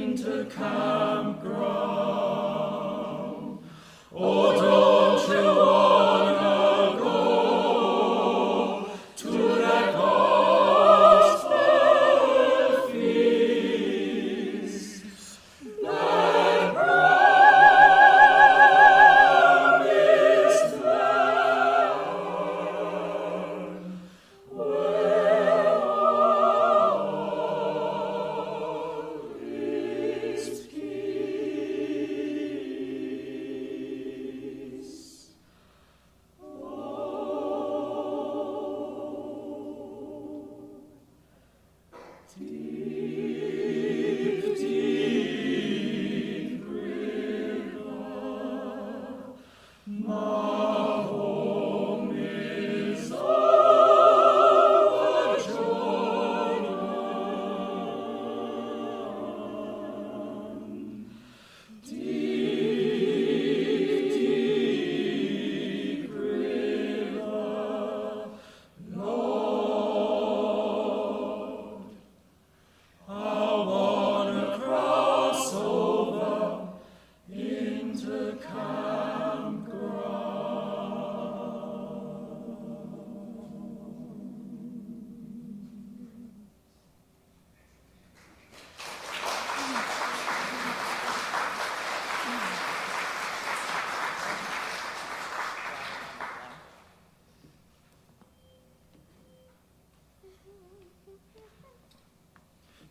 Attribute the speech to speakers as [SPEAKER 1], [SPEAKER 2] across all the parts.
[SPEAKER 1] into campground. Oh, don't you wanna go to that gospel feast? That promised land, where all is peace. Deep, deep river, my home is over Jordan. Deep, deep river, Lord, I wanna cross over into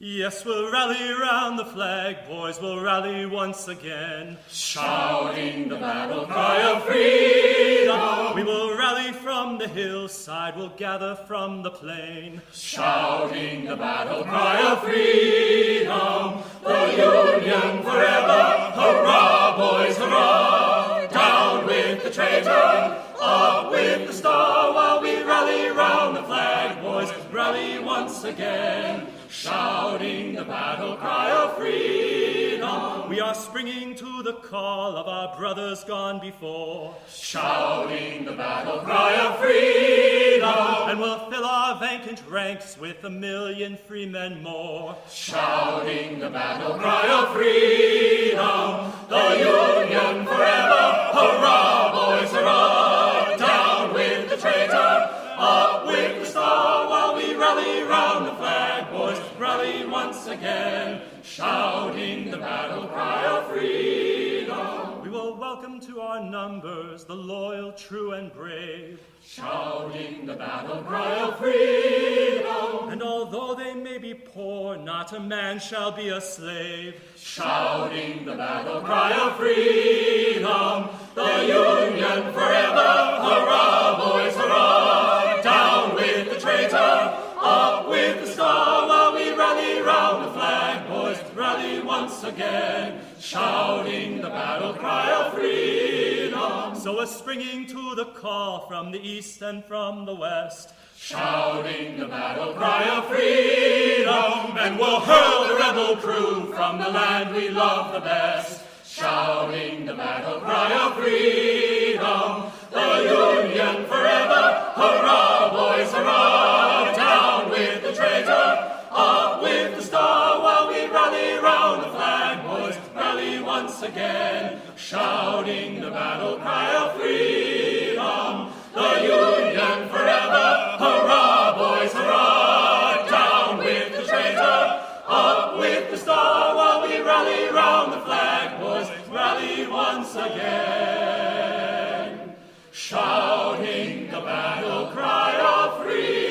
[SPEAKER 2] Yes, we'll rally round the flag, boys, we'll rally once again,
[SPEAKER 1] shouting the battle cry of freedom,
[SPEAKER 2] we will rally from the hillside, we'll gather from the plain,
[SPEAKER 1] shouting the battle cry of freedom, the Union forever, hurrah, boys, hurrah, down with the traitor, up with the star, while we rally round the flag, boys, rally once again, shouting the battle cry of freedom.
[SPEAKER 2] We are springing to the call of our brothers gone before,
[SPEAKER 1] shouting the battle cry of freedom.
[SPEAKER 2] and we'll fill our vacant ranks with 1,000,000 free men more,
[SPEAKER 1] Shouting the battle cry of freedom. The Union forever, hurrah, boys, hurrah. Down with the traitor, up with the star, while we rally round the flag, boys, rally once again, shouting the battle cry of freedom.
[SPEAKER 2] we will welcome to our numbers the loyal, true, and brave,
[SPEAKER 1] Shouting the battle cry of freedom.
[SPEAKER 2] and although they may be poor, not a man shall be a slave,
[SPEAKER 1] Shouting the battle cry of freedom. The Union forever, hurrah, boys, hurrah. Down with the traitor, up with the star, while we rally round the flag, boys, rally once again, shouting the battle cry of freedom.
[SPEAKER 2] so we're springing to the call from the east and from the west,
[SPEAKER 1] Shouting the battle cry of freedom, and we'll hurl the rebel crew from the land we love the best. Shouting the battle cry of freedom, the Union forever, hurrah, boys, hurrah. Down with the traitor, up with the star, while we rally round the flag, boys, rally once again, shouting the battle cry of freedom. The Union forever, hurrah, boys, hurrah. Down with the traitor, up with the star, while we rally round the flag, boys, rally once again, shouting the battle cry of freedom.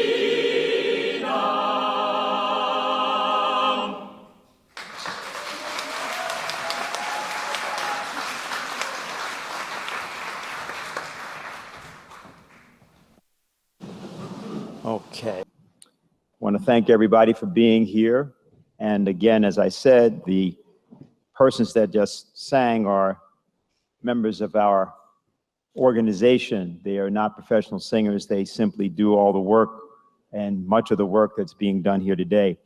[SPEAKER 3] Okay. I want to thank everybody for being here. And again, as I said, the persons that just sang are members of our organization. They are not professional singers. They simply do all the work and much of the work that's being done here today.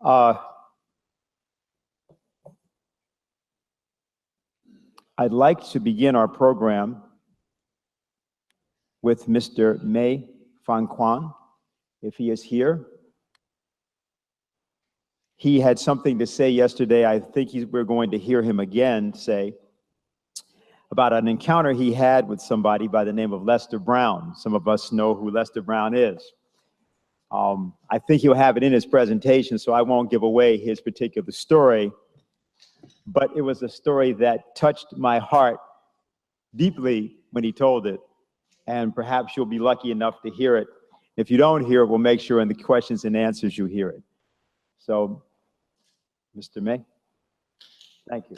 [SPEAKER 3] I'd like to begin our program with Mr. Fangquan, if he is here. He had something to say yesterday. I think we're going to hear him again say about an encounter he had with somebody by the name of Lester Brown. Some of us know who Lester Brown is. I think he'll have it in his presentation, so I won't give away his particular story. But it was a story that touched my heart deeply when he told it, and perhaps you'll be lucky enough to hear it. If you don't hear it, we'll make sure in the questions and answers you hear it. So, Mr. May, thank you.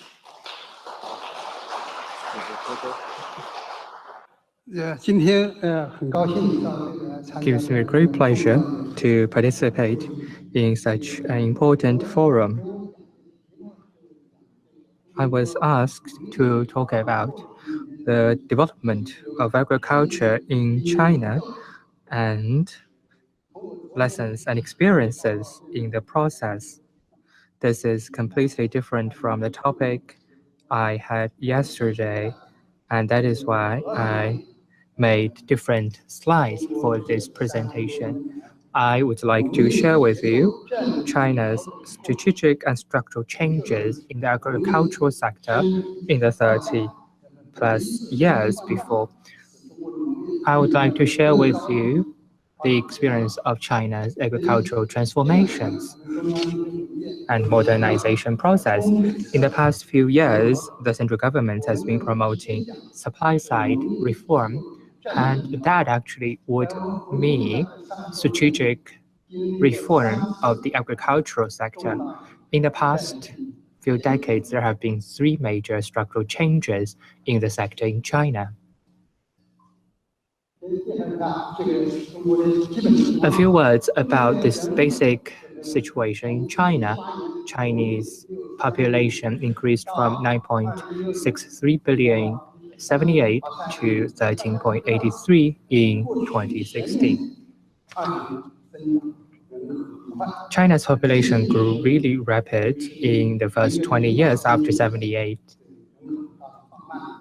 [SPEAKER 4] Gives me great pleasure to participate in such an important forum. I was asked to talk about the development of agriculture in China and lessons and experiences in the process. This is completely different from the topic I had yesterday, and that is why I made different slides for this presentation. I would like to share with you China's strategic and structural changes in the agricultural sector in the 30+ years before. I would like to share with you the experience of China's agricultural transformations and modernization process. In the past few years, the central government has been promoting supply-side reform, and that actually would mean strategic reform of the agricultural sector. In the past few decades, there have been 3 major structural changes in the sector in China. A few words about this basic situation in China. Chinese population increased from 9.63 billion 78 to 13.83 in 2016. China's population grew really rapid in the first 20 years after 78.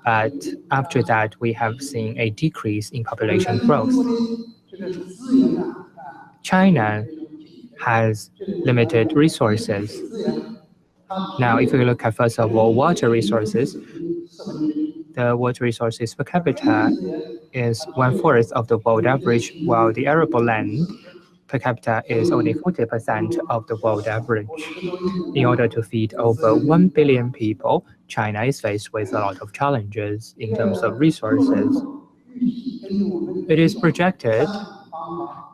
[SPEAKER 4] But after that, we have seen a decrease in population growth. China has limited resources. Now, if we look at, first of all, water resources, the water resources per capita is 1/4 of the world average, while the arable land per capita is only 40% of the world average. In order to feed over 1 billion people, China is faced with a lot of challenges in terms of resources. It is projected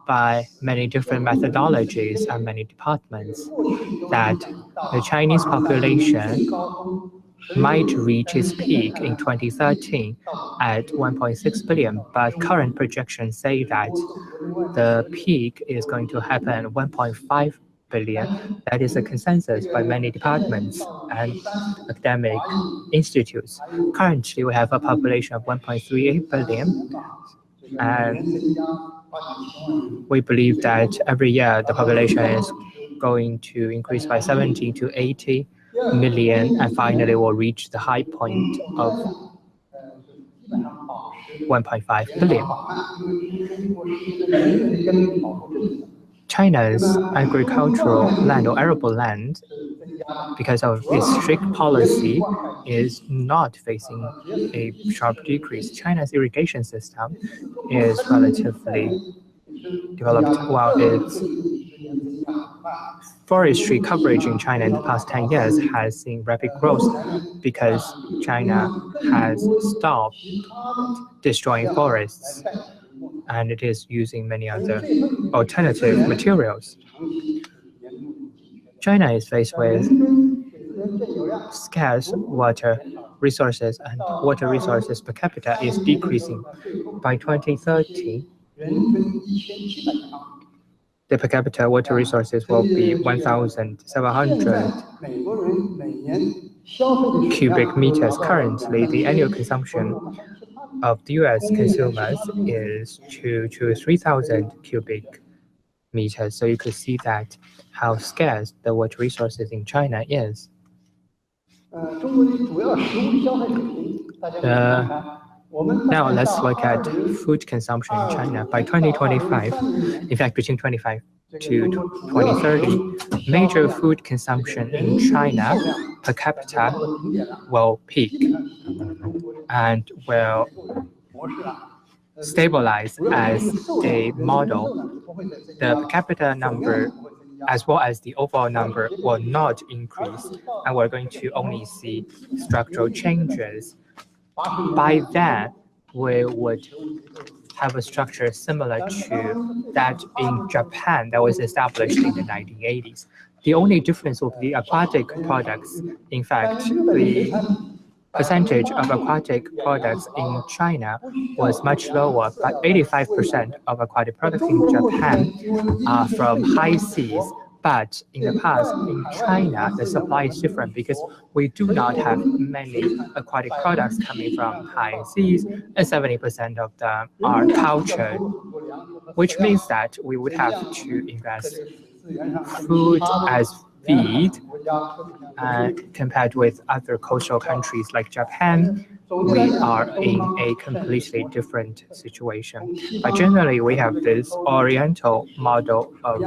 [SPEAKER 4] by many different methodologies and many departments that the Chinese population might reach its peak in 2013 at 1.6 billion, but current projections say that the peak is going to happen at 1.5 billion. That is a consensus by many departments and academic institutes. Currently, we have a population of 1.38 billion, and we believe that every year the population is going to increase by 70 to 80 million, and finally will reach the high point of 1.5 billion. China's agricultural land or arable land, because of its strict policy, is not facing a sharp decrease. China's irrigation system is relatively developed, while its forestry coverage in China in the past 10 years has seen rapid growth because China has stopped destroying forests, and it is using many other alternative materials. China is faced with scarce water resources, and water resources per capita is decreasing. By 2030, the per capita water resources will be 1,700 cubic meters. Currently, the annual consumption of the US consumers is 2,000 to 3,000 cubic meters. So you could see that how scarce the water resources in China is. Now let's look at food consumption in China. By 2025, in fact, between to 2030, major food consumption in China per capita will peak and will stabilize as a model. The per capita number as well as the overall number will not increase, and we're going to only see structural changes. By that, we would have a structure similar to that in Japan that was established in the 1980s. The only difference will be aquatic products. In fact, the percentage of aquatic products in China was much lower, but 85% of aquatic products in Japan are from high seas. But in the past, in China, the supply is different because we do not have many aquatic products coming from high seas, and 70% of them are cultured, which means that we would have to invest food as feed. Compared with other coastal countries like Japan, we are in a completely different situation. But generally, we have this Oriental model of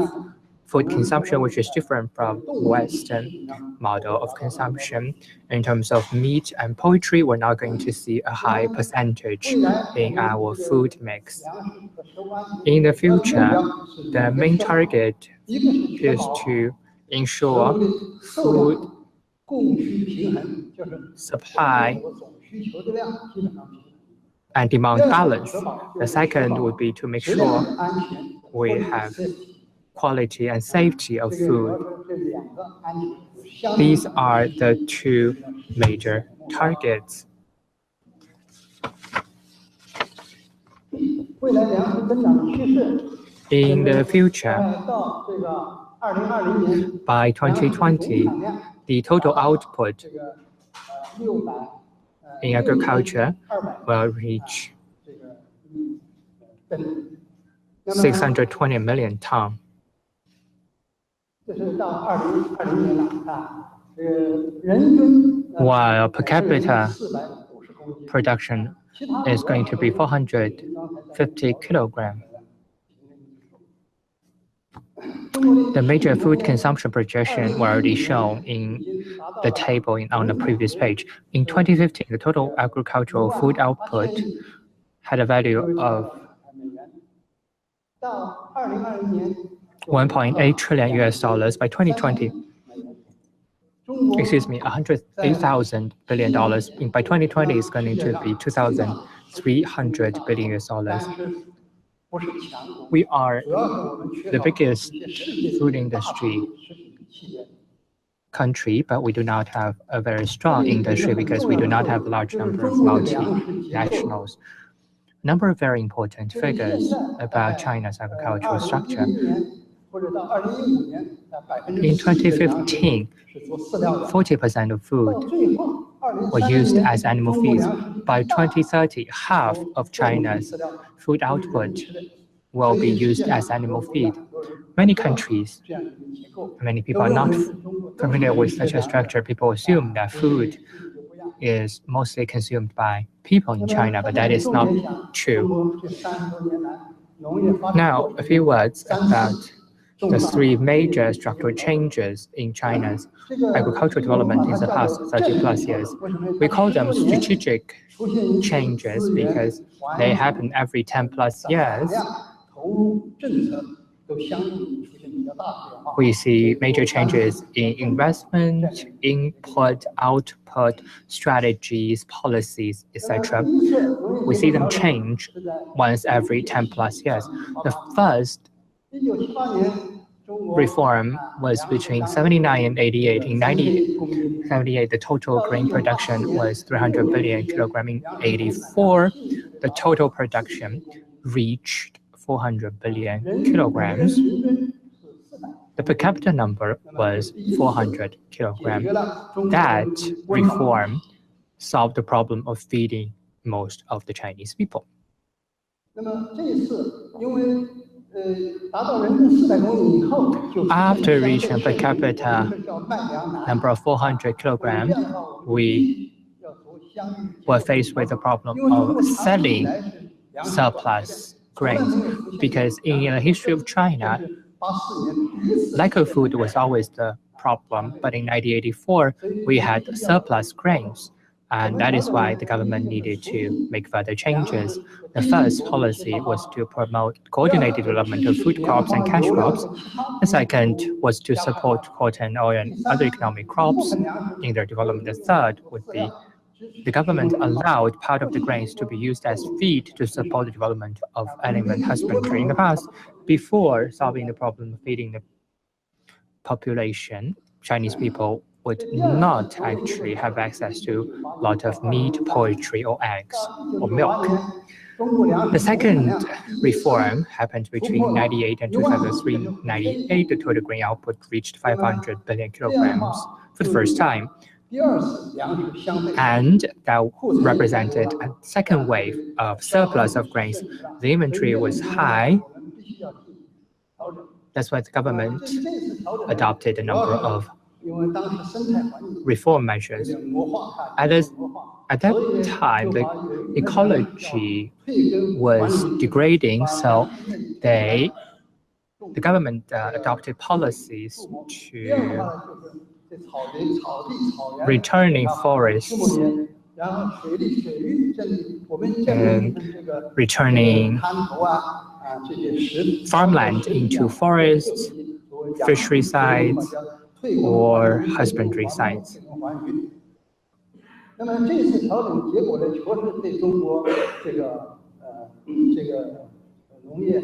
[SPEAKER 4] food consumption, which is different from Western model of consumption. In terms of meat and poultry, we're not going to see a high percentage in our food mix. In the future, the main target is to ensure food supply and demand balance. The second would be to make sure we have quality and safety of food. These are the two major targets. In the future, by 2020, the total output in agriculture will reach 620 million tons. While per capita production is going to be 450 kilograms. The major food consumption projection were already shown in the table on the previous page. In 2015, the total agricultural food output had a value of $1.8 trillion US. By 2020, $108,000 billion. By 2020, it's going to be $2,300 billion US. We are the biggest food industry country, but we do not have a very strong industry because we do not have a large number of multinationals. Number of very important figures about China's agricultural structure. In 2015, 40% of food were used as animal feeds. By 2030, half of China's food output will be used as animal feed. Many countries, many people are not familiar with such a structure. People assume that food is mostly consumed by people in China, but that is not true. Now, a few words about the three major structural changes in China's agricultural development in the past 30 plus years. We call them strategic changes because they happen every 10 plus years. We see major changes in investment, input, output, strategies, policies, etc. We see them change once every 10 plus years. The first reform was between 79 and 88. In 1978, the total grain production was 300 billion kilograms. In 84, the total production reached 400 billion kilograms. The per capita number was 400 kilograms. That reform solved the problem of feeding most of the Chinese people. After reaching per capita number of 400 kilograms, we were faced with the problem of selling surplus grains, because in the history of China, lack of food was always the problem, but in 1984, we had surplus grains. And that is why the government needed to make further changes. The first policy was to promote coordinated development of food crops and cash crops. The second was to support cotton, oil, and other economic crops in their development. The third would be the government allowed part of the grains to be used as feed to support the development of animal husbandry. In the past, before solving the problem of feeding the population, Chinese people would not actually have access to a lot of meat, poultry, or eggs, or milk. The second reform happened between 1998 and 2003. 1998, the total grain output reached 500 billion kilograms for the first time. And that represented a second wave of surplus of grains. The inventory was high. That's why the government adopted a number of reform measures. At that time, the ecology was degrading, so the government adopted policies to returning forests and returning farmland into forests, fishery sites, or husbandry sites.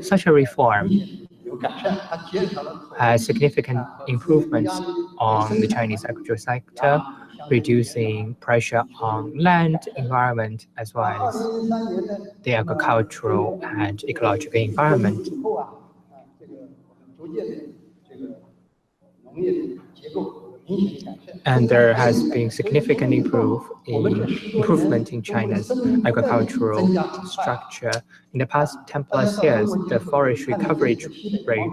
[SPEAKER 4] Such a reform has significant improvements on the Chinese agricultural sector, reducing pressure on land, environment, as well as the agricultural and ecological environment. And there has been significant improvement in China's agricultural structure. In the past 10 plus years, the forestry coverage rate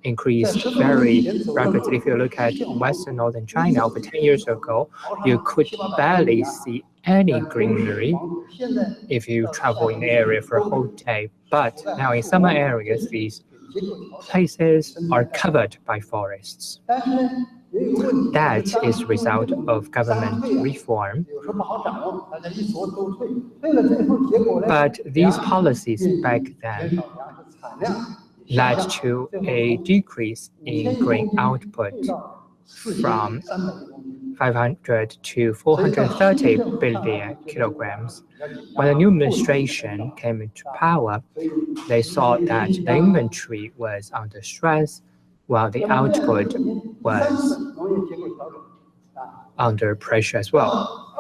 [SPEAKER 4] increased very rapidly. If you look at Western Northern China over 10 years ago, you could barely see any greenery if you travel in the area for a whole day. But now in some areas, these places are covered by forests. That is the result of government reform. But these policies back then led to a decrease in grain output from 500 to 430 billion kilograms. When the new administration came into power, they saw that the inventory was under stress, while the output was under pressure as well.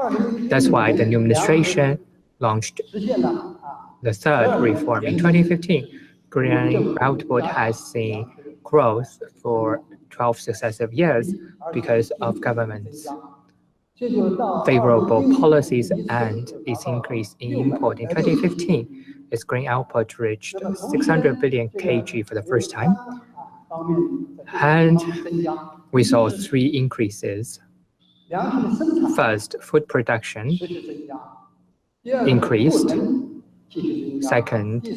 [SPEAKER 4] That's why the new administration launched the third reform. In 2015, grain output has seen growth for 12 successive years because of government's favorable policies and its increase in import. In 2015, its grain output reached 600 billion kg for the first time. And we saw three increases. First, food production increased. Second,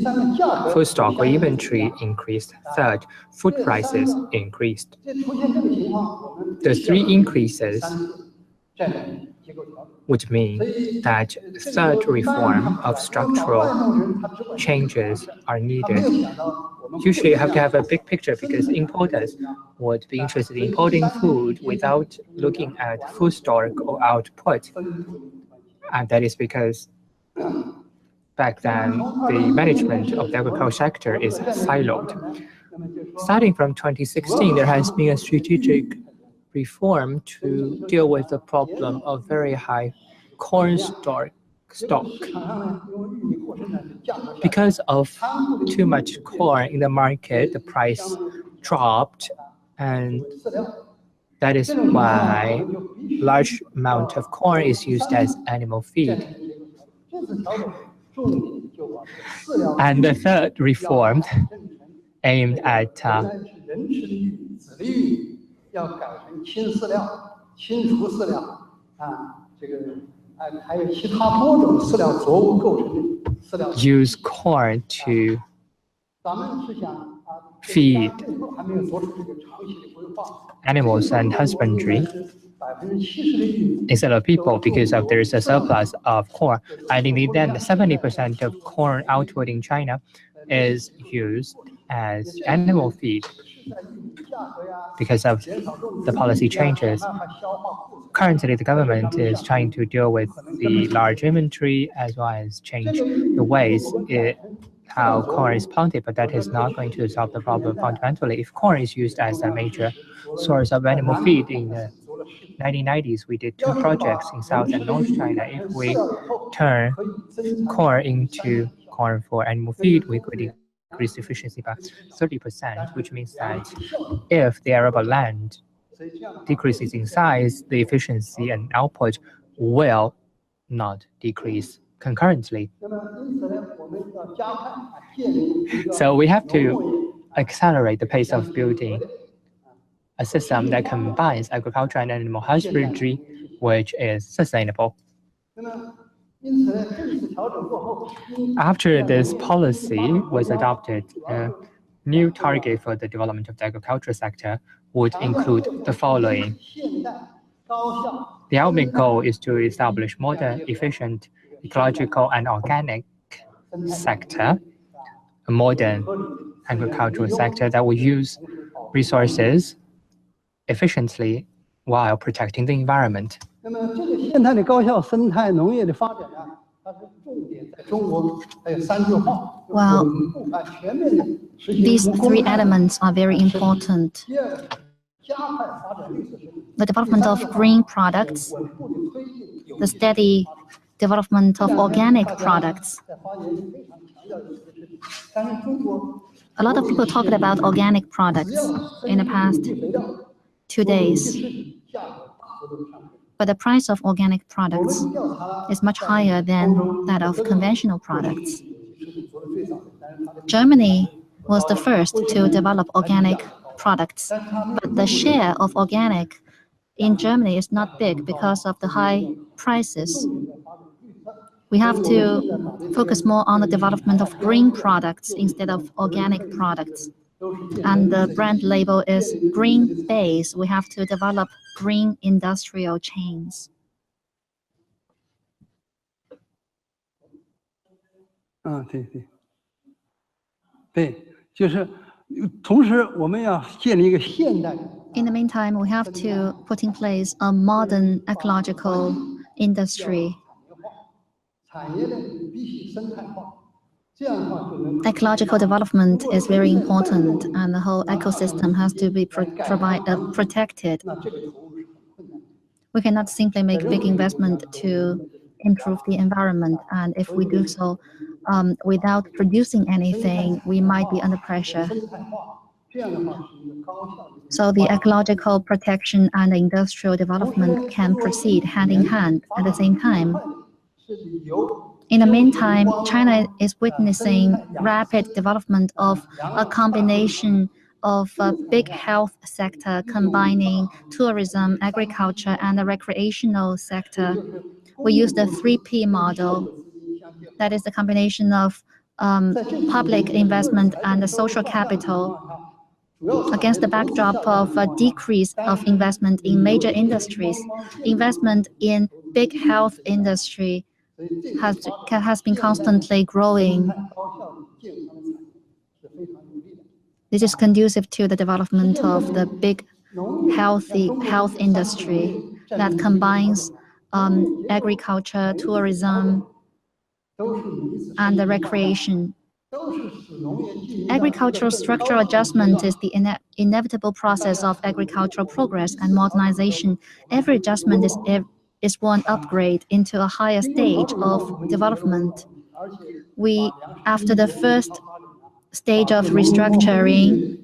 [SPEAKER 4] food stock or inventory increased. Third, food prices increased. The three increases would mean that third reform of structural changes are needed. Usually you have to have a big picture because importers would be interested in importing food without looking at food stock or output. And that is because back then the management of the agricultural sector is siloed. Starting from 2016, there has been a strategic reform to deal with the problem of very high corn stock. Because of too much corn in the market, the price dropped, and that is why large amount of corn is used as animal feed. And the third reform aimed at use corn to feed animals and husbandry instead of people because there is a surplus of corn. And in the end, 70% of corn output in China is used as animal feed because of the policy changes. Currently, the government is trying to deal with the large inventory as well as change the ways how corn is planted, but that is not going to solve the problem fundamentally. If corn is used as a major source of animal feed in the 1990s, we did 2 projects in South and North China. If we turn corn into corn for animal feed, we could increase efficiency by 30%, which means that if the arable land decreases in size, the efficiency and output will not decrease concurrently. So we have to accelerate the pace of building a system that combines agriculture and animal husbandry, which is sustainable. After this policy was adopted, a new target for the development of the agriculture sector would include the following. The ultimate goal is to establish modern, efficient, ecological, and organic sector, a modern agricultural sector that will use resources efficiently while protecting the environment.
[SPEAKER 5] Well, these 3 elements are very important. The development of green products, the steady development of organic products. A lot of people talked about organic products in the past 2 days. But the price of organic products is much higher than that of conventional products. Germany was the first to develop organic products, but the share of organic in Germany is not big because of the high prices. We have to focus more on the development of green products instead of organic products. And the brand label is green base. We have to develop green industrial chains. In the meantime, we have to put in place a modern ecological industry. Ecological development is very important, and the whole ecosystem has to be protected. We cannot simply make big investment to improve the environment, and if we do so without producing anything, we might be under pressure. So the ecological protection and the industrial development can proceed hand in hand at the same time. In the meantime, China is witnessing rapid development of a combination of a big health sector combining tourism, agriculture, and the recreational sector. We use the 3P model. That is the combination of public investment and the social capital. Against the backdrop of a decrease of investment in major industries, investment in big health industry has been constantly growing. This is conducive to the development of the big health industry that combines agriculture, tourism, and the recreation. Agricultural structural adjustment is the inevitable process of agricultural progress and modernization. Every adjustment is one upgrade into a higher stage of development. We, after the first stage of restructuring,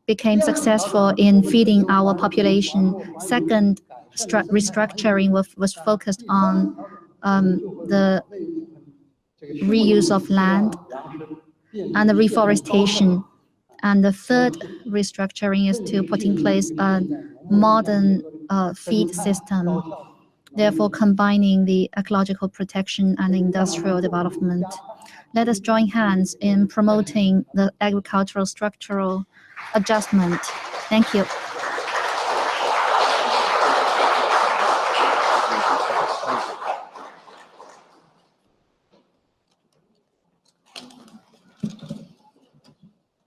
[SPEAKER 5] became successful in feeding our population. Second restructuring was focused on the reuse of land and the reforestation. And the third restructuring is to put in place a modern feed system, therefore combining the ecological protection and industrial development. Let us join hands in promoting the agricultural structural adjustment. Thank you.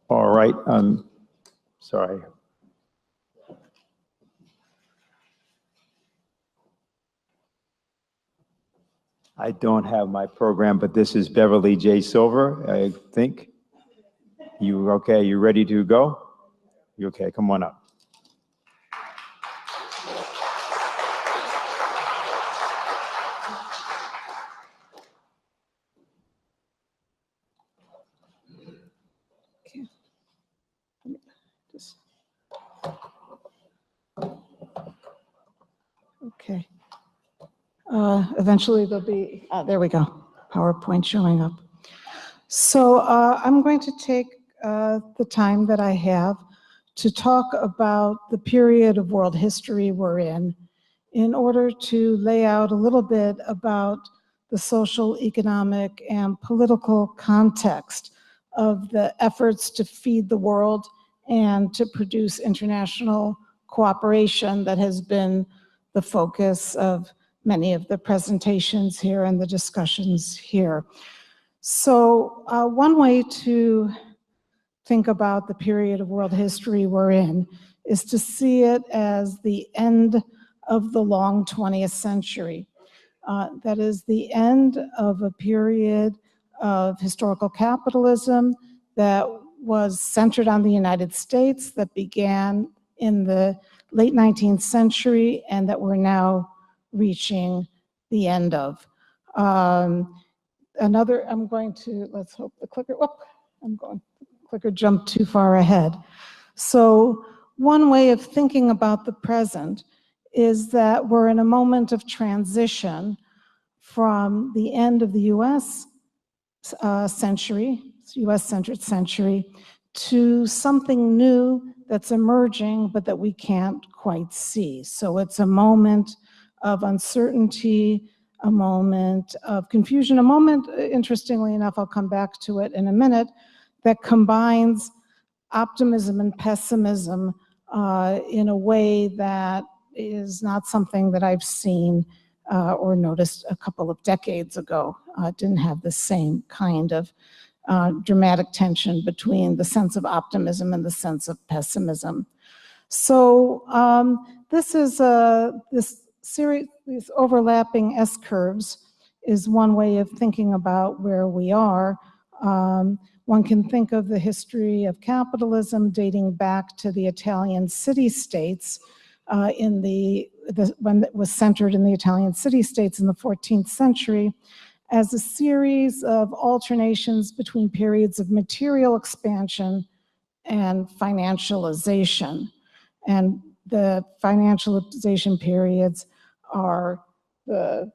[SPEAKER 3] All right, sorry. I don't have my program, but this is Beverly J. Silver, I think. You okay? You ready to go? You okay? Come on up.
[SPEAKER 6] Okay. Eventually there'll be, there we go, PowerPoint showing up. So I'm going to take the time that I have to talk about the period of world history we're in order to lay out a little bit about the social, economic, and political context of the efforts to feed the world and to produce international cooperation that has been the focus of many of the presentations here and the discussions here. So one way to think about the period of world history we're in is to see it as the end of the long 20th century. That is the end of a period of historical capitalism that was centered on the United States, that began in the late 19th century and that we're now reaching the end of. I'm going to, let's hope the clicker, clicker jumped too far ahead. So one way of thinking about the present is that we're in a moment of transition from the end of the US century, US-centered century, to something new that's emerging, but that we can't quite see. So it's a moment of uncertainty, a moment of confusion, a moment, interestingly enough, I'll come back to it in a minute, that combines optimism and pessimism in a way that is not something that I've seen or noticed a couple of decades ago. Didn't have the same kind of dramatic tension between the sense of optimism and the sense of pessimism. So this is this series, these overlapping S-curves is one way of thinking about where we are. One can think of the history of capitalism dating back to the Italian city-states when it was centered in the Italian city-states in the 14th century as a series of alternations between periods of material expansion and financialization. And the financialization periods are the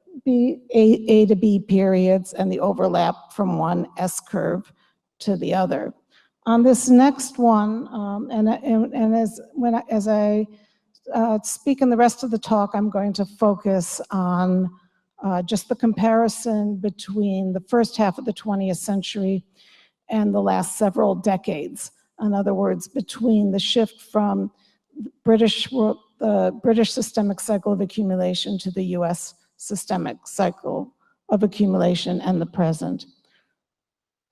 [SPEAKER 6] A to B periods and the overlap from one S-curve to the other. On this next one, as I speak in the rest of the talk, I'm going to focus on just the comparison between the first half of the 20th century and the last several decades. In other words, between the shift from the British systemic cycle of accumulation to the US systemic cycle of accumulation and the present.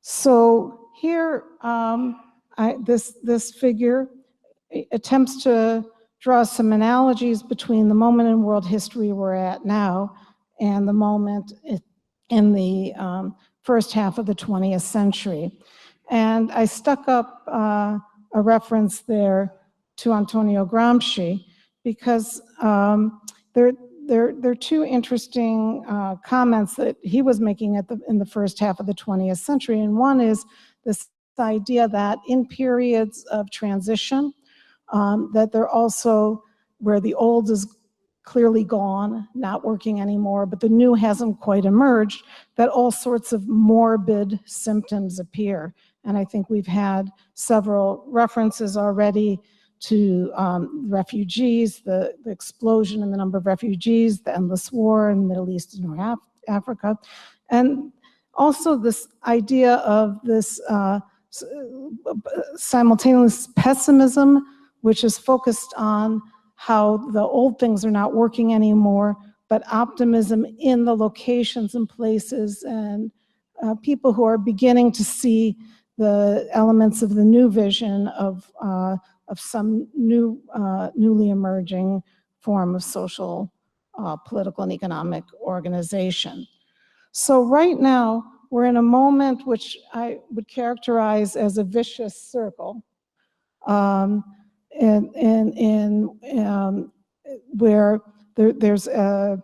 [SPEAKER 6] So here, this figure attempts to draw some analogies between the moment in world history we're at now and the moment in the first half of the 20th century. And I stuck up a reference there to Antonio Gramsci because there are two interesting comments that he was making in the first half of the 20th century. And one is this idea that in periods of transition, that they're also where the old is clearly gone, not working anymore, but the new hasn't quite emerged, that all sorts of morbid symptoms appear. And I think we've had several references already to refugees, the explosion in the number of refugees, the endless war in the Middle East and North Africa. And Also, this idea of this simultaneous pessimism, which is focused on how the old things are not working anymore, but optimism in the locations and places, and people who are beginning to see the elements of the new vision of some newly emerging form of social, political, and economic organization. So right now, we're in a moment which I would characterize as a vicious circle, where there's a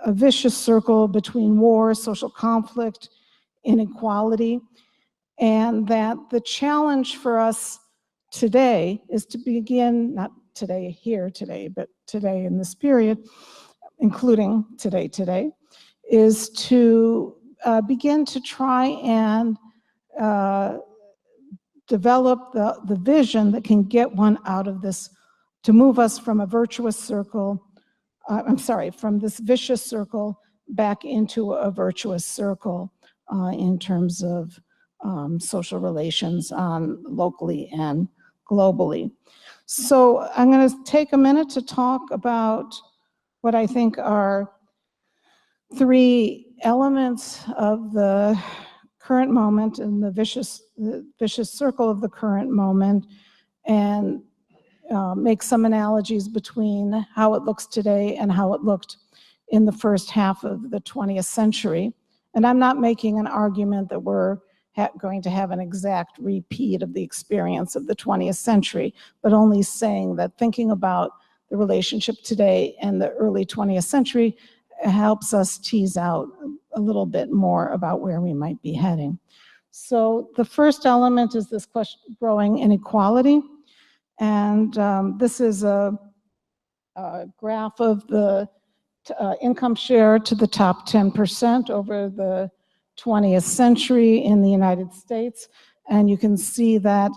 [SPEAKER 6] vicious circle between war, social conflict, inequality, and that the challenge for us today is to begin, not today here today, but today in this period, including today, is to begin to try and develop the vision that can get one out of this, to move us from a virtuous circle, from this vicious circle back into a virtuous circle in terms of social relations locally and globally. So I'm going to take a minute to talk about what I think are three elements of the current moment and the vicious circle of the current moment, and make some analogies between how it looks today and how it looked in the first half of the 20th century. And I'm not making an argument that we're going to have an exact repeat of the experience of the 20th century, but only saying that thinking about the relationship today and the early 20th century helps us tease out a little bit more about where we might be heading. So the first element is this question, growing inequality. And this is a graph of the income share to the top 10% over the 20th century in the United States. And you can see that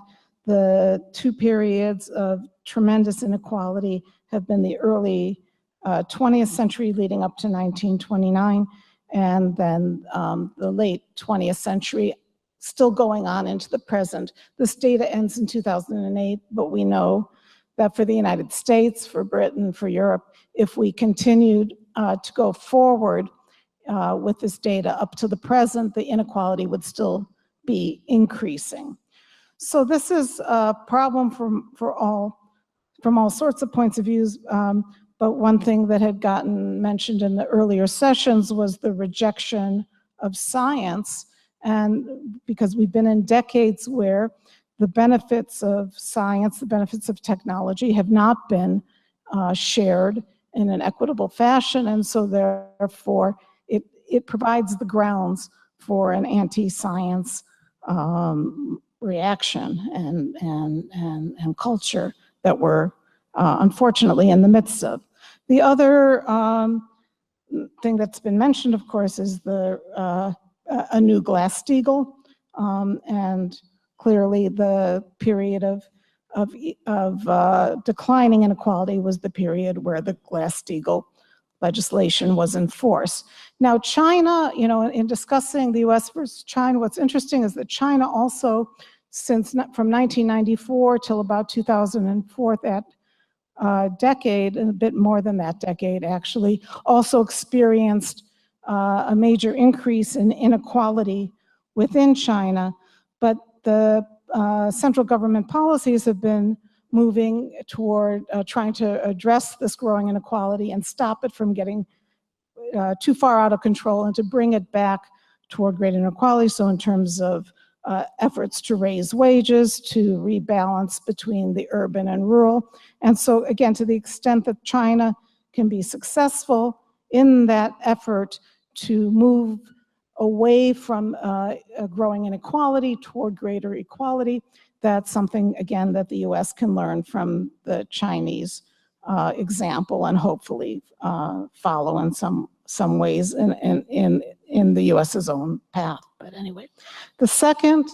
[SPEAKER 6] the two periods of tremendous inequality have been the early 20th century leading up to 1929, and then the late 20th century still going on into the present. This data ends in 2008, but we know that for the United States, for Britain, for Europe, if we continued to go forward with this data up to the present, the inequality would still be increasing. So this is a problem from all sorts of points of views, but one thing that had gotten mentioned in the earlier sessions was the rejection of science, and because we've been in decades where the benefits of science, the benefits of technology have not been shared in an equitable fashion, and so therefore it provides the grounds for an anti-science reaction and culture that we're unfortunately in the midst of. The other thing that's been mentioned, of course, is a new Glass-Steagall, and clearly the period of declining inequality was the period where the Glass-Steagall legislation was in force. Now, China, in discussing the US versus China, what's interesting is that China also, from 1994 till about 2004, that decade, and a bit more than that decade actually, also experienced a major increase in inequality within China, but the central government policies have been moving toward trying to address this growing inequality and stop it from getting too far out of control and to bring it back toward greater inequality. So in terms of efforts to raise wages, to rebalance between the urban and rural. And so again, to the extent that China can be successful in that effort to move away from growing inequality toward greater equality, that's something, again, that the US can learn from the Chinese example and hopefully follow in some ways in the US's own path. But anyway, the second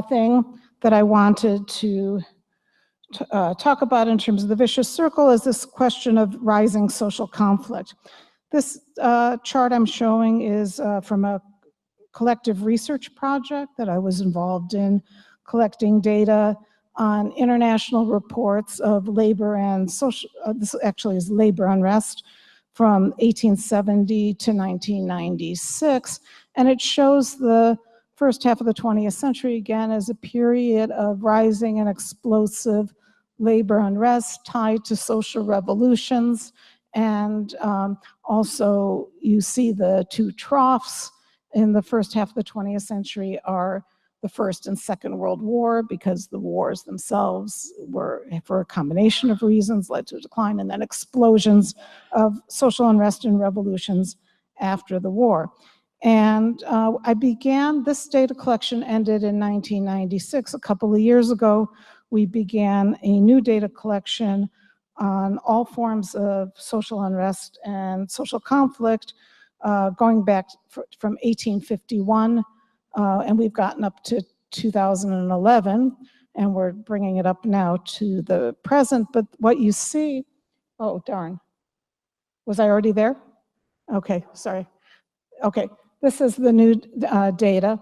[SPEAKER 6] thing that I wanted to talk about in terms of the vicious circle is this question of rising social conflict. This chart I'm showing is from a collective research project that I was involved in, collecting data on international reports of labor and social, this actually is labor unrest from 1870 to 1996. And it shows the first half of the 20th century again as a period of rising and explosive labor unrest tied to social revolutions. And also you see the two troughs in the first half of the 20th century are the First and Second World War, because the wars themselves were, for a combination of reasons, led to a decline, and then explosions of social unrest and revolutions after the war. And I began, this data collection ended in 1996. A couple of years ago, we began a new data collection on all forms of social unrest and social conflict, going back from 1851, and we've gotten up to 2011, and we're bringing it up now to the present. But what you see, oh darn, was I already there? Okay, sorry. Okay, this is the new data,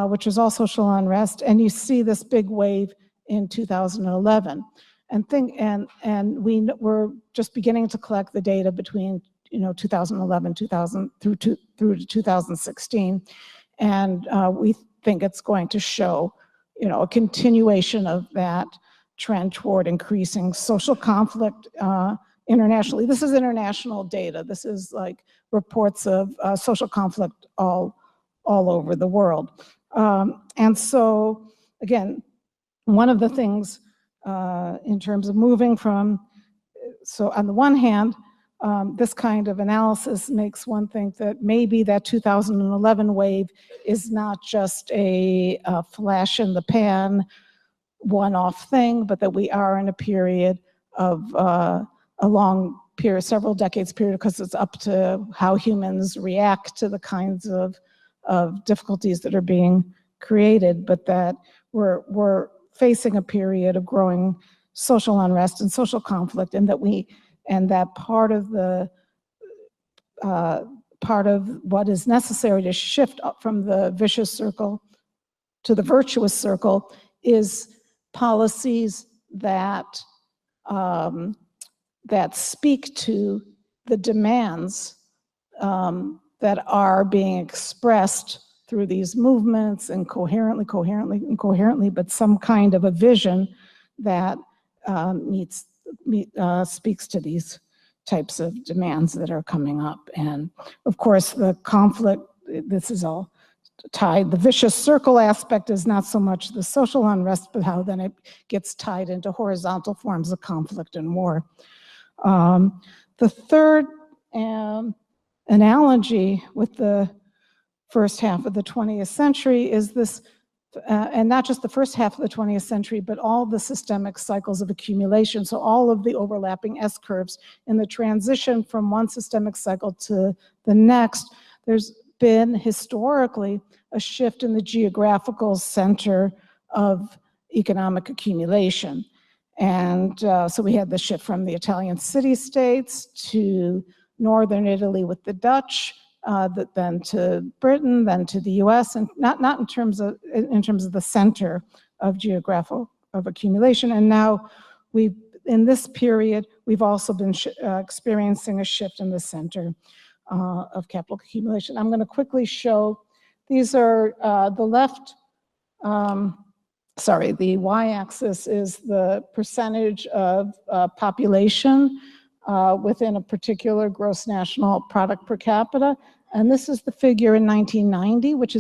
[SPEAKER 6] which is all social unrest, and you see this big wave in 2011. And we were just beginning to collect the data between 2011 through to 2016, and we think it's going to show a continuation of that trend toward increasing social conflict internationally. This is international data. This is like reports of social conflict all over the world. And so again, one of the things in terms of moving from, so on the one hand, this kind of analysis makes one think that maybe that 2011 wave is not just a flash in the pan, one-off thing, but that we are in a period of a long period, several decades period, because it's up to how humans react to the kinds of difficulties that are being created, but that we're facing a period of growing social unrest and social conflict, and that part of what is necessary to shift up from the vicious circle to the virtuous circle is policies that speak to the demands that are being expressed through these movements, and coherently, but some kind of a vision that speaks to these types of demands that are coming up. And of course, the conflict, this is all tied. The vicious circle aspect is not so much the social unrest, but how then it gets tied into horizontal forms of conflict and war. The third analogy with the first half of the 20th century is this, and not just the first half of the 20th century, but all the systemic cycles of accumulation. So all of the overlapping S-curves in the transition from one systemic cycle to the next, there's been historically a shift in the geographical center of economic accumulation. And so we had the shift from the Italian city-states to northern Italy with the Dutch, then to Britain, then to the U.S., and not in terms of the center of geographical of accumulation. And now in this period, we've also been experiencing a shift in the center of capital accumulation. I'm going to quickly show, these are the left, the y-axis is the percentage of population within a particular gross national product per capita. And this is the figure in 1990, which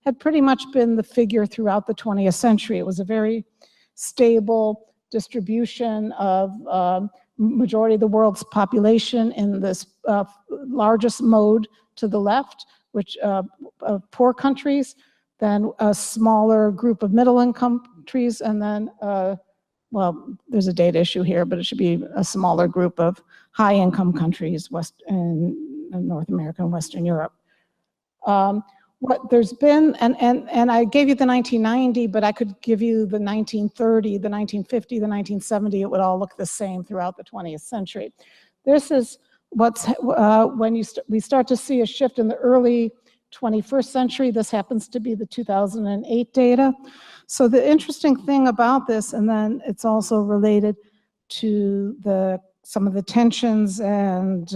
[SPEAKER 6] had pretty much been the figure throughout the 20th century. It was a very stable distribution of majority of the world's population in this largest mode to the left, which poor countries, then a smaller group of middle-income countries, and then, well, there's a data issue here, but it should be a smaller group of high-income countries, in North America and Western Europe. What there's been, and I gave you the 1990, but I could give you the 1930, the 1950, the 1970, it would all look the same throughout the 20th century. This is when we start to see a shift in the early 21st century, this happens to be the 2008 data. So the interesting thing about this, and then it's also related to some of the tensions and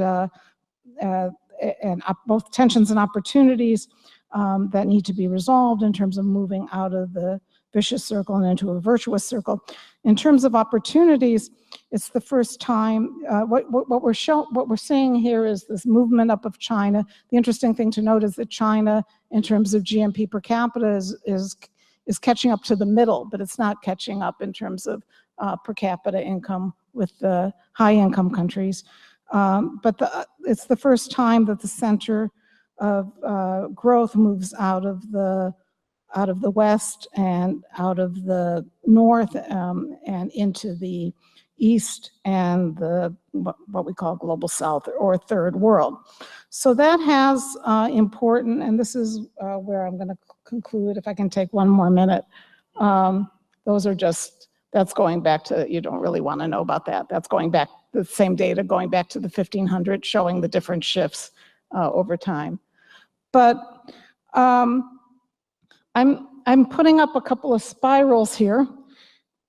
[SPEAKER 6] both tensions and opportunities that need to be resolved in terms of moving out of the vicious circle and into a virtuous circle. In terms of opportunities, it's the first time, what we're seeing here is this movement up of China. The interesting thing to note is that China, in terms of GNP per capita, is catching up to the middle, but it's not catching up in terms of per capita income with the high income countries. But it's the first time that the center of growth moves out of the west and out of the north and into the east and what we call global south or third world. So that has important, and this is where I'm going to conclude, if I can take one more minute. Those are just, that's going back to, you don't really want to know about that. That's going back, the same data going back to the 1500, showing the different shifts over time. But I'm putting up a couple of spirals here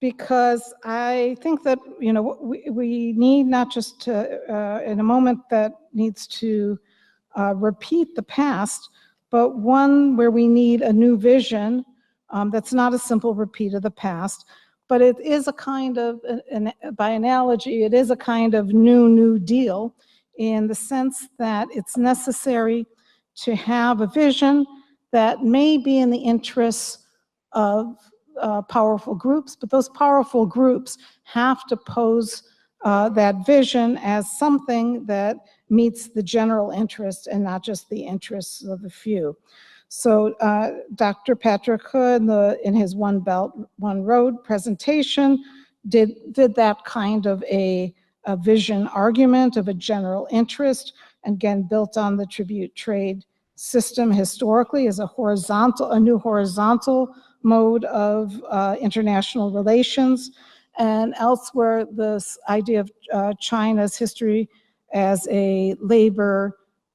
[SPEAKER 6] because I think that, you know, we need not just to, in a moment that needs to repeat the past, but one where we need a new vision that's not a simple repeat of the past, but it is a kind of, by analogy, it is a kind of new deal in the sense that it's necessary to have a vision that may be in the interests of powerful groups, but those powerful groups have to pose that vision as something that meets the general interest and not just the interests of the few. So Dr. Patrick Hood, in his One Belt, One Road presentation, did that kind of a vision argument of a general interest, again, built on the tribute trade system historically as a new horizontal mode of international relations. And elsewhere, this idea of China's history as a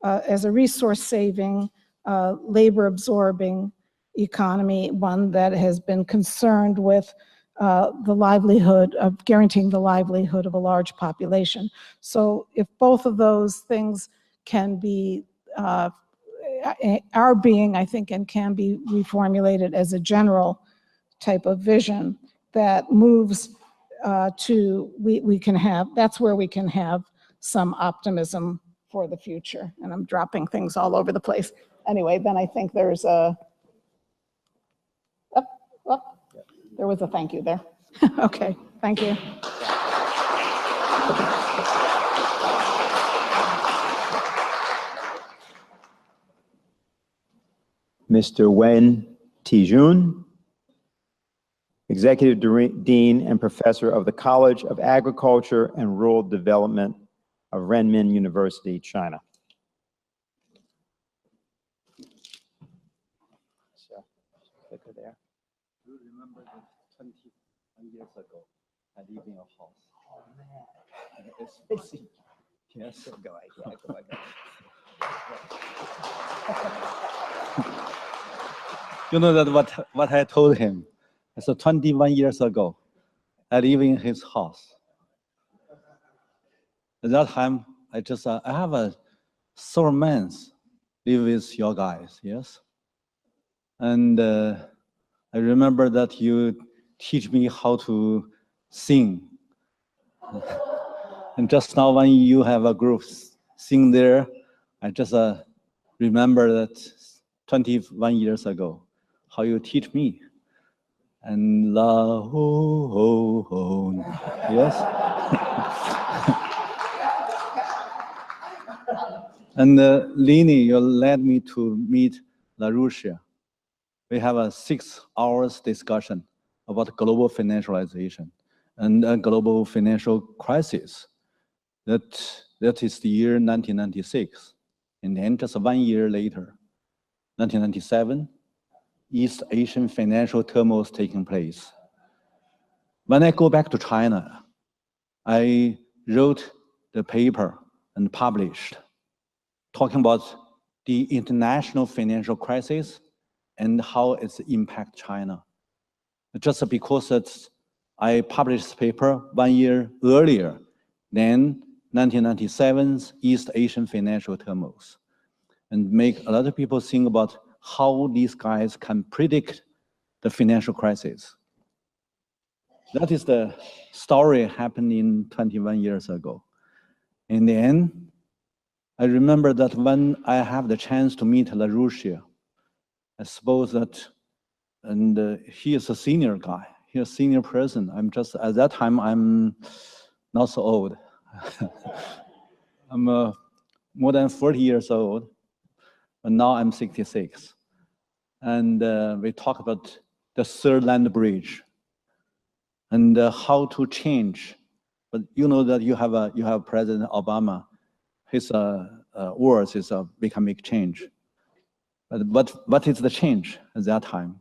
[SPEAKER 6] resource-saving, labor-absorbing economy, one that has been concerned with the livelihood of guaranteeing the livelihood of a large population. So if both of those things can be are being, I think, and can be reformulated as a general type of vision that moves we can have, that's where we can have some optimism for the future. And I'm dropping things all over the place. Anyway, then I think there's there was a thank you there. Okay, thank you.
[SPEAKER 3] Mr. Wen Tiejun, Executive Dean and Professor of the College of Agriculture and Rural Development of Renmin University, China. So, clicker there.
[SPEAKER 7] Do you remember that 21 years ago, I lived in a house? Oh, man. Yes. Go ahead. You know that what I told him? I said 21 years ago, I live in his house. At that time, I have a several months live with your guys, yes? And I remember that you teach me how to sing. And just now when you have a group sing there, I just remember that 21 years ago, how you teach me. And la ho ho ho, yes? And Lini, you led me to meet La Russia. We have a 6 hours discussion about global financialization and a global financial crisis. That is the year 1996. And then just 1 year later, 1997, East Asian financial turmoil is taking place. When I go back to China, I wrote the paper and published, talking about the international financial crisis and how it's impact China. Just because I published this paper 1 year earlier than 1997's East Asian financial turmoil, and make a lot of people think about how these guys can predict the financial crisis. That is the story happening 21 years ago. And then I remember that when I have the chance to meet LaRouche, I suppose that, and he is a senior guy, he's a senior person. I'm just, at that time, I'm not so old. I'm more than 40 years old, but now I'm 66. And we talk about the third land bridge and how to change. But you know that you have President Obama. His words is we can make change. But what is the change at that time?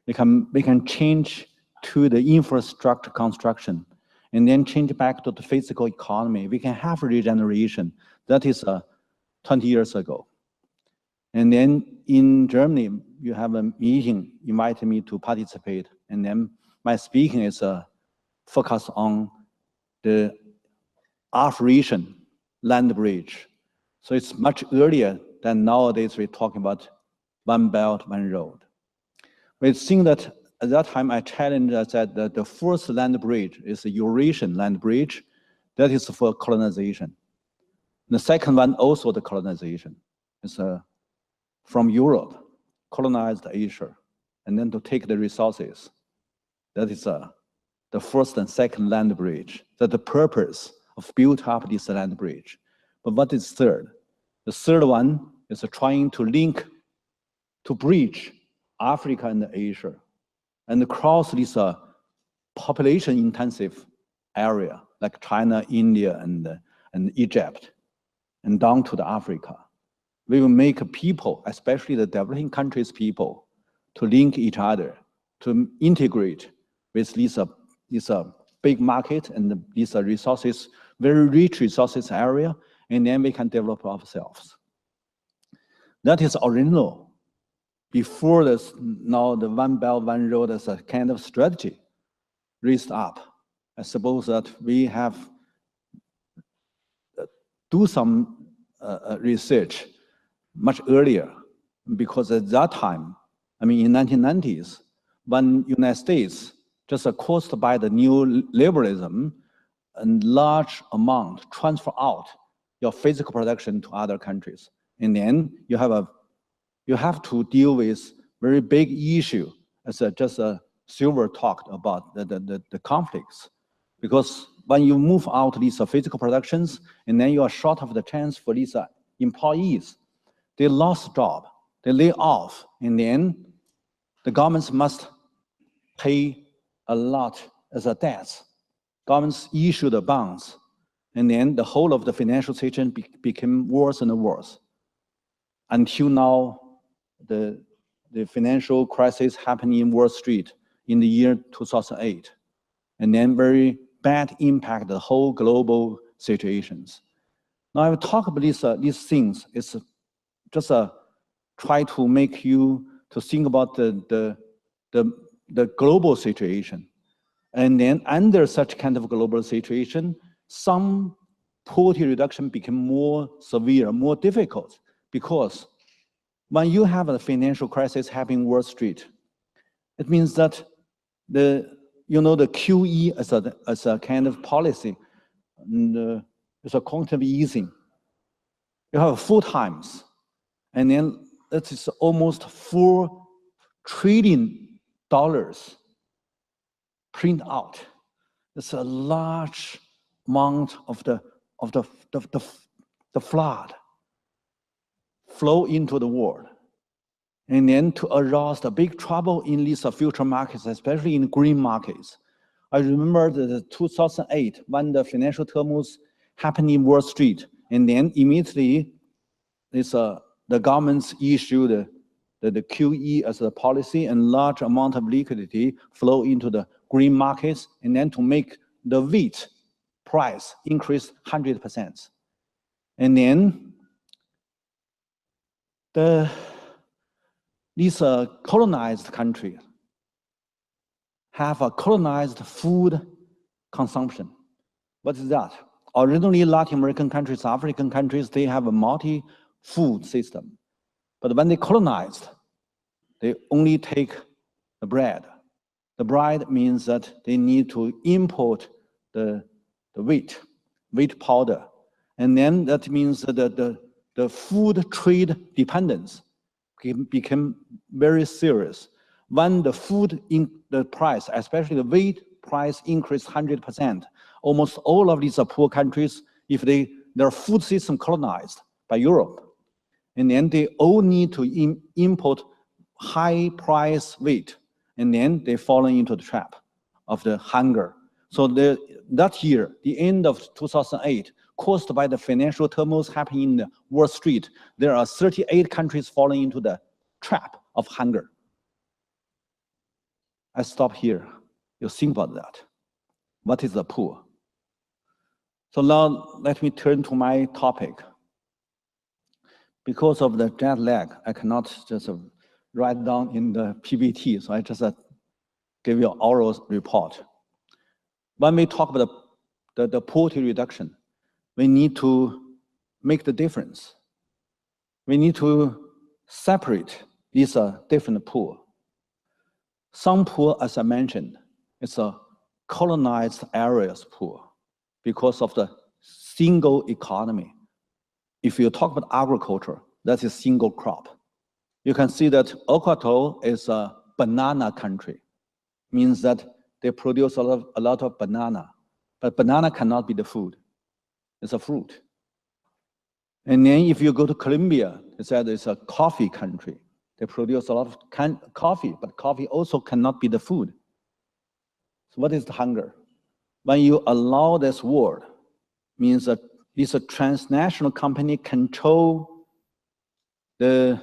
[SPEAKER 7] We can change to the infrastructure construction and then change back to the physical economy. We can have regeneration. That is 20 years ago. And then in Germany, you have a meeting, invited me to participate. And then my speaking is focused on the African land bridge. So it's much earlier than nowadays we're talking about one belt, one road. We think that at that time I challenged that the first land bridge is the Eurasian land bridge. That is for colonization. The second one also the colonization. It's from Europe, colonized Asia, and then to take the resources. That is the first and second land bridge. That's the purpose of build up this land bridge. But what is third? The third one is trying to link, to bridge Africa and Asia and cross this population intensive area like China, India, and Egypt, and down to the Africa. We will make people, especially the developing countries people, to link each other, to integrate with this big market and these resources, very rich resources area, and then we can develop ourselves. That is original. Before this, now the One Belt, One Road as a kind of strategy raised up. I suppose that we have do some research much earlier, because at that time, I mean in 1990s, when United States just caused by the new liberalism and large amount transfer out your physical production to other countries. And then you have to deal with very big issue, as Silver talked about, the conflicts. Because when you move out these physical productions, and then you are short of the chance for these employees, they lost job, they lay off, and then the governments must pay a lot as a debt. Governments issue the bonds, and then the whole of the financial situation became worse and worse. Until now, the financial crisis happened in Wall Street in the year 2008, and then very bad impact the whole global situations. Now I will talk about these things. It's just try to make you to think about the global situation. And then under such kind of global situation, some poverty reduction became more severe, more difficult, because when you have a financial crisis happening in Wall Street, it means that the QE as a kind of policy, and it's a quantitative easing. You have 4 times, and then it is almost $4 trillion print out. It's a large amount of the flood flow into the world. And then to arouse the big trouble in these future markets, especially in green markets. I remember the 2008, when the financial turmoil happened in Wall Street, and then immediately the governments issued the QE as a policy, and large amount of liquidity flow into the green markets, and then to make the wheat price increase 100%. And then these colonized countries have a colonized food consumption. What is that? Originally, Latin American countries, African countries, they have a multi-food system. But when they colonized, they only take the bread. The bread means that they need to import the wheat powder. And then that means that the food trade dependence became very serious. When the food in the price, especially the wheat price, increased 100%, almost all of these poor countries, if their food system colonized by Europe, and then they all need to import high price wheat, and then they fall into the trap of the hunger. So that year, the end of 2008, caused by the financial turmoil happening in the Wall Street, there are 38 countries falling into the trap of hunger. I stop here. You think about that. What is the poor? So now let me turn to my topic. Because of the jet lag, I cannot just write down in the PPT, so I just give you an oral report. When we talk about the poverty reduction, we need to make the difference. We need to separate these different poor. Some poor, as I mentioned, it's a colonized areas poor because of the single economy. If you talk about agriculture, that is single crop. You can see that Ecuador is a banana country, means that they produce a lot of banana, but banana cannot be the food. It's a fruit. And then if you go to Colombia, they said it's a coffee country. They produce a lot of coffee, but coffee also cannot be the food. So what is the hunger? When you allow this word, means that it's a transnational company control the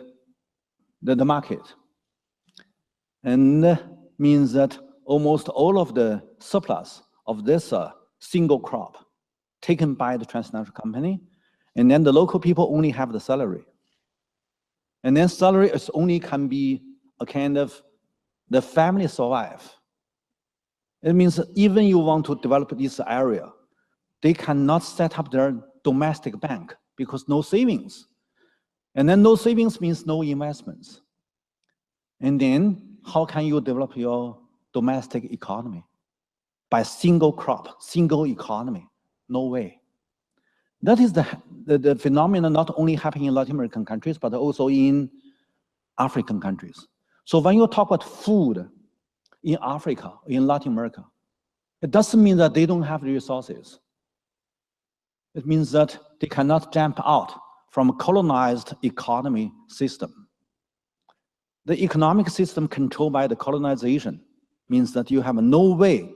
[SPEAKER 7] market. And means that almost all of the surplus of this single crop taken by the transnational company, and then the local people only have the salary. And then salary is only can be a kind of the family survive. It means that even you want to develop this area, they cannot set up their domestic bank because no savings. And then no savings means no investments. And then how can you develop your domestic economy? By single crop, single economy, no way. That is the phenomenon not only happening in Latin American countries, but also in African countries. So when you talk about food in Africa, in Latin America, it doesn't mean that they don't have the resources. It means that they cannot jump out from a colonized economy system. The economic system controlled by the colonization means that you have no way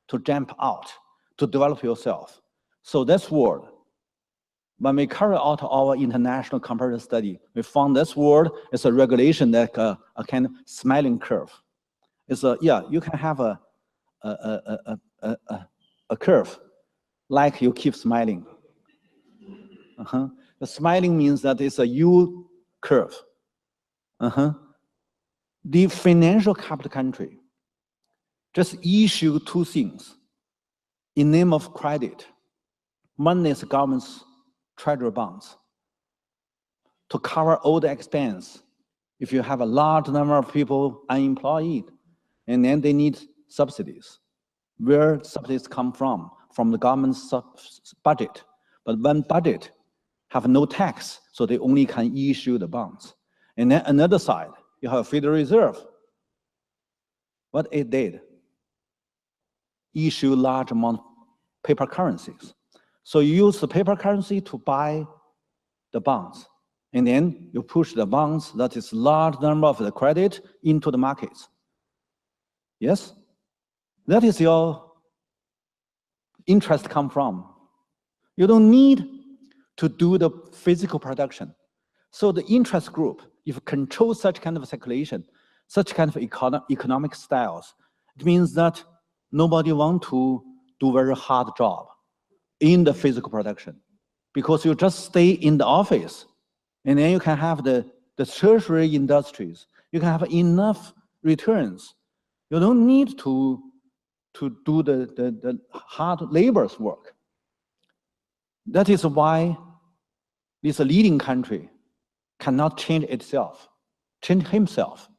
[SPEAKER 7] to jump out, to develop yourself. So this word, when we carry out our international comparative study, we found this word is a regulation like a kind of smiling curve. It's you can have a curve like you keep smiling. The smiling means that it's a U curve. The financial capital country just issue two things in name of credit. One is government's treasury bonds to cover all the expense. If you have a large number of people unemployed, and then they need subsidies. Where subsidies come from? From the government's budget. But when budget have no tax, so they only can issue the bonds. And then another side, you have Federal Reserve. What it did? Issue large amount of paper currencies. So you use the paper currency to buy the bonds. And then you push the bonds, that is large number of the credit, into the markets. Yes? That is your interest come from. You don't need to do the physical production. So the interest group, if you control such kind of circulation, such kind of economic styles, it means that nobody want to do very hard job in the physical production. because you just stay in the office, and then you can have the tertiary industries. You can have enough returns. You don't need to do the hard labor's work. That is why this leading country cannot change itself, change himself.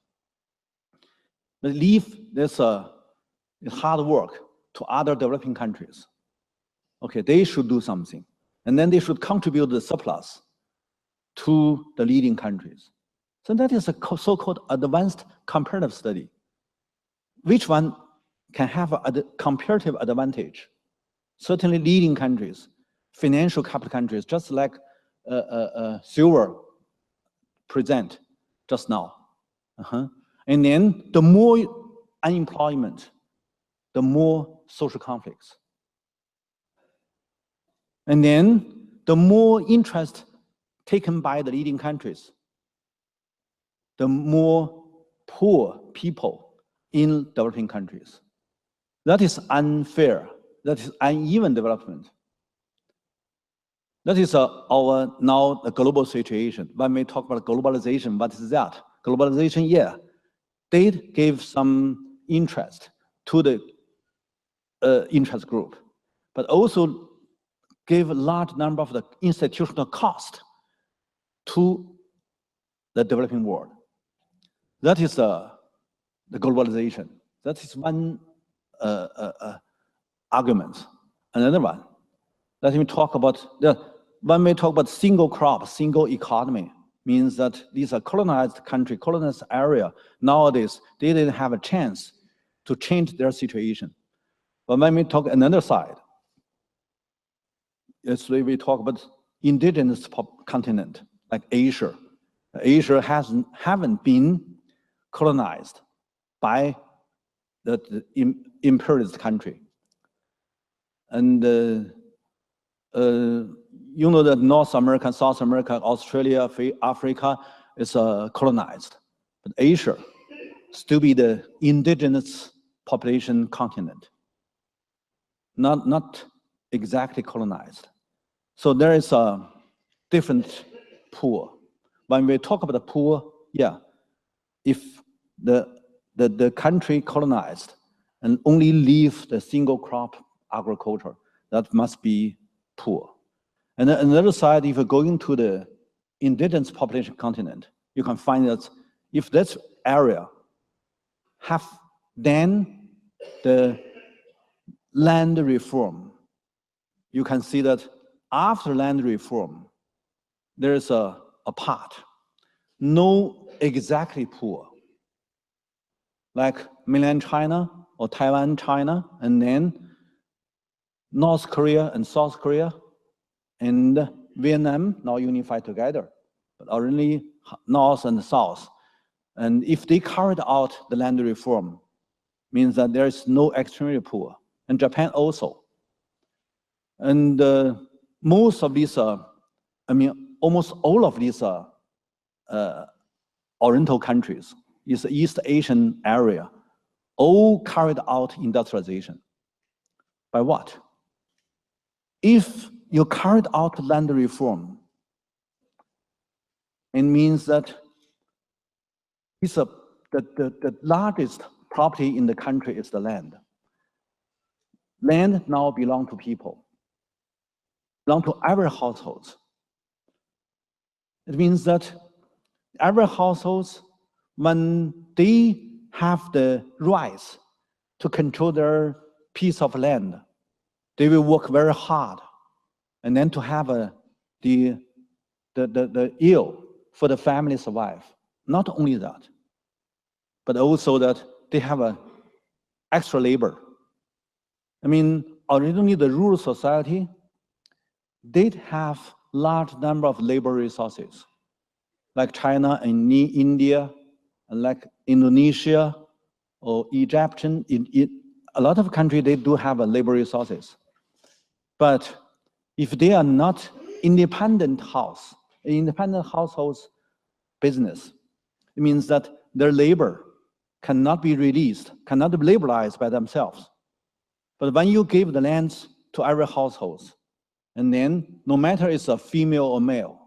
[SPEAKER 7] But leave this hard work to other developing countries. Okay, they should do something. And then they should contribute the surplus to the leading countries. So that is a so-called advanced comparative study. Which one can have a comparative advantage? Certainly leading countries, financial capital countries, just like Silver present just now. And then the more unemployment, the more social conflicts. And then the more interest taken by the leading countries, the more poor people in developing countries. That is unfair. That is uneven development. That is our now the global situation. When we talk about globalization, what is that? Globalization, yeah, they gave some interest to the interest group, but also gave a large number of the institutional cost to the developing world. That is the globalization. That is one argument. Another one, let me talk about, when we talk about single crop, single economy, means that these are colonized country, colonized area. Nowadays, they didn't have a chance to change their situation. But when we talk another side, yesterday we talk about indigenous continent, like Asia. Asia haven't been colonized by the imperialist country. And you know that North America, South America, Australia, Africa is colonized. But Asia still be the indigenous population continent. Not exactly colonized. So there is a different pool. When we talk about the pool, yeah, if the country colonized and only leave the single crop agriculture, that must be poor. And then on the other side, if you're going to the indigenous population continent, you can find that if that area have then the land reform, you can see that after land reform, there is a part, no exactly poor, like mainland China or Taiwan, China, and then North Korea and South Korea and Vietnam now unified together, but originally North and South. And if they carried out the land reform, means that there is no extremely poor, and Japan also. And most of these, almost all of these Oriental countries, is the East Asian area, all carried out industrialization. By what? If you carried out land reform, it means that it's the largest property in the country is the land. Land now belongs to people, belongs to every household. It means that every household, when they have the rights to control their piece of land, they will work very hard, and then to have the yield for the family survive. Not only that, but also that they have a extra labor. I mean, originally the rural society did have large number of labor resources, like China and India, and like Indonesia or Egypt. A lot of countries, they do have labor resources. But if they are not independent households business, it means that their labor cannot be released, cannot be labelized by themselves. But when you give the lands to every household, And then no matter it's a female or male,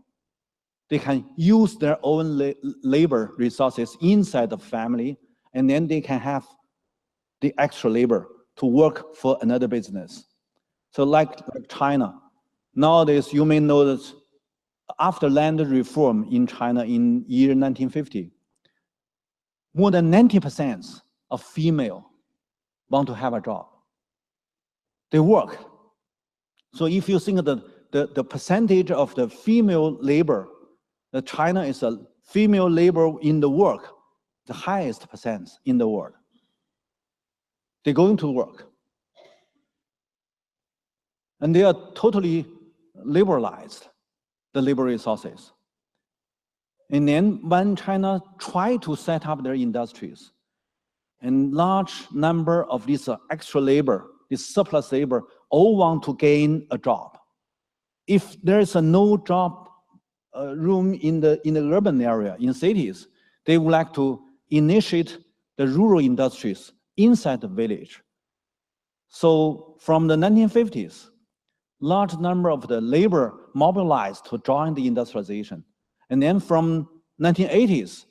[SPEAKER 7] they can use their own labor resources inside the family, and then they can have the extra labor to work for another business. So like China, nowadays you may know that after land reform in China in year 1950, more than 90% of female want to have a job. They work. So if you think of the percentage of the female labor, that China is a female labor in the work, the highest percent in the world. They're going to work. And they are totally liberalized, the labor resources. And then when China tried to set up their industries, and large number of this extra labor, this surplus labor, all want to gain a job. If there is no job room in the urban area, in cities, they would like to initiate the rural industries inside the village. So from the 1950s, large number of the labor mobilized to join the industrialization. And then from 1980s,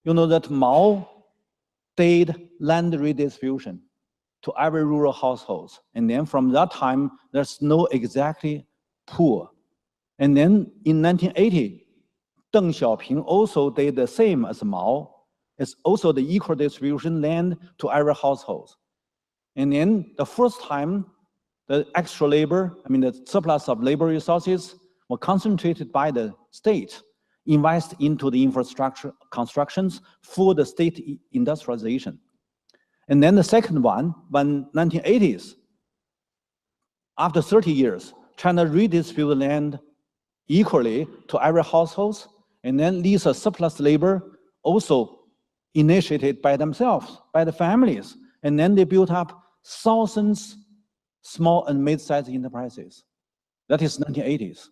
[SPEAKER 7] you know that Mao did land redistribution to every rural households. And then from that time, there's no exactly poor. And then in 1980, Deng Xiaoping also did the same as Mao. It's also the equal distribution land to every household. And then the first time, the extra labor, the surplus of labor resources were concentrated by the state, invest into the infrastructure constructions for the state industrialization. And then the second one, when 1980s, after 30 years, China redistributed land equally to every household, and then these surplus labor also initiated by themselves, by the families, and then they built up thousands small and mid-sized enterprises. That is 1980s.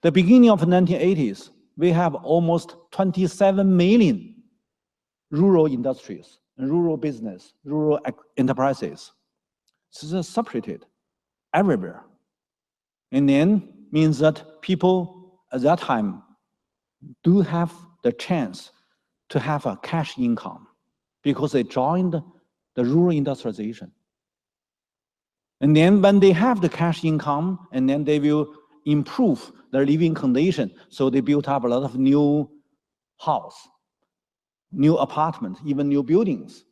[SPEAKER 7] The beginning of 1980s, we have almost 27 million rural industries, rural business, rural enterprises. So they're separated everywhere. And then means that people at that time do have the chance to have a cash income because they joined the rural industrialization. And then when they have the cash income, and then they will improve their living condition. So they built up a lot of new house, new apartments, even new buildings.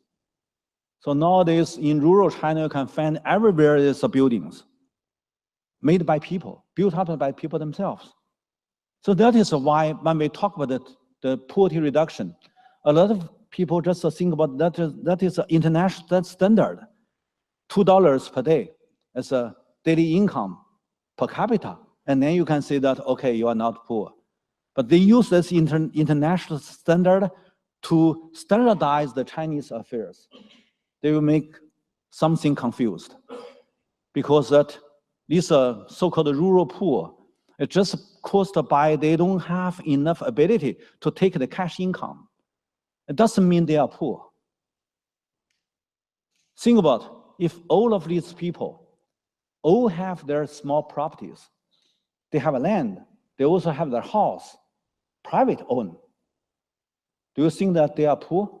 [SPEAKER 7] So nowadays in rural China, you can find everywhere there's buildings made by people, built up by people themselves. So that is why when we talk about the poverty reduction, a lot of people just think about that is an international standard, $2 per day as a daily income per capita. And then you can say that, okay, you are not poor. But they use this international standard to standardize the Chinese affairs. They will make something confused because that these so-called rural poor, it's just caused by they don't have enough ability to take the cash income. It doesn't mean they are poor. Think about if all of these people all have their small properties. They have a land. They also have their house, private owned. Do you think that they are poor?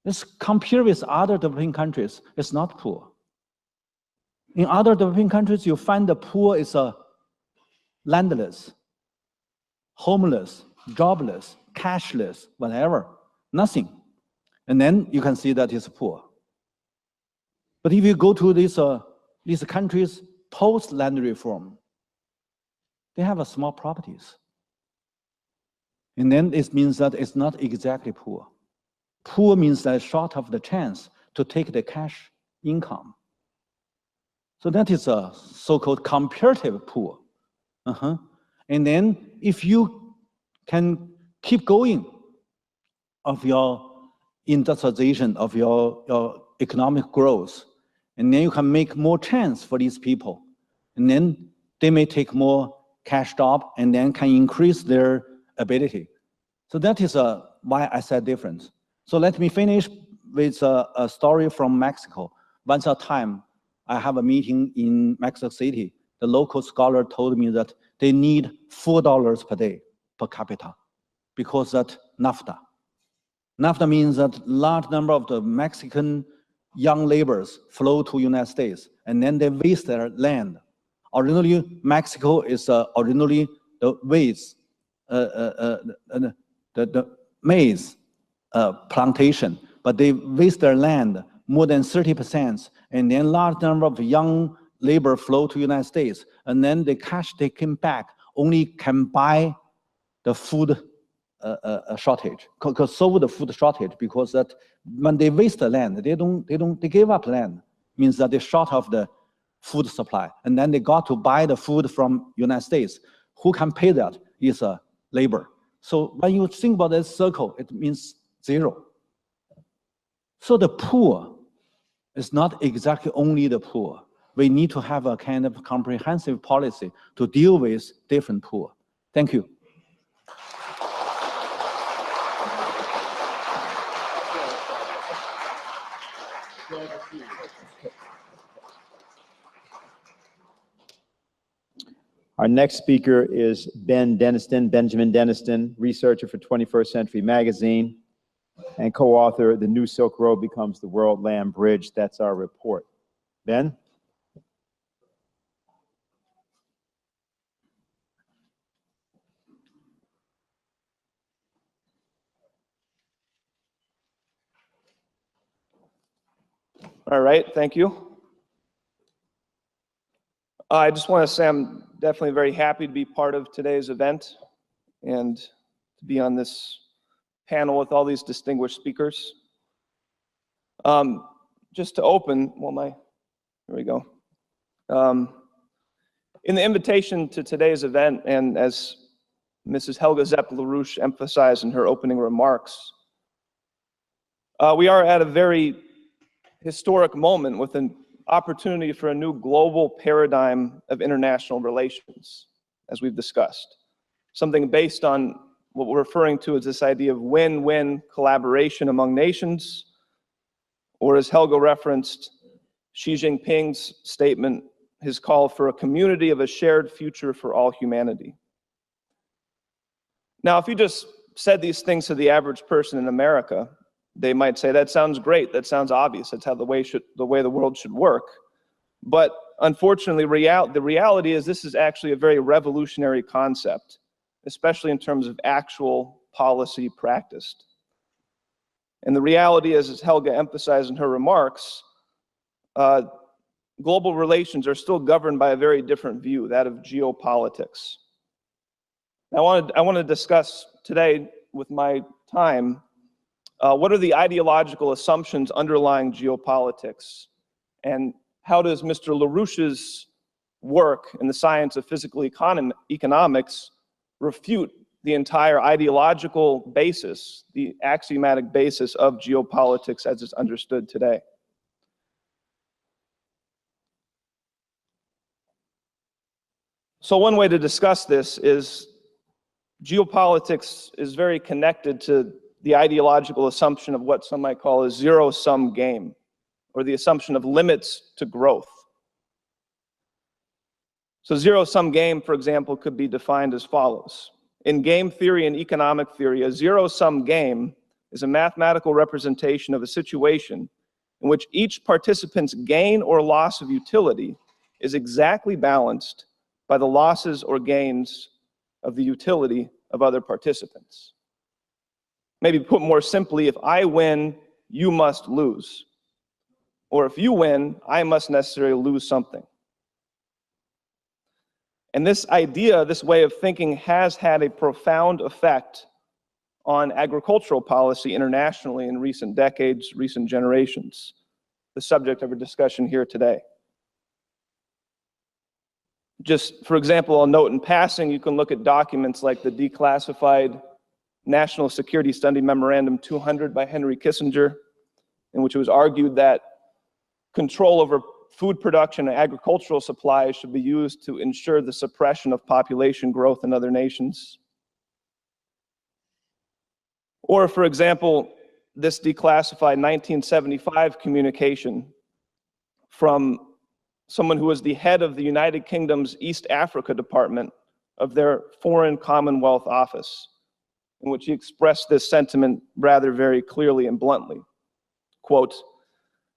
[SPEAKER 7] Let's compare with other developing countries. It's not poor. In other developing countries, you find the poor is landless, homeless, jobless, cashless, whatever, nothing. And then you can see that it's poor. But if you go to these countries post-land reform, they have small properties. And then it means that it's not exactly poor. Poor means that short of the chance to take the cash income. So that is a so-called comparative poor. And then if you can keep going of your industrialization, of your economic growth, and then you can make more chance for these people. And then they may take more cash job and then can increase their ability. So that is why I said difference. So let me finish with a story from Mexico. Once a time, I have a meeting in Mexico City, the local scholar told me that they need $4 per day per capita because that NAFTA. NAFTA means that large number of the Mexican young laborers flow to United States and then they waste their land. Originally, Mexico is originally the maize plantation, but they waste their land more than 30%, and then large number of young labor flow to United States, and then the cash they came back only can buy the food shortage, solve the food shortage, because that when they waste the land, they give up land, means that they're short of the food supply, and then they got to buy the food from United States. Who can pay that is labor. So when you think about this circle, it means zero. So the poor is not exactly only the poor. We need to have a kind of comprehensive policy to deal with different poor. Thank you.
[SPEAKER 3] Our next speaker is Benjamin Deniston, researcher for 21st Century Magazine and co-author, The New Silk Road Becomes the World Land Bridge. That's our report. Ben?
[SPEAKER 8] All right, thank you. I just want to say I'm definitely very happy to be part of today's event and to be on this panel with all these distinguished speakers. Just to open, here we go. In the invitation to today's event, and as Mrs. Helga Zepp-LaRouche emphasized in her opening remarks, we are at a very historic moment with an opportunity for a new global paradigm of international relations, as we've discussed. Something based on what we're referring to as this idea of win-win collaboration among nations, or as Helga referenced, Xi Jinping's statement, his call for a community of a shared future for all humanity. Now, if you just said these things to the average person in America, they might say, that sounds great, that sounds obvious, that's how the way the world should work. But unfortunately, the reality is this is actually a very revolutionary concept, especially in terms of actual policy practiced. And the reality is, as Helga emphasized in her remarks, global relations are still governed by a very different view, that of geopolitics. I want to discuss today with my time what are the ideological assumptions underlying geopolitics, and how does Mr. LaRouche's work in the science of physical economics refute the entire ideological basis, the axiomatic basis of geopolitics as it's understood today. So one way to discuss this is geopolitics is very connected to the ideological assumption of what some might call a zero-sum game, or the assumption of limits to growth. So zero-sum game, for example, could be defined as follows. In game theory and economic theory, a zero-sum game is a mathematical representation of a situation in which each participant's gain or loss of utility is exactly balanced by the losses or gains of the utility of other participants. Maybe put more simply, if I win, you must lose. Or if you win, I must necessarily lose something. And this idea, this way of thinking, has had a profound effect on agricultural policy internationally in recent decades, recent generations, the subject of our discussion here today. Just, for example, I'll note in passing, you can look at documents like the declassified National Security Study Memorandum 200 by Henry Kissinger, in which it was argued that control over food production and agricultural supplies should be used to ensure the suppression of population growth in other nations. Or, for example, this declassified 1975 communication from someone who was the head of the United Kingdom's East Africa Department of their Foreign Commonwealth Office, in which he expressed this sentiment rather very clearly and bluntly. Quote,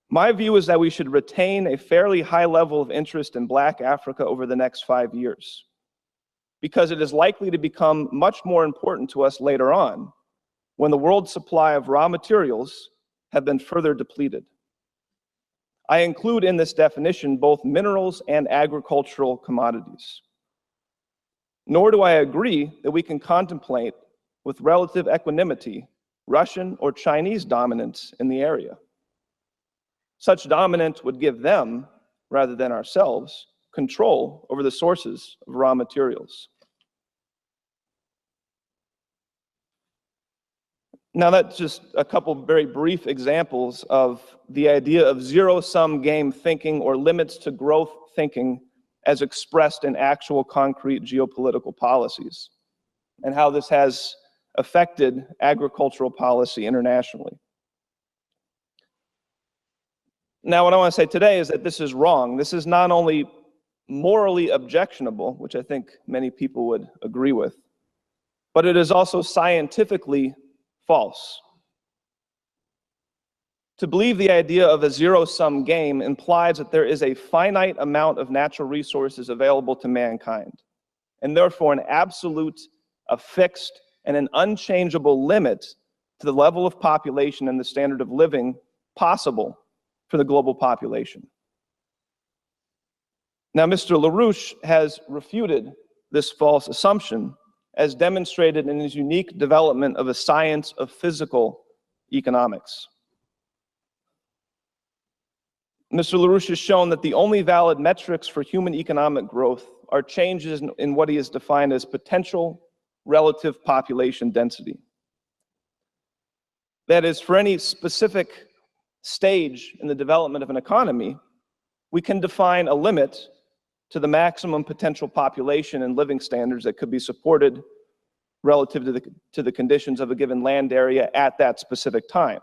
[SPEAKER 8] "My view is that we should retain a fairly high level of interest in Black Africa over the next 5 years, because it is likely to become much more important to us later on, when the world's supply of raw materials have been further depleted. I include in this definition both minerals and agricultural commodities. Nor do I agree that we can contemplate with relative equanimity Russian or Chinese dominance in the area. Such dominance would give them, rather than ourselves, control over the sources of raw materials." Now, that's just a couple very brief examples of the idea of zero-sum game thinking or limits to growth thinking as expressed in actual concrete geopolitical policies, and how this has affected agricultural policy internationally. Now, what I want to say today is that this is wrong. This is not only morally objectionable, which I think many people would agree with, but it is also scientifically false. To believe the idea of a zero-sum game implies that there is a finite amount of natural resources available to mankind, and therefore an absolute, a fixed, and an unchangeable limit to the level of population and the standard of living possible for the global population. Now, Mr. LaRouche has refuted this false assumption as demonstrated in his unique development of a science of physical economics. Mr. LaRouche has shown that the only valid metrics for human economic growth are changes in what he has defined as potential relative population density. That is, for any specific stage in the development of an economy, we can define a limit to the maximum potential population and living standards that could be supported relative to the conditions of a given land area at that specific time.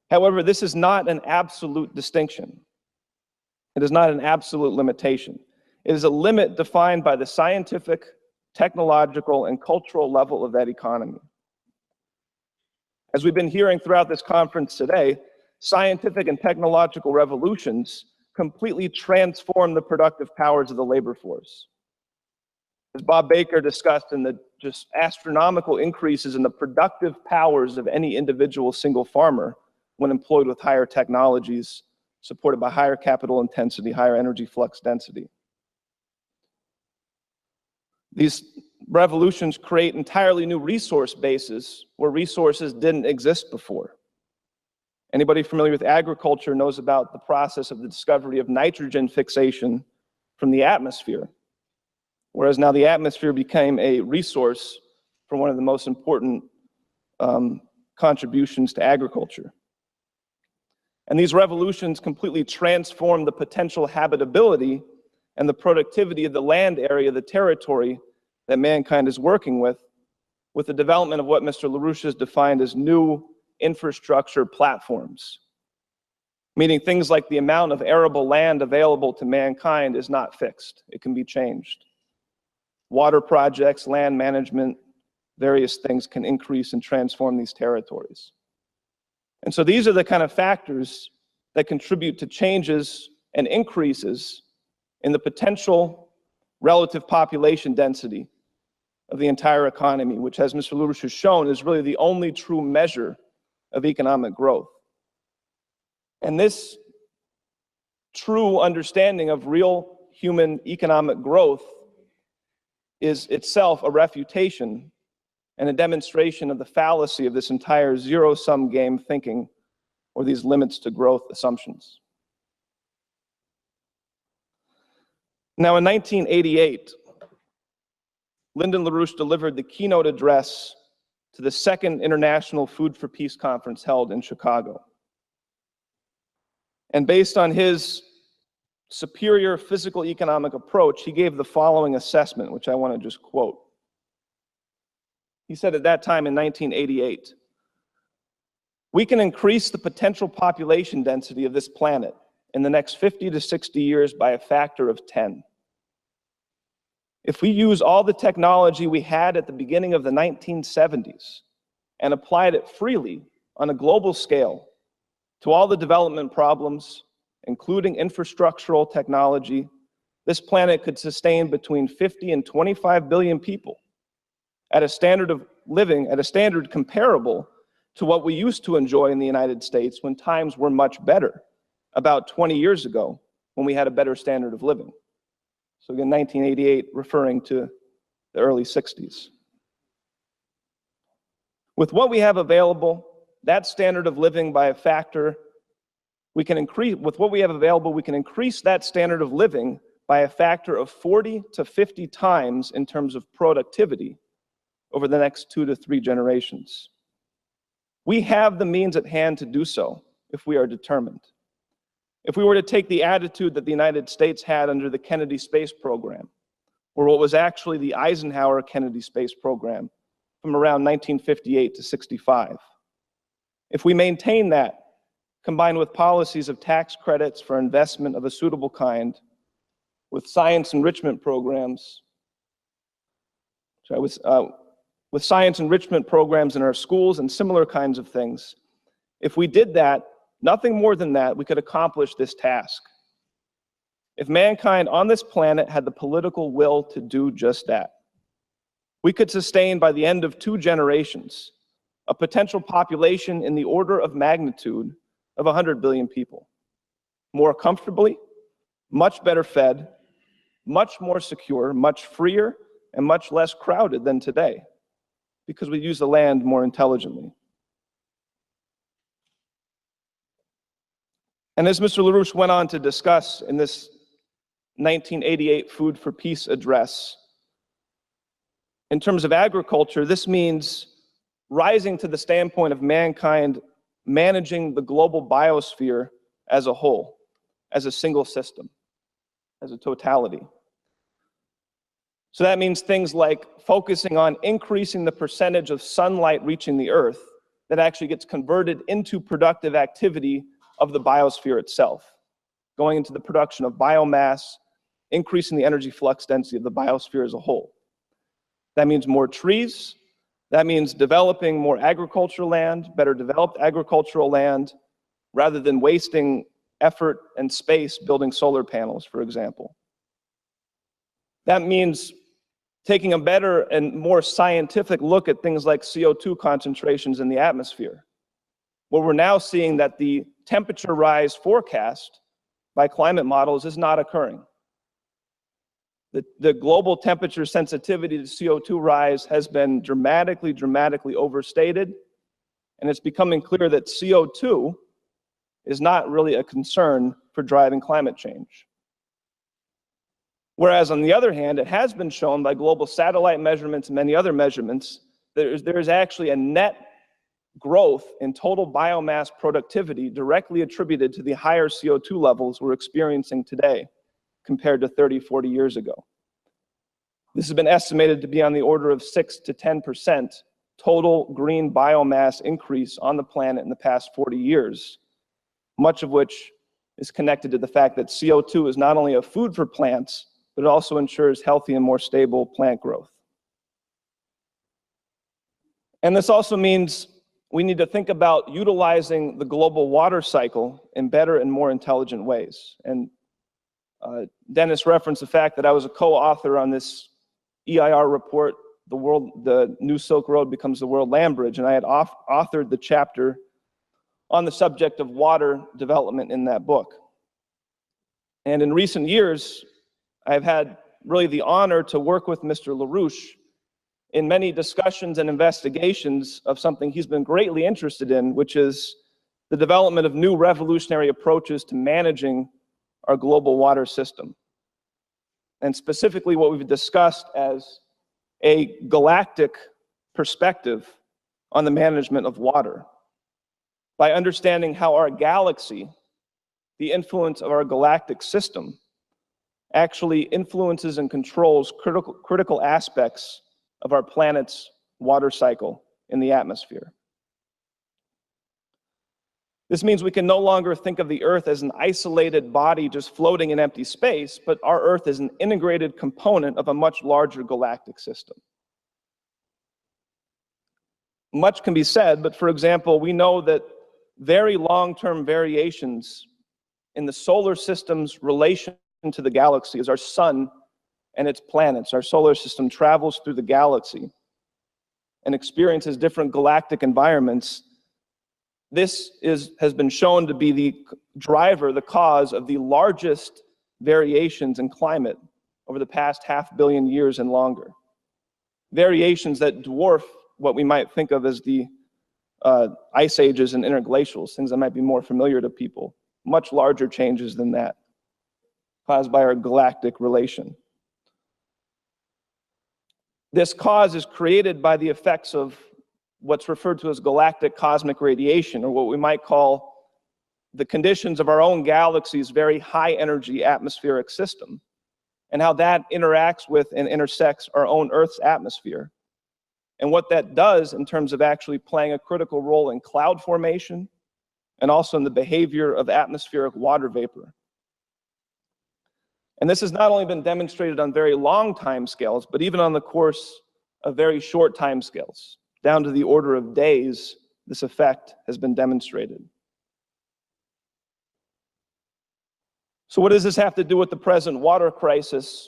[SPEAKER 8] However, this is not an absolute distinction. It is not an absolute limitation. It is a limit defined by the scientific, technological, and cultural level of that economy. As we've been hearing throughout this conference today, scientific and technological revolutions completely transform the productive powers of the labor force. As Bob Baker discussed in the just astronomical increases in the productive powers of any individual single farmer when employed with higher technologies, supported by higher capital intensity, higher energy flux density. These revolutions create entirely new resource bases where resources didn't exist before. Anybody familiar with agriculture knows about the process of the discovery of nitrogen fixation from the atmosphere, whereas now the atmosphere became a resource for one of the most important contributions to agriculture. And these revolutions completely transformed the potential habitability and the productivity of the land area, the territory that mankind is working with the development of what Mr. LaRouche has defined as new infrastructure platforms, meaning things like the amount of arable land available to mankind is not fixed. It can be changed. Water projects, land management, various things can increase and transform these territories. And so these are the kind of factors that contribute to changes and increases in the potential relative population density of the entire economy, which, as Mr. LaRouche has shown, is really the only true measure of economic growth. And this true understanding of real human economic growth is itself a refutation and a demonstration of the fallacy of this entire zero-sum game thinking, or these limits to growth assumptions. Now, in 1988, Lyndon LaRouche delivered the keynote address to the second International Food for Peace Conference held in Chicago. And based on his superior physical economic approach, he gave the following assessment, which I want to just quote. He said at that time in 1988, "We can increase the potential population density of this planet in the next 50 to 60 years by a factor of 10. If we use all the technology we had at the beginning of the 1970s and applied it freely on a global scale to all the development problems, including infrastructural technology, this planet could sustain between 50 and 25 billion people at a standard of living, at a standard comparable to what we used to enjoy in the United States when times were much better, about 20 years ago, when we had a better standard of living. So again, 1988, referring to the early 60s. With what we have available, that standard of living by a factor, we can increase, with what we have available, we can increase that standard of living by a factor of 40 to 50 times in terms of productivity over the next 2 to 3 generations. We have the means at hand to do so if we are determined. If we were to take the attitude that the United States had under the Kennedy space program, or what was actually the Eisenhower Kennedy space program from around 1958 to 65, if we maintain that, combined with policies of tax credits for investment of a suitable kind, with science enrichment programs, with science enrichment programs in our schools and similar kinds of things, if we did that, nothing more than that, we could accomplish this task. If mankind on this planet had the political will to do just that, we could sustain by the end of 2 generations a potential population in the order of magnitude of 100 billion people, more comfortably, much better fed, much more secure, much freer, and much less crowded than today, because we use the land more intelligently. And as Mr. LaRouche went on to discuss in this 1988 Food for Peace address, in terms of agriculture, this means rising to the standpoint of mankind managing the global biosphere as a whole, as a single system, as a totality. So that means things like focusing on increasing the percentage of sunlight reaching the earth that actually gets converted into productive activity of the biosphere itself, going into the production of biomass, increasing the energy flux density of the biosphere as a whole. That means more trees. That means developing more agricultural land, better developed agricultural land, rather than wasting effort and space building solar panels, for example. That means taking a better and more scientific look at things like CO2 concentrations in the atmosphere, where we're now seeing that the temperature rise forecast by climate models is not occurring. The global temperature sensitivity to CO2 rise has been dramatically overstated, and it's becoming clear that CO2 is not really a concern for driving climate change. Whereas on the other hand, it has been shown by global satellite measurements and many other measurements that there is actually a net growth in total biomass productivity directly attributed to the higher CO2 levels we're experiencing today compared to 30, 40 years ago. This has been estimated to be on the order of 6 to 10% total green biomass increase on the planet in the past 40 years, much of which is connected to the fact that CO2 is not only a food for plants, but it also ensures healthy and more stable plant growth. And this also means we need to think about utilizing the global water cycle in better and more intelligent ways. And Dennis referenced the fact that I was a co-author on this EIR report, The New Silk Road Becomes the World Land Bridge, and I had authored the chapter on the subject of water development in that book. And in recent years, I've had really the honor to work with Mr. LaRouche in many discussions and investigations of something he's been greatly interested in, which is the development of new revolutionary approaches to managing our global water system. And specifically what we've discussed as a galactic perspective on the management of water. By understanding how our galaxy, the influence of our galactic system, actually influences and controls critical aspects of our planet's water cycle in the atmosphere. This means we can no longer think of the Earth as an isolated body just floating in empty space, but our Earth is an integrated component of a much larger galactic system. Much can be said, but for example, we know that very long-term variations in the solar system's relation to the galaxy, as our sun and its planets, our solar system travels through the galaxy and experiences different galactic environments. This has been shown to be the driver, the cause of the largest variations in climate over the past 500 million years and longer. Variations that dwarf what we might think of as the ice ages and interglacials, things that might be more familiar to people. Much larger changes than that, caused by our galactic relation. This cause is created by the effects of what's referred to as galactic cosmic radiation, or what we might call the conditions of our own galaxy's very high energy atmospheric system, and how that interacts with and intersects our own Earth's atmosphere, and what that does in terms of actually playing a critical role in cloud formation and also in the behavior of atmospheric water vapor. And this has not only been demonstrated on very long time scales, but even on the course of very short time scales. Down to the order of days, this effect has been demonstrated. So what does this have to do with the present water crisis,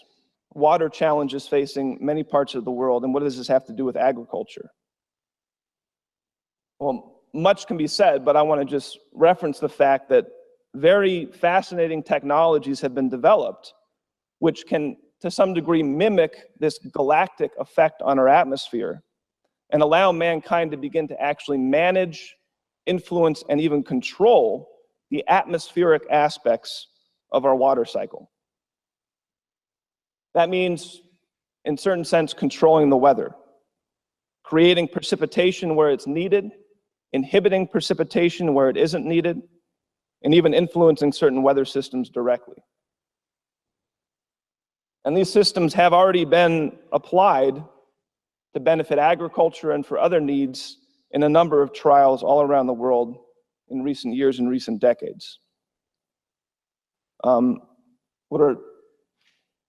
[SPEAKER 8] water challenges facing many parts of the world, and what does this have to do with agriculture? Well, much can be said, but I want to just reference the fact that very fascinating technologies have been developed which can, to some degree, mimic this galactic effect on our atmosphere and allow mankind to begin to actually manage, influence, and even control the atmospheric aspects of our water cycle. That means, in certain sense, controlling the weather, creating precipitation where it's needed, inhibiting precipitation where it isn't needed, and even influencing certain weather systems directly. And these systems have already been applied to benefit agriculture and for other needs in a number of trials all around the world in recent years and recent decades. What are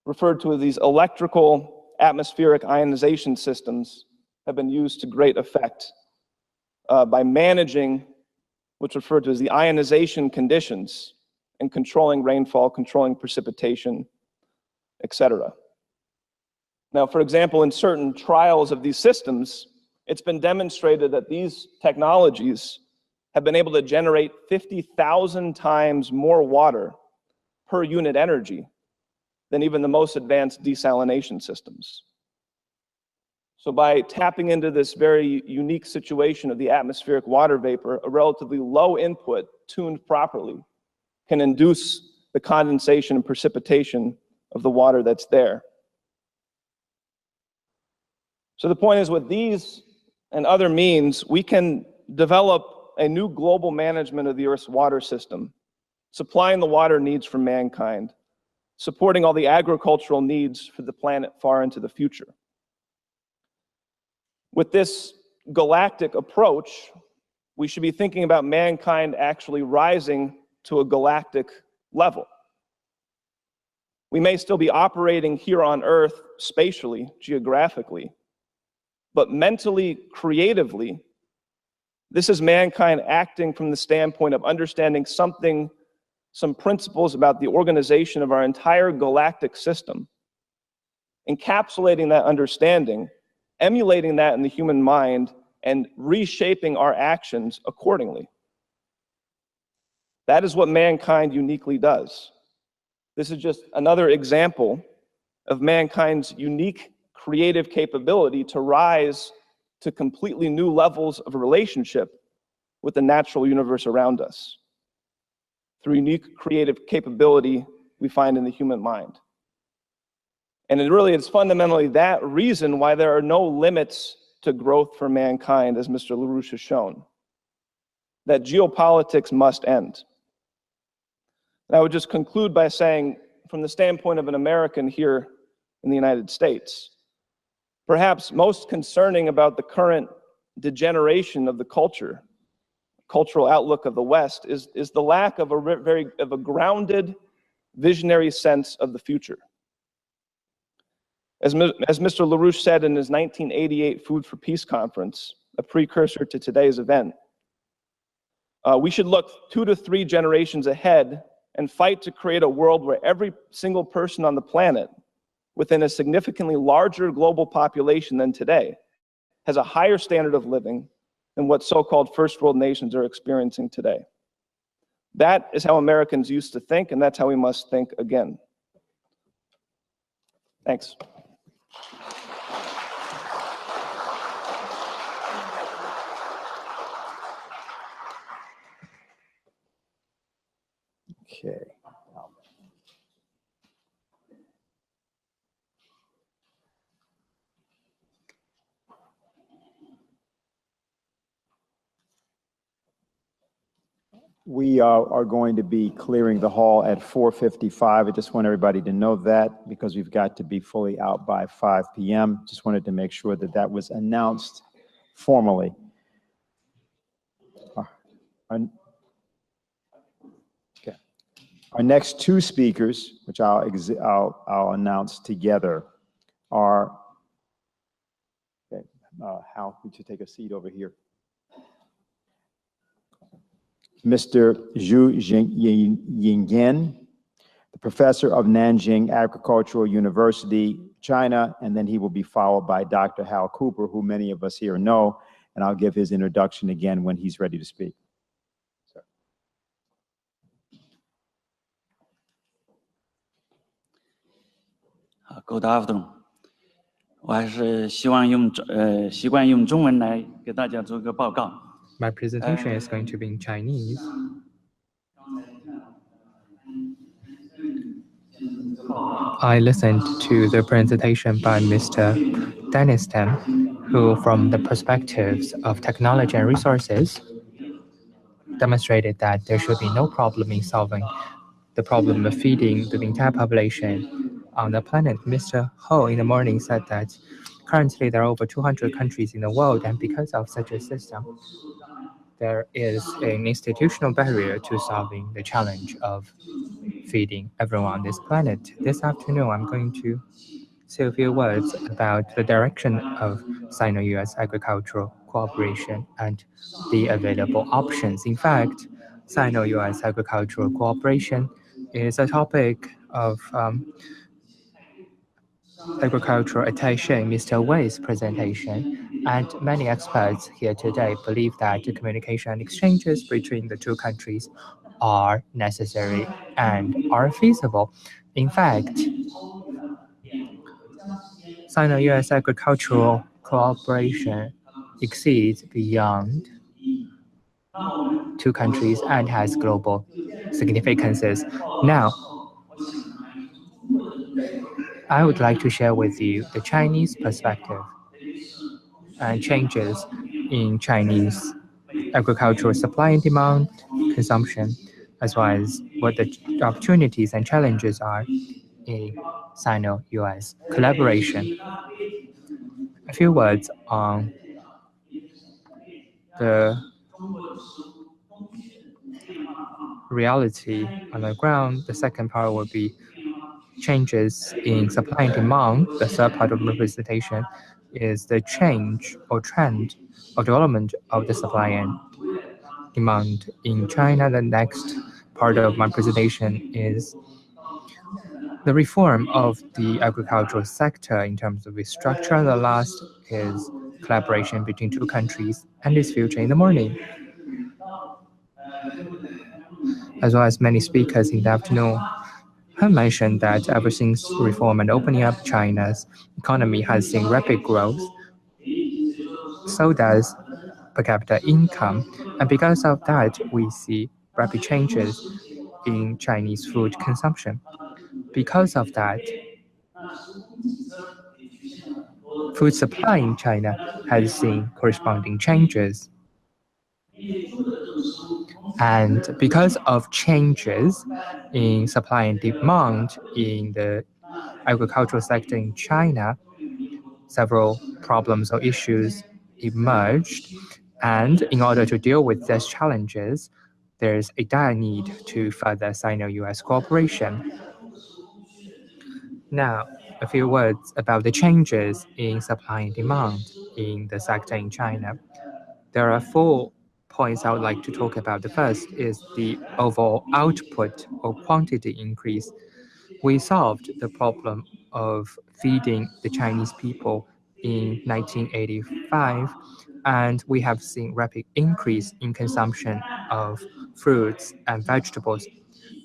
[SPEAKER 8] referred to as these electrical atmospheric ionization systems have been used to great effect by managing what's referred to as the ionization conditions and controlling rainfall, controlling precipitation, etc. Now, for example, in certain trials of these systems, it's been demonstrated that these technologies have been able to generate 50,000 times more water per unit energy than even the most advanced desalination systems. So by tapping into this very unique situation of the atmospheric water vapor, a relatively low input tuned properly can induce the condensation and precipitation of the water that's there. So the point is, with these and other means, we can develop a new global management of the Earth's water system, supplying the water needs for mankind, supporting all the agricultural needs for the planet far into the future. With this galactic approach, we should be thinking about mankind actually rising to a galactic level. We may still be operating here on Earth spatially, geographically, but mentally, creatively, this is mankind acting from the standpoint of understanding some principles about the organization of our entire galactic system, encapsulating that understanding, emulating that in the human mind, and reshaping our actions accordingly. That is what mankind uniquely does. This is just another example of mankind's unique creative capability to rise to completely new levels of relationship with the natural universe around us, through unique creative capability we find in the human mind. And it really is fundamentally that reason why there are no limits to growth for mankind, as Mr. LaRouche has shown, that geopolitics must end. And I would just conclude by saying, from the standpoint of an American here in the United States, perhaps most concerning about the current degeneration of the culture cultural outlook of the West is the lack of a grounded, visionary sense of the future. As Mr. LaRouche said in his 1988 Food for Peace conference, a precursor to today's event, we should look 2 to 3 generations ahead and fight to create a world where every single person on the planet, within a significantly larger global population than today, has a higher standard of living than what so-called first world nations are experiencing today. That is how Americans used to think, and that's how we must think again. Thanks.
[SPEAKER 3] Okay. We are going to be clearing the hall at 4:55. I just want everybody to know that because we've got to be fully out by 5 p.m. Just wanted to make sure that that was announced formally. Our next 2 speakers, which I'll announce together, are, okay, Hal, would you take a seat over here? Mr. Zhou Yingheng, the professor of Nanjing Agricultural University, China, and then he will be followed by Dr. Hal Cooper, who many of us here know, and I'll give his introduction again when he's ready to speak.
[SPEAKER 9] Good afternoon. 我还是习惯用中文来给大家做个报告。
[SPEAKER 4] My presentation is going to be in Chinese. I listened to the presentation by Mr. Deniston, who, from the perspectives of technology and resources, demonstrated that there should be no problem in solving the problem of feeding the entire population on the planet. Mr. Ho in the morning said that currently there are over 200 countries in the world, and because of such a system, there is an institutional barrier to solving the challenge of feeding everyone on this planet. This afternoon, I'm going to say a few words about the direction of Sino-US agricultural cooperation and the available options. In fact, Sino-US agricultural cooperation is a topic of agricultural attaché Mr. Wei's presentation, and many experts here today believe that the communication and exchanges between the 2 countries are necessary and are feasible. In fact, Sino-US agricultural cooperation exceeds beyond 2 countries and has global significances. Now, I would like to share with you the Chinese perspective and changes in Chinese agricultural supply and demand, consumption, as well as what the opportunities and challenges are in Sino-US collaboration. A few words on the reality on the ground. The second part will be changes in supply and demand. The third part of my presentation is the change or trend or development of the supply and demand in China. The next part of my presentation is the reform of the agricultural sector in terms of its structure. The last is collaboration between 2 countries and its future in the morning. As well as many speakers in the afternoon have mentioned that ever since reform and opening up, China's economy has seen rapid growth. So does per capita income. And because of that, we see rapid changes in Chinese food consumption. Because of that, food supply in China has seen corresponding changes. And because of changes in supply and demand in the agricultural sector in China, several problems or issues emerged. And in order to deal with these challenges, there's a dire need to further Sino-US cooperation. Now, a few words about the changes in supply and demand in the sector in China. There are 4 points I would like to talk about. The first is the overall output or quantity increase. We solved the problem of feeding the Chinese people in 1985, and we have seen rapid increase in consumption of fruits and vegetables.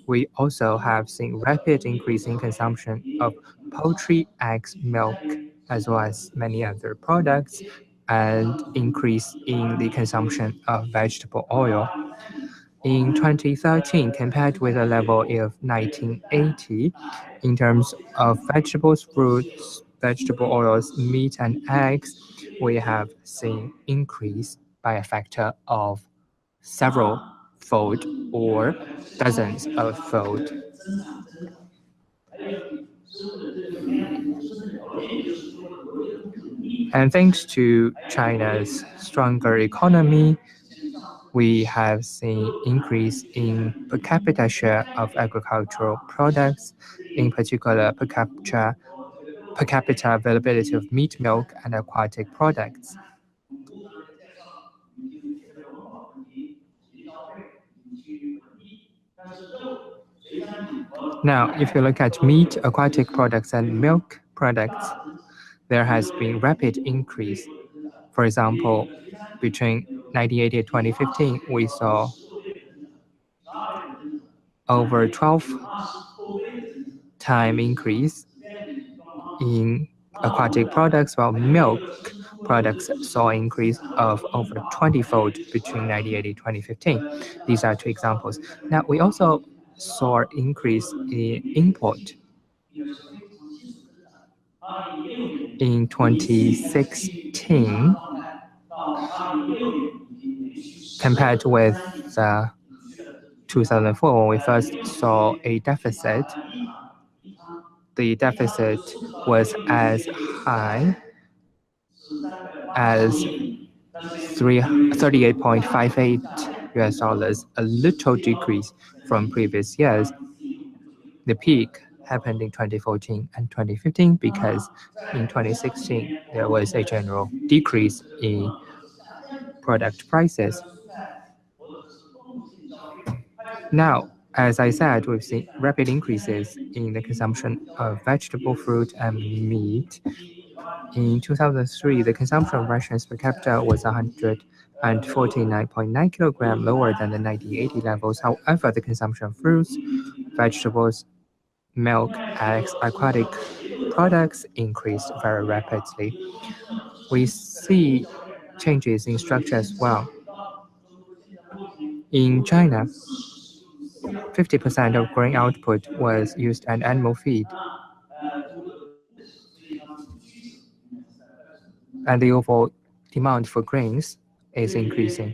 [SPEAKER 4] We also have seen rapid increase in consumption of poultry, eggs, milk, as well as many other products, and increase in the consumption of vegetable oil. In 2013, compared with the level of 1980, in terms of vegetables, fruits, vegetable oils, meat, and eggs, we have seen increase by a factor of several fold or dozens of fold. And thanks to China's stronger economy, we have seen increase in per capita share of agricultural products, in particular per capita availability of meat, milk, and aquatic products. Now, if you look at meat, aquatic products, and milk products, there has been rapid increase. For example, between 1980 and 2015, we saw over 12-time increase in aquatic products, while milk products saw an increase of over 20-fold between 1980 and 2015. These are 2 examples. Now, we also saw an increase in import. In 2016, compared with 2004, when we first saw a deficit, the deficit was as high as $38.58, a little decrease from previous years. The peak happened in 2014 and 2015 because in 2016 there was a general decrease in product prices. Now, as I said, we've seen rapid increases in the consumption of vegetable, fruit, and meat. In 2003, the consumption of rations per capita was 149.9 kilograms, lower than the 1980 levels. However, the consumption of fruits, vegetables, milk, eggs, aquatic products increased very rapidly. We see changes in structure as well. In China, 50% of grain output was used as animal feed, and the overall demand for grains is increasing.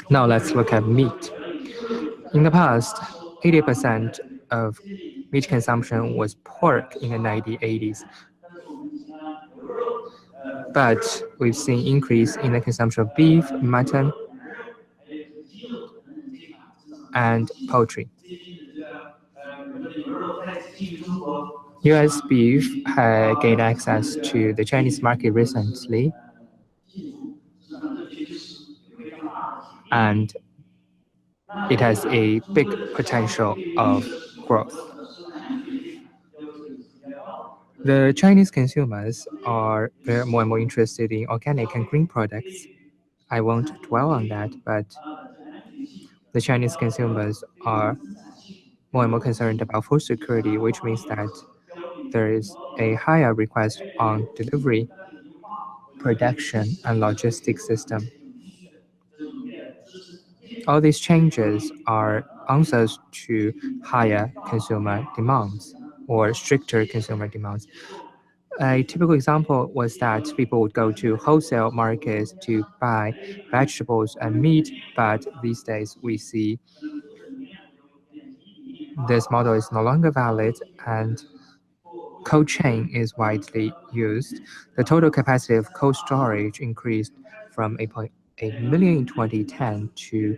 [SPEAKER 4] Now let's look at meat. In the past, 80% of meat consumption was pork in the 1980s. But we've seen increase in the consumption of beef, mutton, and poultry. US beef gained access to the Chinese market recently, and it has a big potential of growth. The Chinese consumers are more and more interested in organic and green products. I won't dwell on that, but the Chinese consumers are more and more concerned about food security, which means that there is a higher request on delivery, production, and logistics system. All these changes are answers to higher consumer demands or stricter consumer demands. A typical example was that people would go to wholesale markets to buy vegetables and meat, but these days we see this model is no longer valid, and cold chain is widely used. The total capacity of cold storage increased from 8.8 million in 2010 to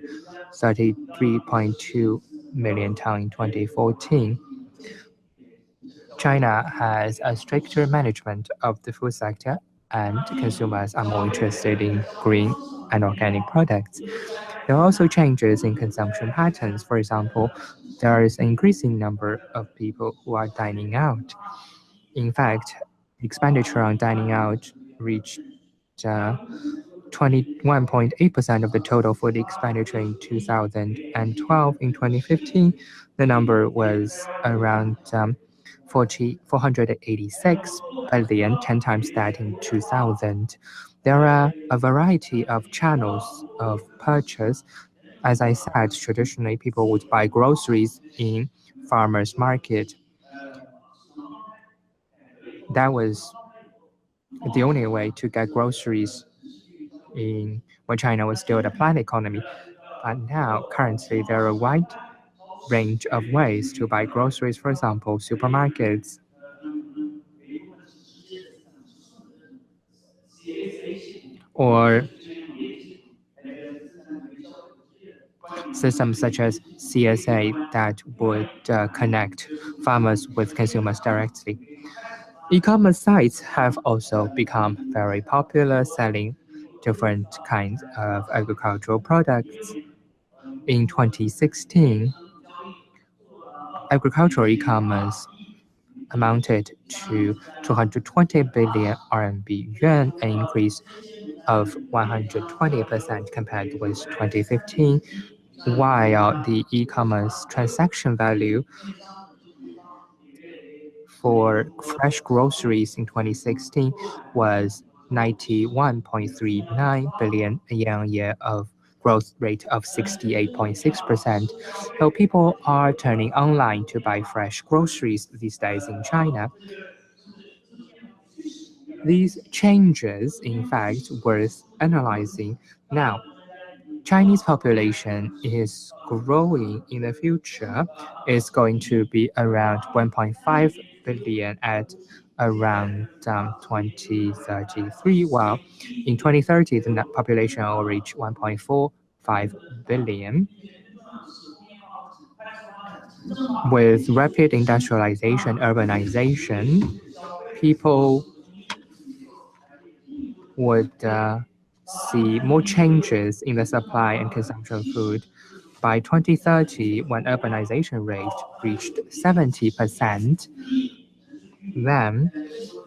[SPEAKER 4] 33.2 million tons in 2014. China has a stricter management of the food sector, and consumers are more interested in green and organic products. There are also changes in consumption patterns. For example, there is an increasing number of people who are dining out. In fact, expenditure on dining out reached 21.8% of the total food expenditure in 2012. In 2015, the number was around 486 billion, 10 times that in 2000. There are a variety of channels of purchase. As I said, traditionally people would buy groceries in farmers' market. That was the only way to get groceries when China was still a planned economy. But now, currently, there are a wide range of ways to buy groceries. For example, supermarkets, or systems such as CSA that would connect farmers with consumers directly. E-commerce sites have also become very popular, selling different kinds of agricultural products. In 2016, agricultural e-commerce amounted to 220 billion RMB yuan, an increase of 120% compared with 2015, while the e-commerce transaction value for fresh groceries in 2016 was 91.39 billion, a year-on-year of growth rate of 68.6%. So people are turning online to buy fresh groceries these days in China. These changes, in fact, worth analyzing. Now, Chinese population is growing in the future. It's going to be around 1.5 billion at around 2033, while in 2030 the population will reach 1.45 billion. With rapid industrialization, urbanization, people would see more changes in the supply and consumption of food. By 2030, when urbanization rate reached 70%, then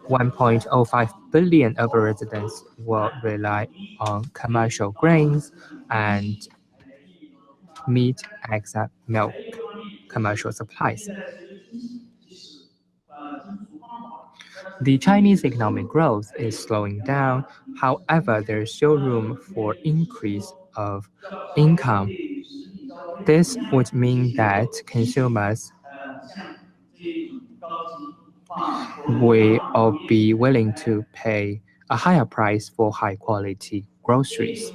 [SPEAKER 4] 1.05 billion urban residents will rely on commercial grains and meat, eggs, and milk commercial supplies. The Chinese economic growth is slowing down. However, there is still room for increase of income. This would mean that consumers will be willing to pay a higher price for high quality groceries.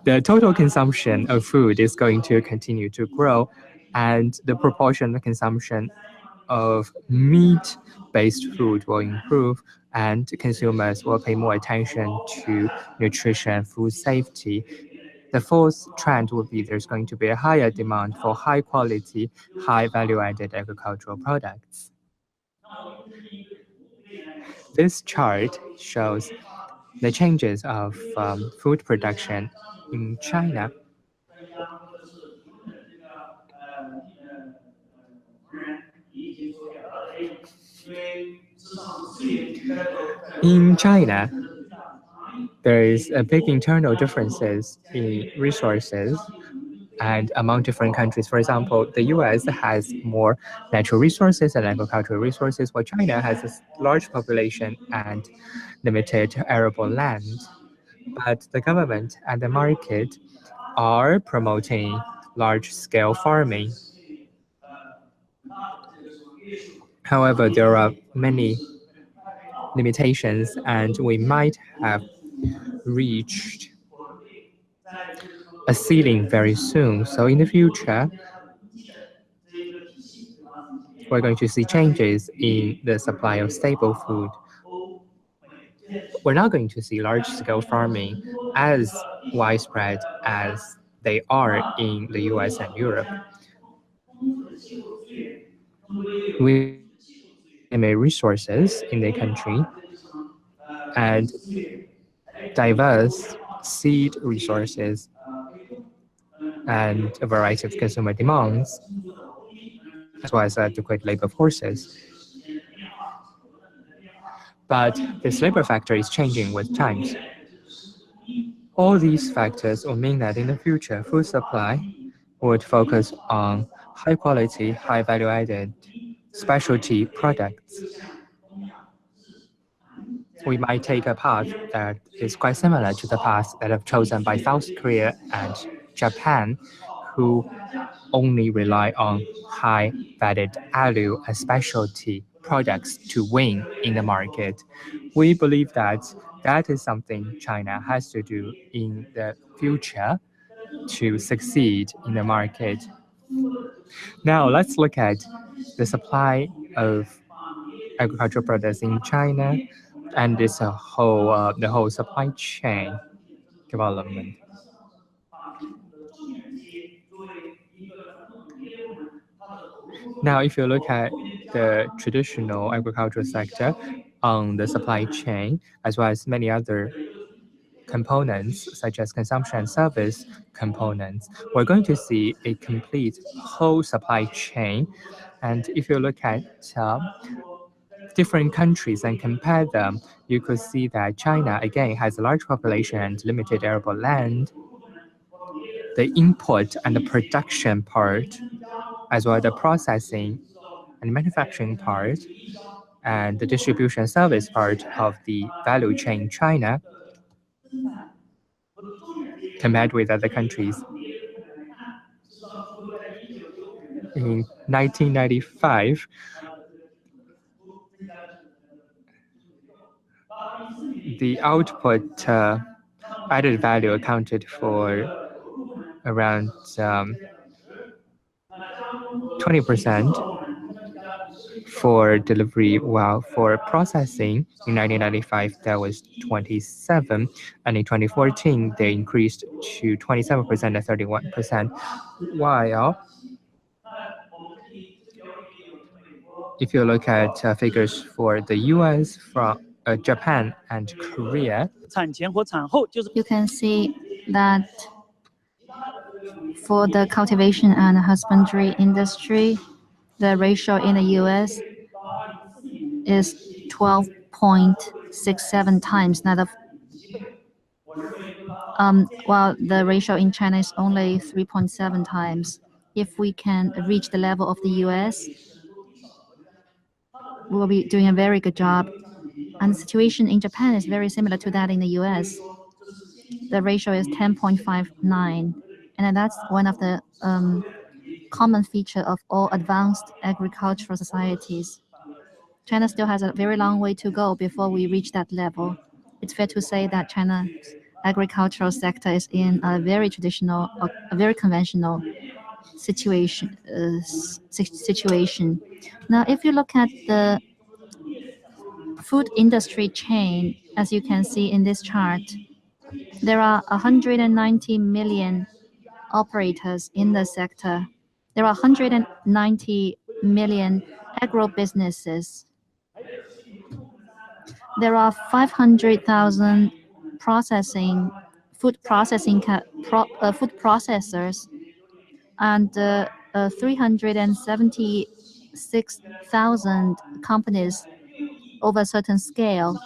[SPEAKER 4] The total consumption of food is going to continue to grow, and the proportion of consumption of meat-based food will improve, and consumers will pay more attention to nutrition and food safety. The fourth trend would be there's going to be a higher demand for high-quality, high value-added agricultural products. This chart shows the changes of food production in China. In China, there is a big internal differences in resources and among different countries. For example, the US has more natural resources and agricultural resources, while China has a large population and limited arable land. But the government and the market are promoting large-scale farming. However, there are many limitations, and we might have reached a ceiling very soon. So in the future, we're going to see changes in the supply of staple food. We're not going to see large-scale farming as widespread as they are in the US and Europe. We estimate resources in the country and diverse seed resources and a variety of consumer demands, as well as adequate labor forces. But this labor factor is changing with times. All these factors will mean that in the future, food supply would focus on high quality, high value added specialty products. We might take a path that is quite similar to the path that have chosen by South Korea and Japan, who only rely on high value added and specialty products to win in the market. We believe that that is something China has to do in the future to succeed in the market. Now let's look at the supply of agricultural products in China and this the whole supply chain development. Now, if you look at the traditional agricultural sector on the supply chain, as well as many other components, such as consumption and service components, we're going to see a complete whole supply chain. And if you look at different countries and compare them, you could see that China, again, has a large population and limited arable land. The import and the production part, as well as the processing and manufacturing part, and the distribution service part of the value chain in China, compared with other countries. In 1995, the output added value accounted for around 20% for delivery, while for processing in 1995 that was 27%, and in 2014 they increased to 27% and 31%. While if you look at figures for the US, from Japan and Korea,
[SPEAKER 5] you can see that for the cultivation and husbandry industry, the ratio in the US is 12.67 times that of while the ratio in China is only 3.7 times. If we can reach the level of the US, we will be doing a very good job. And the situation in Japan is very similar to that in the US. The ratio is 10.59, and that's one of the common feature of all advanced agricultural societies. China still has a very long way to go before we reach that level. It's fair to say that China's agricultural sector is in a very traditional, a very conventional situation. Now, if you look at the food industry chain, as you can see in this chart, there are 190 million operators in the sector. There are 190 million agro-businesses. There are 500,000 food processors, and 376,000 companies over a certain scale.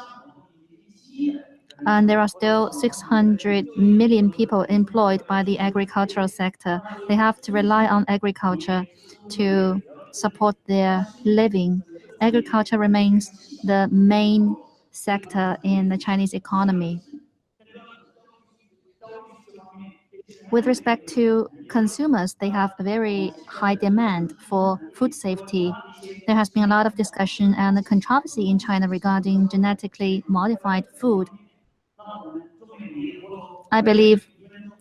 [SPEAKER 5] And there are still 600 million people employed by the agricultural sector. They have to rely on agriculture to support their living. Agriculture remains the main sector in the Chinese economy. With respect to consumers, they have a very high demand for food safety. There has been a lot of discussion and controversy in China regarding genetically modified food. I believe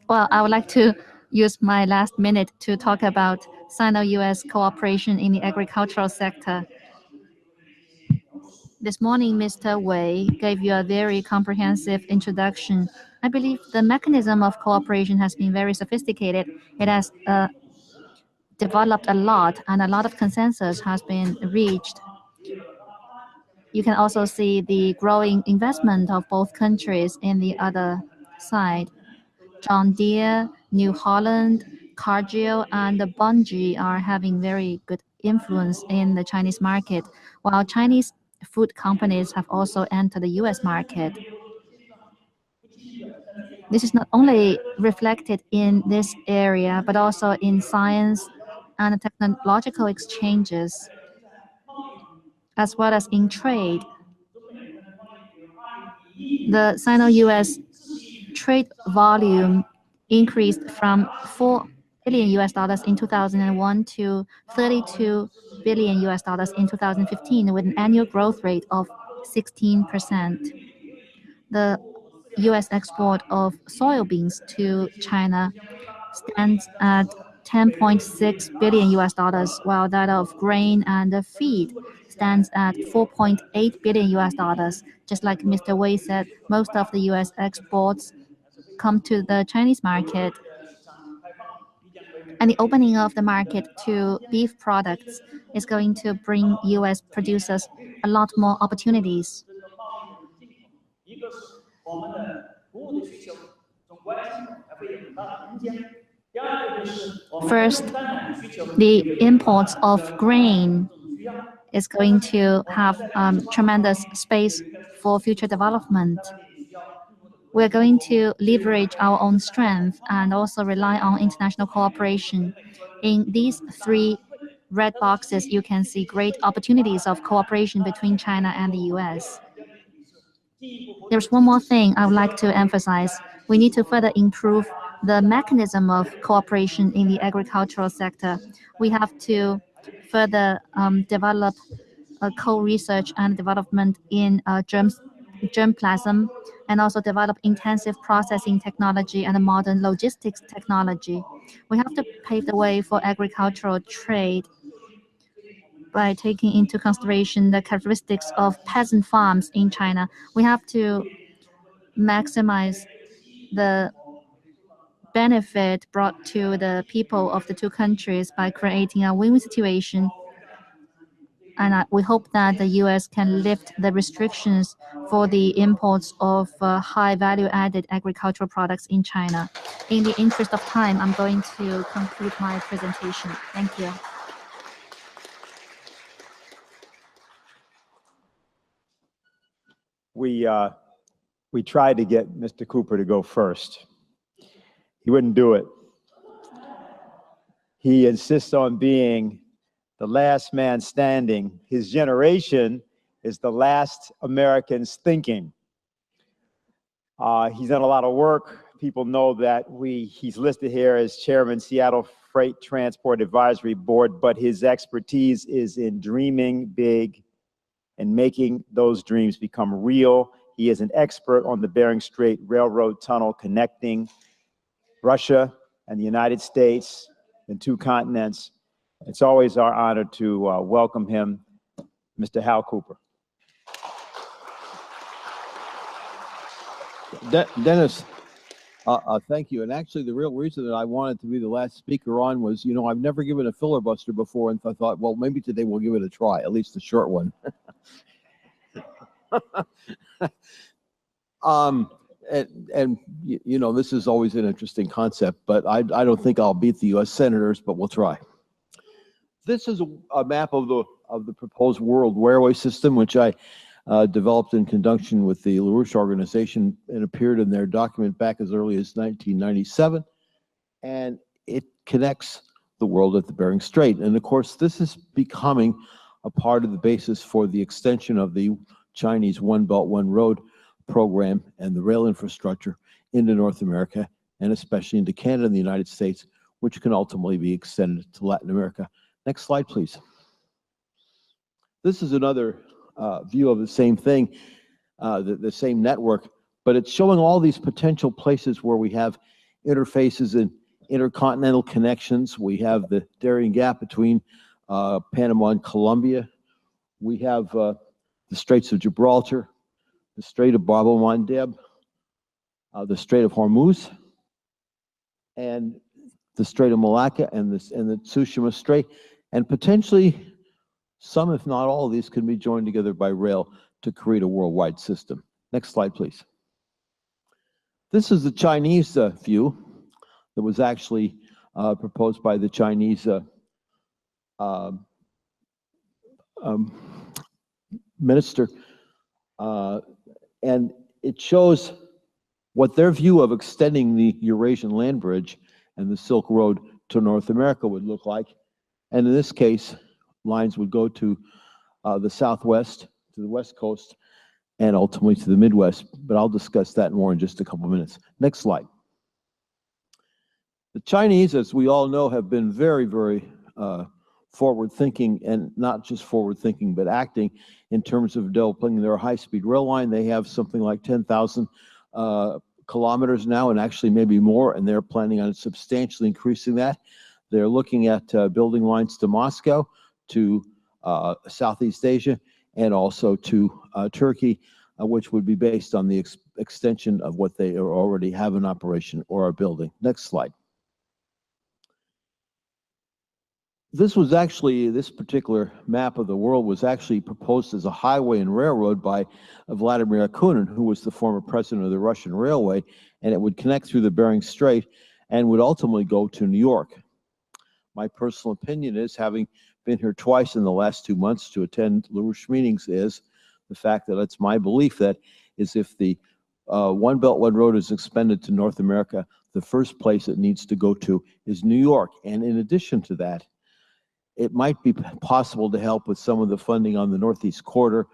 [SPEAKER 5] Well, I would like to use my last minute to talk about Sino-US cooperation in the agricultural sector. This morning, Mr. Wei gave you a very comprehensive introduction. I believe the mechanism of cooperation has been very sophisticated. It has developed a lot, and a lot of consensus has been reached. You can also see the growing investment of both countries in the other side. John Deere, New Holland, Cargill, and Bunge are having very good influence in the Chinese market, while Chinese food companies have also entered the US market. This is not only reflected in this area, but also in science and technological exchanges, as well as in trade. The Sino-US trade volume increased from $4 billion in 2001 to $32 billion in 2015, with an annual growth rate of 16%. The US export of soybeans to China stands at $10.6 billion, while that of grain and feed stands at $4.8 billion. Just like Mr. Wei said, most of the US exports come to the Chinese market. And the opening of the market to beef products is going to bring US producers a lot more opportunities. First, the imports of grain is going to have tremendous space for future development. We're going to leverage our own strength and also rely on international cooperation. In these three red boxes, you can see great opportunities of cooperation between China and the US. There's one more thing I would like to emphasize. We need to further improve the mechanism of cooperation in the agricultural sector. We have to further develop co-research and development in germplasm, and also develop intensive processing technology and modern logistics technology. We have to pave the way for agricultural trade by taking into consideration the characteristics of peasant farms in China. We have to maximize the benefit brought to the people of the two countries by creating a win-win situation. And we hope that the US can lift the restrictions for the imports of high value-added agricultural products in China. In the interest of time, I'm going to conclude my presentation. Thank you.
[SPEAKER 3] We tried to get Mr. Cooper to go first. He wouldn't do it. He insists on being the last man standing. His generation is the last Americans thinking. He's done a lot of work. People know that he's listed here as chairman, Seattle Freight Transport Advisory Board, but his expertise is in dreaming big and making those dreams become real. He is an expert on the Bering Strait Railroad Tunnel connecting Russia and the United States and two continents. It's always our honor to welcome him, Mr. Hal Cooper.
[SPEAKER 10] Dennis, thank you. And actually, the real reason that I wanted to be the last speaker on was, I've never given a filibuster before, and I thought, well, maybe today we'll give it a try, at least a short one. This is always an interesting concept, but I don't think I'll beat the U.S. senators, but we'll try. This is a map of the proposed world railway system, which I developed in conjunction with the LaRouche organization and appeared in their document back as early as 1997. And it connects the world at the Bering Strait. And of course, this is becoming a part of the basis for the extension of the Chinese One Belt, One Road program and the rail infrastructure into North America, and especially into Canada and the United States, which can ultimately be extended to Latin America. Next slide, please. This is another view of the same thing, the same network, but it's showing all these potential places where we have interfaces and intercontinental connections. We have the Darien Gap between Panama and Colombia. We have the Straits of Gibraltar, the Strait of Bab el-Mandeb, the Strait of Hormuz, and the Strait of Malacca and the Tsushima Strait, and potentially some, if not all of these, can be joined together by rail to create a worldwide system. Next slide, please. This is the Chinese view that was actually proposed by the Chinese minister, and it shows what their view of extending the Eurasian land bridge and the Silk Road to North America would look like. And in this case, lines would go to the southwest, to the west coast, and ultimately to the Midwest. But I'll discuss that more in just a couple minutes. Next slide. The Chinese, as we all know, have been very, very forward-thinking, and not just forward-thinking, but acting in terms of developing their high-speed rail line. They have something like 10,000 kilometers now, and actually maybe more, and they're planning on substantially increasing that. They're looking at building lines to Moscow, to Southeast Asia, and also to Turkey, which would be based on the extension of what they already have in operation or are building. Next slide. This was actually, this particular map of the world was actually proposed as a highway and railroad by Vladimir Akunin, who was the former president of the Russian Railway, and it would connect through the Bering Strait and would ultimately go to New York. My personal opinion is, having been here twice in the last 2 months to attend LaRouche meetings, is the fact that it's my belief that is if the One Belt, One Road is expanded to North America, the first place it needs to go to is New York. And in addition to that, it might be possible to help with some of the funding on the Northeast Corridor,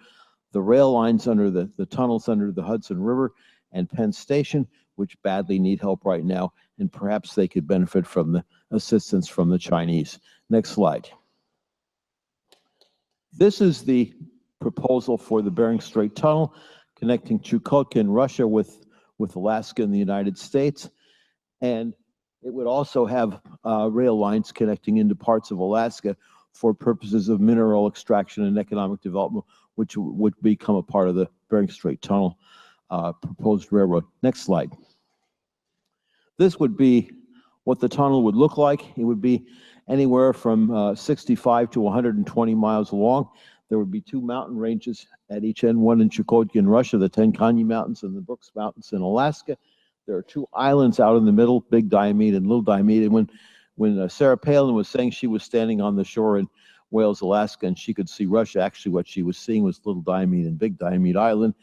[SPEAKER 10] the rail lines under the tunnels under the Hudson River, and Penn Station, which badly need help right now, and perhaps they could benefit from the assistance from the Chinese. Next slide. This is the proposal for the Bering Strait Tunnel, connecting Chukotka in Russia with Alaska and the United States. And it would also have rail lines connecting into parts of Alaska for purposes of mineral extraction and economic development, which would become a part of the Bering Strait Tunnel proposed railroad. Next slide. This would be what the tunnel would look like. It would be anywhere from 65 to 120 miles long. There would be 2 mountain ranges at each end, one in Chukotka in Russia, the Tenkanyi Mountains, and the Brooks Mountains in Alaska. There are 2 islands out in the middle, Big Diomede and Little Diomede. And when Sarah Palin was saying she was standing on the shore in Wales, Alaska, and she could see Russia, actually what she was seeing was Little Diomede and Big Diomede Island.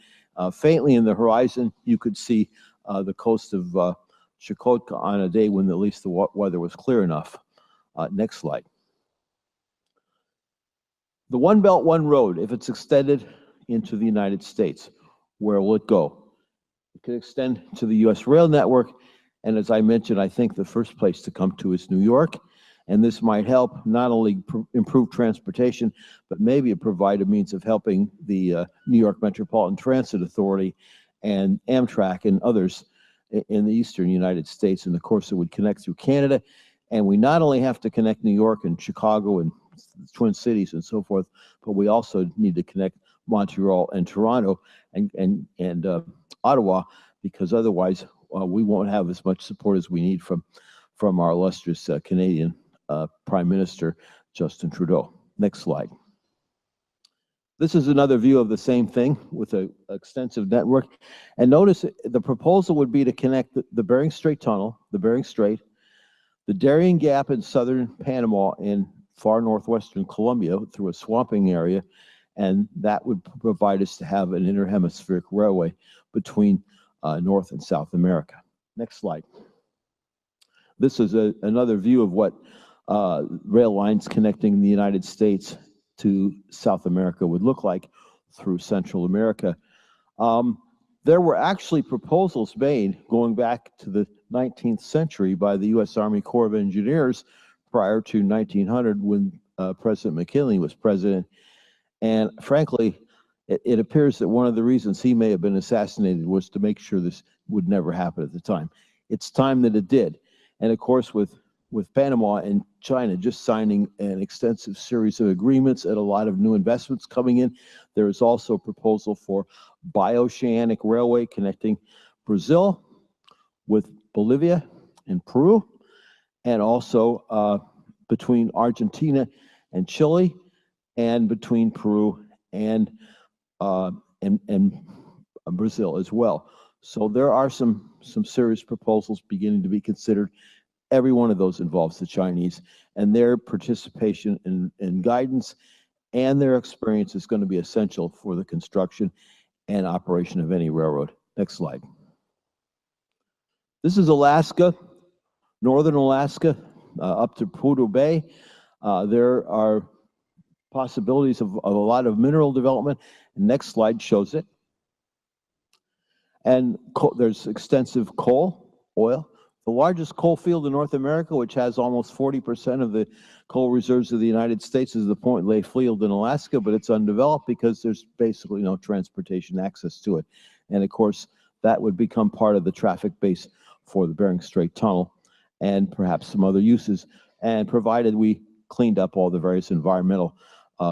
[SPEAKER 10] Faintly in the horizon, you could see the coast of Chukotka on a day when at least the weather was clear enough. Next slide. The One Belt, One Road, if it's extended into the United States, where will it go? It could extend to the U.S. rail network, and as I mentioned, I think the first place to come to is New York, and this might help not only improve transportation, but maybe provide a means of helping the New York Metropolitan Transit Authority and Amtrak and others in the eastern United States. And of course, it would connect through Canada, and we not only have to connect New York and Chicago and Twin Cities and so forth, but we also need to connect Montreal and Toronto and Ottawa, because otherwise we won't have as much support as we need from our illustrious Canadian Prime Minister, Justin Trudeau. Next slide. This is another view of the same thing with an extensive network. And notice the proposal would be to connect the Bering Strait Tunnel, the Bering Strait, the Darien Gap in southern Panama and far northwestern Colombia through a swamping area, and that would provide us to have an interhemispheric railway between North and South America. Next slide. This is another view of what rail lines connecting the United States to South America would look like through Central America. There were actually proposals made going back to the 19th century by the U.S. Army Corps of Engineers prior to 1900 when President McKinley was president. And frankly, it appears that one of the reasons he may have been assassinated was to make sure this would never happen at the time. it's time that it did. And of course, with Panama and China just signing an extensive series of agreements and a lot of new investments coming in, there is also a proposal for bioceanic railway connecting Brazil with Bolivia and Peru, and also between Argentina and Chile, and between Peru and Brazil as well. So there are some serious proposals beginning to be considered. Every one of those involves the Chinese, and their participation and guidance and their experience is going to be essential for the construction and operation of any railroad. Next slide. This is Alaska, northern Alaska, up to Prudhoe Bay. There are possibilities of a lot of mineral development. Next slide shows it. And there's extensive coal, oil. The largest coal field in North America, which has almost 40% of the coal reserves of the United States, is the Point Lay field in Alaska, but it's undeveloped because there's basically no transportation access to it. And of course, that would become part of the traffic base for the Bering Strait Tunnel and perhaps some other uses, and provided we cleaned up all the various environmental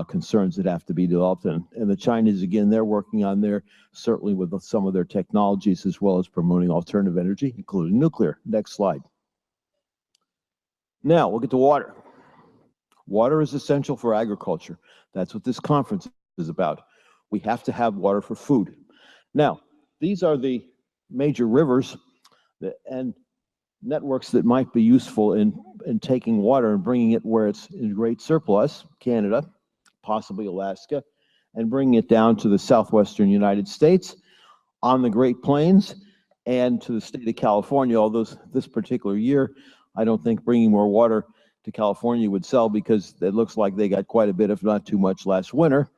[SPEAKER 10] concerns that have to be developed. And the Chinese, again, they're working on there, certainly with some of their technologies, as well as promoting alternative energy, including nuclear. Next slide. Now, we'll get to water. Water is essential for agriculture. That's what this conference is about. We have to have water for food. Now, these are the major rivers and networks that might be useful in taking water and bringing it where it's in great surplus, Canada, possibly Alaska, and bringing it down to the southwestern United States, on the Great Plains, and to the state of California, although this particular year, I don't think bringing more water to California would sell, because it looks like they got quite a bit, if not too much, last winter.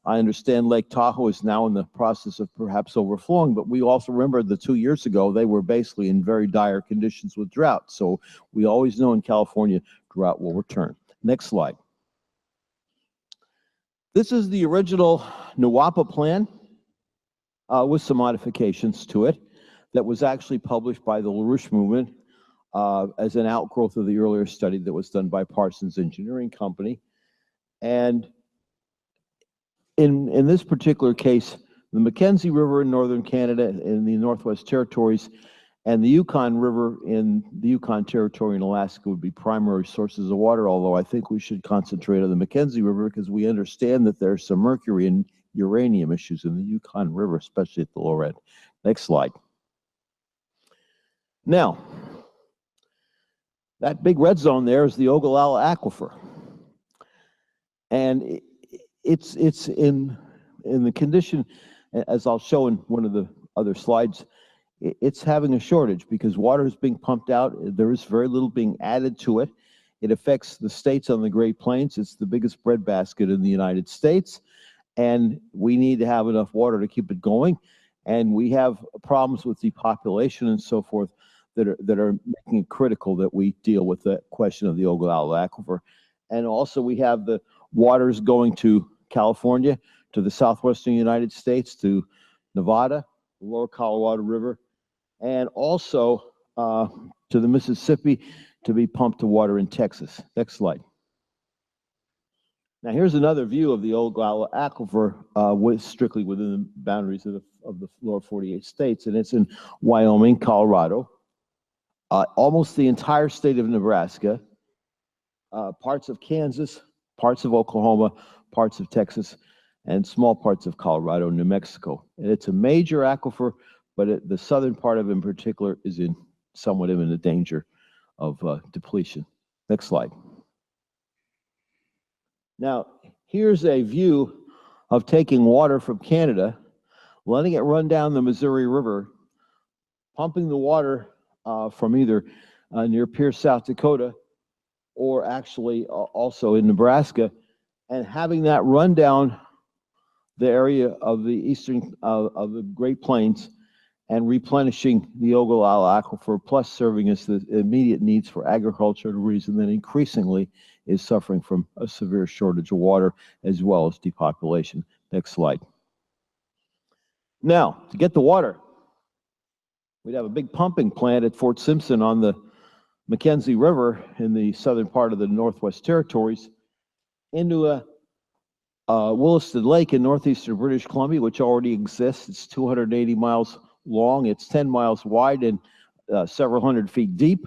[SPEAKER 10] I understand Lake Tahoe is now in the process of perhaps overflowing, but we also remember that 2 years ago, they were basically in very dire conditions with drought. So we always know in California, drought will return. Next slide. This is the original NWAPA plan with some modifications to it that was actually published by the LaRouche movement as an outgrowth of the earlier study that was done by Parsons Engineering Company. And in this particular case, the Mackenzie River in northern Canada in the Northwest Territories and the Yukon River in the Yukon Territory in Alaska would be primary sources of water, although I think we should concentrate on the Mackenzie River because we understand that there's some mercury and uranium issues in the Yukon River, especially at the lower end. Next slide. Now, that big red zone there is the Ogallala Aquifer. And it's in the condition, as I'll show in one of the other slides, it's having a shortage because water is being pumped out. There is very little being added to it. It affects the states on the Great Plains. It's the biggest breadbasket in the United States, and we need to have enough water to keep it going. And we have problems with depopulation and so forth that are making it critical that we deal with the question of the Ogallala Aquifer. And also we have the waters going to California, to the southwestern United States, to Nevada, the lower Colorado River, and also to the Mississippi to be pumped to water in Texas. Next slide. Now here's another view of the Ogallala Aquifer strictly within the boundaries of the lower 48 states, and it's in Wyoming, Colorado, almost the entire state of Nebraska, parts of Kansas, parts of Oklahoma, parts of Texas, and small parts of Colorado and New Mexico. And it's a major aquifer, but the southern part of it in particular is in somewhat imminent danger of depletion. Next slide. Now, here's a view of taking water from Canada, letting it run down the Missouri River, pumping the water from either near Pierce, South Dakota, or actually also in Nebraska, and having that run down the area of the eastern of the Great Plains and replenishing the Ogallala Aquifer, plus serving as the immediate needs for agriculture, a reason that increasingly is suffering from a severe shortage of water as well as depopulation. Next slide. Now, to get the water, We'd have a big pumping plant at Fort Simpson on the Mackenzie River in the southern part of the Northwest Territories into a Williston Lake in northeastern British Columbia, which already exists. It's 280 miles long. It's 10 miles wide and several hundred feet deep.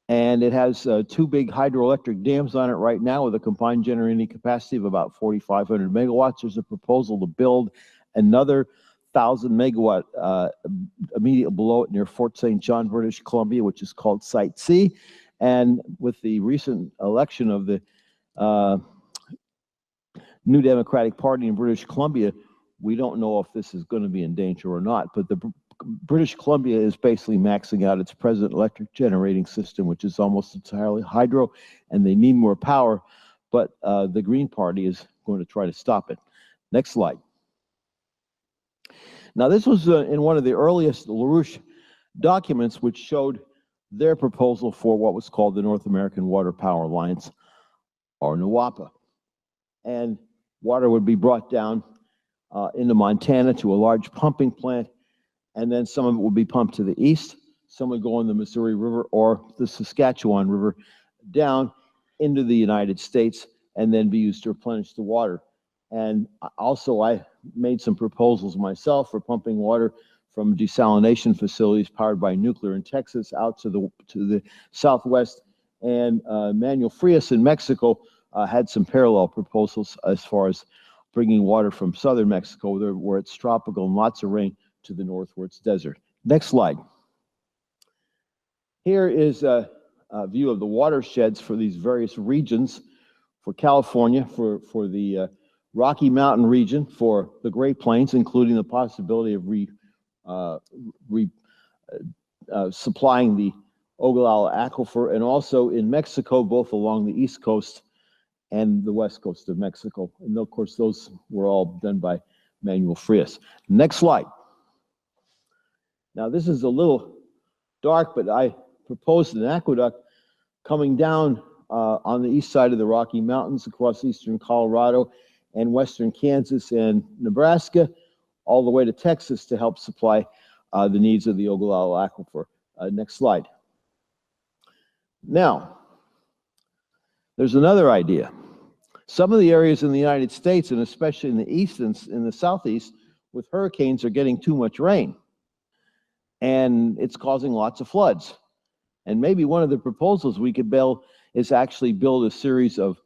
[SPEAKER 10] And it has two big hydroelectric dams on it right now with a combined generating capacity of about 4,500 megawatts. There's a proposal to build another 1,000 megawatt immediately below it near Fort St. John, British Columbia, which is called Site C. And with the recent election of the New Democratic Party in British Columbia, we don't know if this is going to be in danger or not. But the British Columbia is basically maxing out its present electric generating system, which is almost entirely hydro, and they need more power. But the Green Party is going to try to stop it. Next slide. Now, this was in one of the earliest LaRouche documents, which showed their proposal for what was called the North American Water Power Alliance, or NWAPA. And water would be brought down into Montana to a large pumping plant, and then some of it would be pumped to the east, some would go on the Missouri River or the Saskatchewan River down into the United States, and then be used to replenish the water. And also, I made some proposals myself for pumping water from desalination facilities powered by nuclear in Texas out to the southwest. And Manuel Frias in Mexico had some parallel proposals as far as bringing water from southern Mexico, where it's tropical and lots of rain, to the north where it's desert. Next slide. Here is a view of the watersheds for these various regions. For California, for the Rocky Mountain region, for the Great Plains, including the possibility of supplying the Ogallala Aquifer, and also in Mexico, both along the east coast and the west coast of Mexico. And of course, those were all done by Manuel Frias. Next slide. Now, this is a little dark, but I proposed an aqueduct coming down on the east side of the Rocky Mountains across eastern Colorado and western Kansas and Nebraska, all the way to Texas to help supply the needs of the Ogallala Aquifer. Next slide. Now, there's another idea. Some of the areas in the United States, and especially in the east and in the southeast, with hurricanes are getting too much rain. And it's causing lots of floods. And maybe one of the proposals we could build is actually build a series of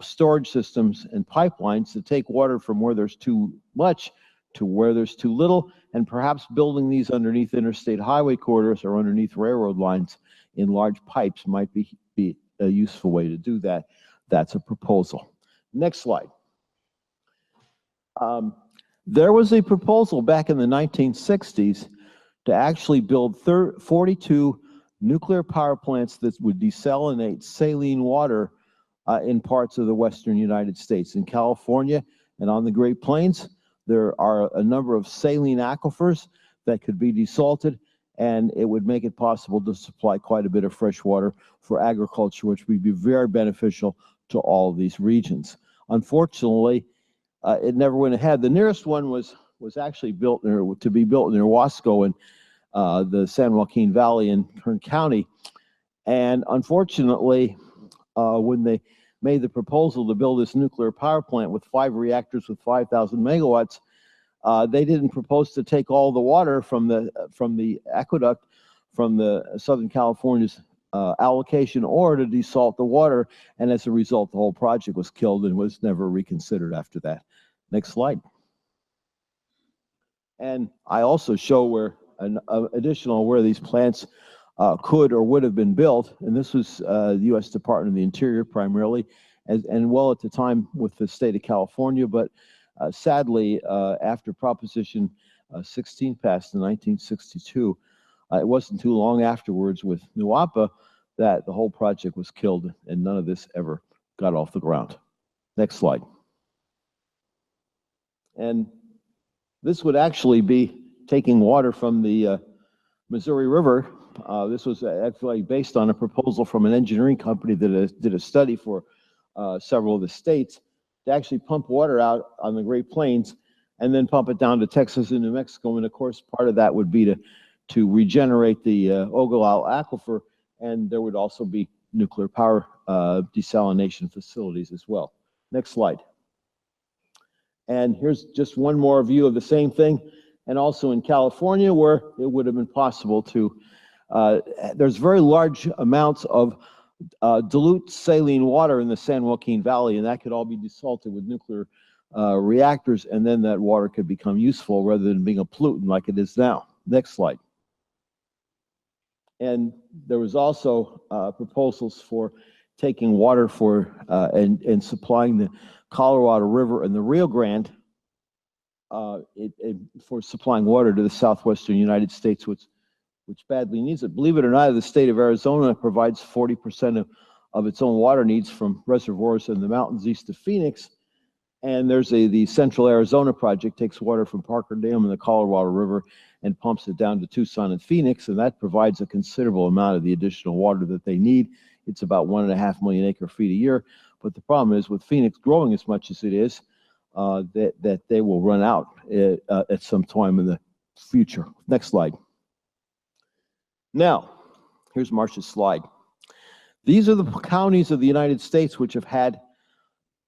[SPEAKER 10] storage systems and pipelines to take water from where there's too much to where there's too little, and perhaps building these underneath interstate highway corridors or underneath railroad lines in large pipes might be a useful way to do that. That's a proposal. Next slide. There was a proposal back in the 1960s to actually build 42 nuclear power plants that would desalinate saline water in parts of the western United States. In California and on the Great Plains, there are a number of saline aquifers that could be desalted, and it would make it possible to supply quite a bit of fresh water for agriculture, which would be very beneficial to all of these regions. Unfortunately, it never went ahead. The nearest one was actually built near Wasco in the San Joaquin Valley in Kern County. And unfortunately, when they made the proposal to build this nuclear power plant with 5 reactors with 5,000 megawatts, they didn't propose to take all the water from the aqueduct from the Southern California's allocation or to desalt the water. And as a result, the whole project was killed and was never reconsidered after that. Next slide. And I also show where where these plants could or would have been built. And this was the U.S. Department of the Interior primarily, and well at the time with the state of California. But sadly, after Proposition 16 passed in 1962, it wasn't too long afterwards with NWAPA that the whole project was killed and none of this ever got off the ground. Next slide. And this would actually be taking water from the Missouri River. This was actually based on a proposal from an engineering company that did a study for several of the states to actually pump water out on the Great Plains and then pump it down to Texas and New Mexico. And of course, part of that would be to regenerate the Ogallala aquifer, and there would also be nuclear power desalination facilities as well. Next slide. And here's just one more view of the same thing, and also in California, where it would have been possible to, there's very large amounts of dilute saline water in the San Joaquin Valley, and that could all be desalted with nuclear reactors, and then that water could become useful rather than being a pollutant like it is now. Next slide. And there was also proposals for taking water for and supplying the Colorado River and the Rio Grande for supplying water to the southwestern United States, which badly needs it. Believe it or not, the state of Arizona provides 40% of its own water needs from reservoirs in the mountains east of Phoenix. And there's the Central Arizona Project takes water from Parker Dam and the Colorado River and pumps it down to Tucson and Phoenix, and that provides a considerable amount of the additional water that they need. It's about 1.5 million acre-feet a year. But the problem is with Phoenix growing as much as it is, that they will run out at some time in the future. Next slide. Now, here's Marcia's slide. These are the counties of the United States which have had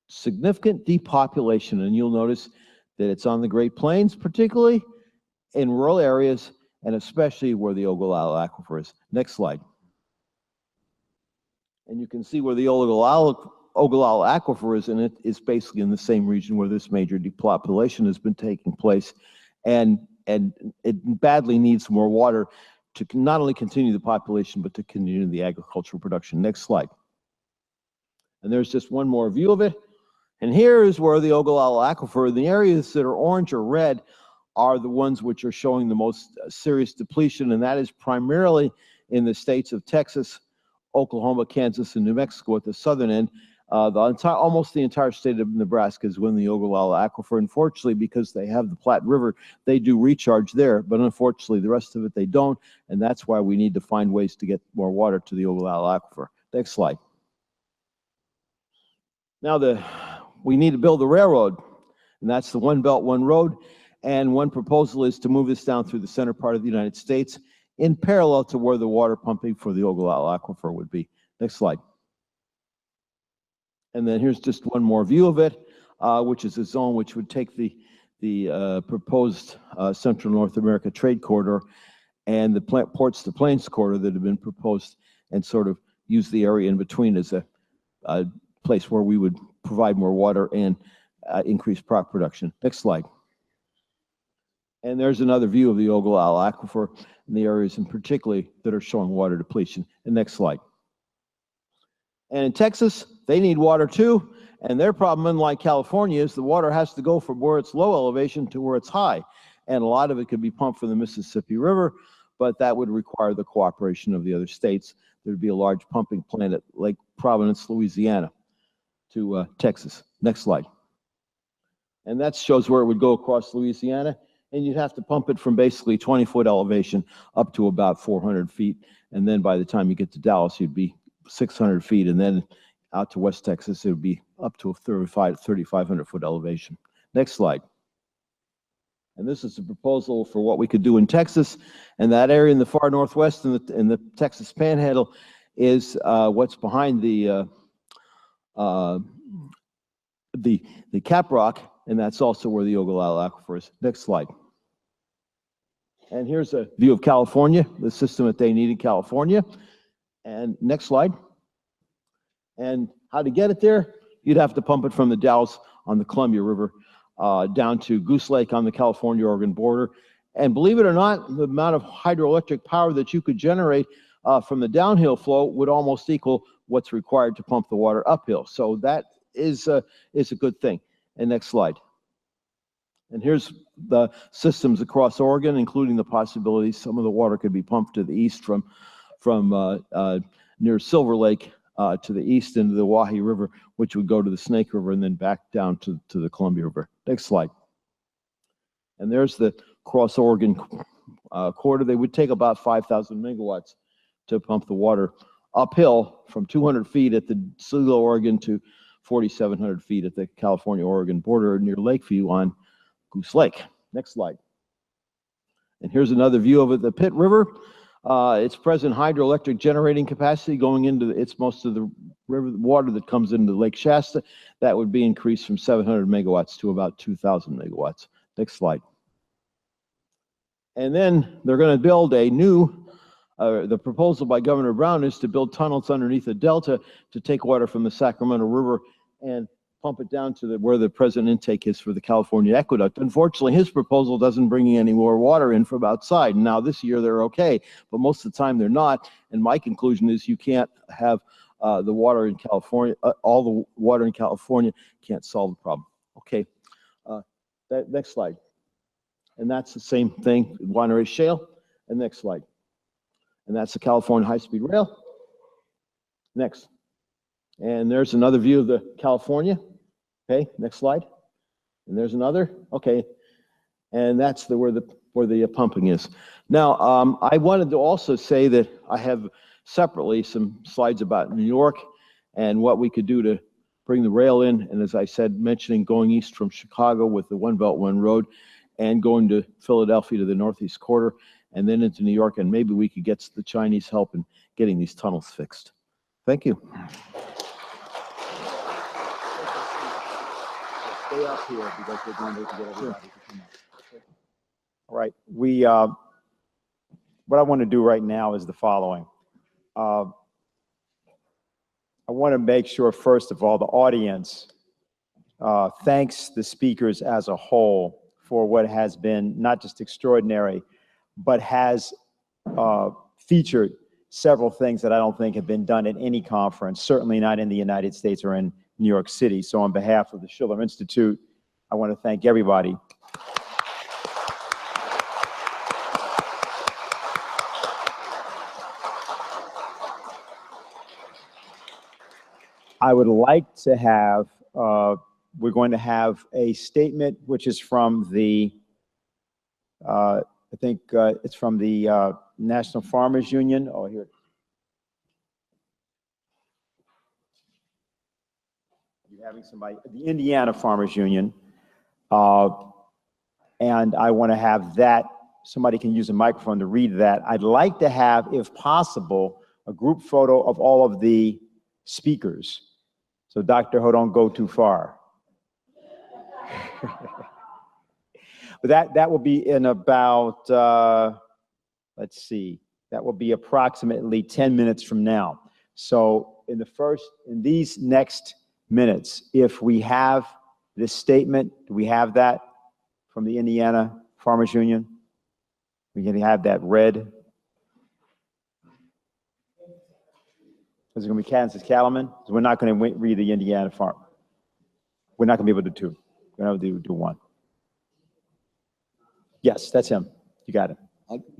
[SPEAKER 10] significant depopulation, and you'll notice that it's on the Great Plains, particularly in rural areas, and especially where the Ogallala aquifer is. Next slide. And you can see where the Ogallala aquifer is, and it is basically in the same region where this major depopulation has been taking place, and it badly needs more water to not only continue the population, but to continue the agricultural production. Next slide. And there's just one more view of it. And here is where the Ogallala aquifer, the areas that are orange or red, are the ones which are showing the most serious depletion, and that is primarily in the states of Texas, Oklahoma, Kansas, and New Mexico at the southern end. Almost the entire state of Nebraska is within the Ogallala aquifer. Unfortunately, because they have the Platte River, they do recharge there, but unfortunately the rest of it they don't, and that's why we need to find ways to get more water to the Ogallala aquifer. Next slide. Now we need to build a railroad, and that's the One Belt, One Road, and one proposal is to move this down through the center part of the United States in parallel to where the water pumping for the Ogallala aquifer would be. Next slide. And then here's just one more view of it, which is a zone which would take the proposed Central North America trade corridor and the ports to plains corridor that have been proposed, and sort of use the area in between as a place where we would provide more water and increase crop production. Next slide. And there's another view of the Ogallala aquifer and the areas in particularly that are showing water depletion. And next slide. And in Texas, they need water too, and their problem, unlike California, is the water has to go from where it's low elevation to where it's high. And a lot of it could be pumped from the Mississippi River, but that would require the cooperation of the other states. There'd be a large pumping plant at Lake Providence, Louisiana, to Texas. Next slide. And that shows where it would go across Louisiana, and you'd have to pump it from basically 20-foot elevation up to about 400 feet, and then by the time you get to Dallas, you'd be 600 feet, and then out to West Texas, it would be up to a 3,500-foot elevation. Next slide. And this is a proposal for what we could do in Texas, and that area in the far northwest in the Texas Panhandle is what's behind the Cap Rock, and that's also where the Ogallala aquifer is. Next slide. And here's a view of California, the system that they need in California. And next slide. And how to get it there? You'd have to pump it from the Dalles on the Columbia River down to Goose Lake on the California-Oregon border. And believe it or not, the amount of hydroelectric power that you could generate from the downhill flow would almost equal what's required to pump the water uphill. So that is a good thing. And next slide. And here's the systems across Oregon, including the possibility some of the water could be pumped to the east from near Silver Lake to the east into the Wahi River, which would go to the Snake River and then back down to the Columbia River. Next slide. And there's the cross Oregon corridor. They would take about 5,000 megawatts to pump the water uphill from 200 feet at the Silo, Oregon to 4,700 feet at the California-Oregon border near Lakeview on Goose Lake. Next slide. And here's another view of it, the Pitt River. Its present hydroelectric generating capacity going into it's most of the river water that comes into Lake Shasta. That would be increased from 700 megawatts to about 2,000 megawatts. Next slide. And then they're going to build a new, the proposal by Governor Brown is to build tunnels underneath the delta to take water from the Sacramento River and pump it down to where the present intake is for the California Aqueduct. Unfortunately, his proposal doesn't bring any more water in from outside. Now, this year they're okay, but most of the time they're not. And my conclusion is you can't have the water in California, all the water in California can't solve the problem. Okay, next slide. And that's the same thing, Wanneroo Shale. And next slide. And that's the California high-speed rail. Next. And there's another view of the California. Okay, next slide. And there's another. Okay, and that's where the pumping is. Now, I wanted to also say that I have separately some slides about New York and what we could do to bring the rail in. And as I said, mentioning going east from Chicago with the One Belt, One Road, and going to Philadelphia to the Northeast Corridor, and then into New York, and maybe we could get the Chinese help in getting these tunnels fixed. Thank you. Stay up here because we're going to get everybody to come up.
[SPEAKER 3] All right, what I want to do right now is the following. I want to make sure, first of all, the audience thanks the speakers as a whole for what has been not just extraordinary, but has featured several things that I don't think have been done at any conference, certainly not in the United States or in New York City. So on behalf of the Schiller Institute, I want to thank everybody. I would like to have, we're going to have a statement which is from the, I think it's from the National Farmers Union. Oh, here. You're having somebody, the Indiana Farmers Union. And I want to have that, somebody can use a microphone to read that. I'd like to have, if possible, a group photo of all of the speakers. So Dr. Ho, don't go too far. But that will be in about, let's see, that will be approximately 10 minutes from now. So in these next minutes, if we have this statement, do we have that from the Indiana Farmers Union? We can have that read. Is it going to be Kansas Cattlemen? So we're not going to read the Indiana Farm. We're not going to be able to do two. We're going to do one. Yes, that's him. You got it.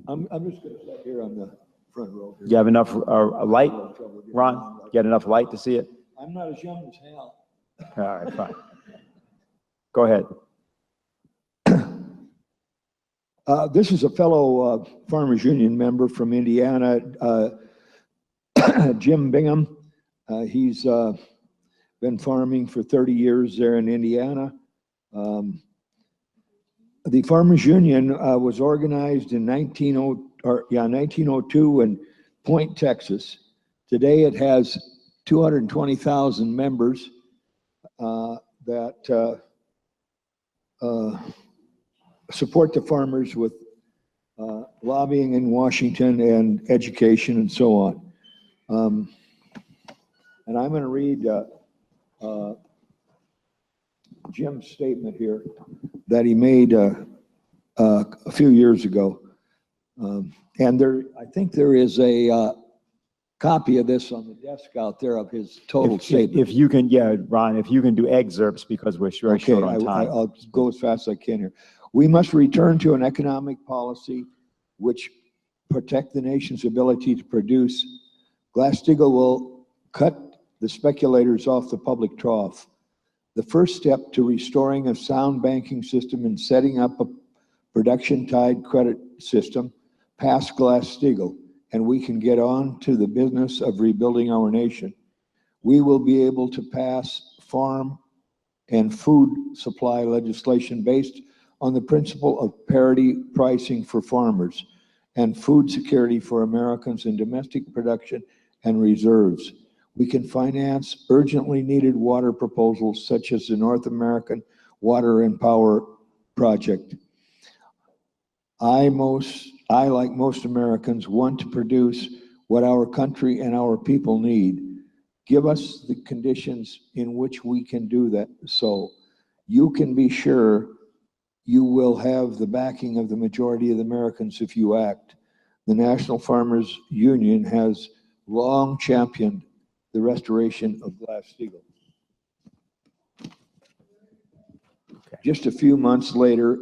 [SPEAKER 10] I'm just going to sit here on the front row.
[SPEAKER 3] You have enough light, Ron? You got enough light to see it?
[SPEAKER 10] I'm not as young as Hal.
[SPEAKER 3] All right, fine. Go ahead.
[SPEAKER 11] This is a fellow Farmers Union member from Indiana, Jim Bingham. He's been farming for 30 years there in Indiana. The Farmers Union was organized in 1902 in Point, Texas. Today it has 220,000 members that support the farmers with lobbying in Washington and education and so on. And I'm going to read Jim's statement here that he made a few years ago. And I think there is a copy of this on the desk out there of his total statement.
[SPEAKER 3] If you can, yeah, Ron, if you can do excerpts because we're very short on time.
[SPEAKER 11] I'll go as fast as I can here. We must return to an economic policy which protect the nation's ability to produce. Glass-Steagall will cut the speculators off the public trough. The first step to restoring a sound banking system and setting up a production-tied credit system past Glass-Steagall, and we can get on to the business of rebuilding our nation. We will be able to pass farm and food supply legislation based on the principle of parity pricing for farmers and food security for Americans in domestic production and reserves. We can finance urgently needed water proposals such as the North American Water and Power Project. I, like most Americans, want to produce what our country and our people need. Give us the conditions in which we can do that. So you can be sure you will have the backing of the majority of the Americans if you act. The National Farmers Union has long championed the restoration of Glass-Steagall. Okay. Just a few months later,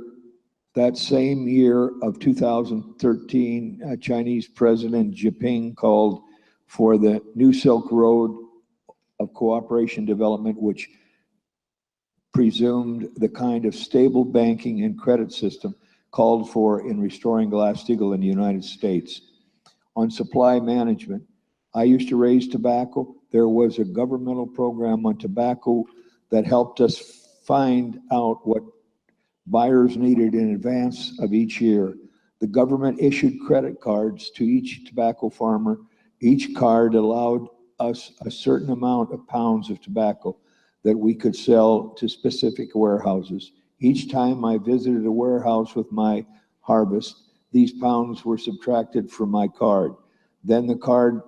[SPEAKER 11] that same year of 2013, Chinese President Jinping called for the New Silk Road of cooperation development, which presumed the kind of stable banking and credit system called for in restoring Glass-Steagall in the United States. On supply management, I used to raise tobacco. There was a governmental program on tobacco that helped us find out what buyers needed in advance of each year. The government issued credit cards to each tobacco farmer. Each card allowed us a certain amount of pounds of tobacco that we could sell to specific warehouses. Each time I visited a warehouse with my harvest, these pounds were subtracted from my card. Then the card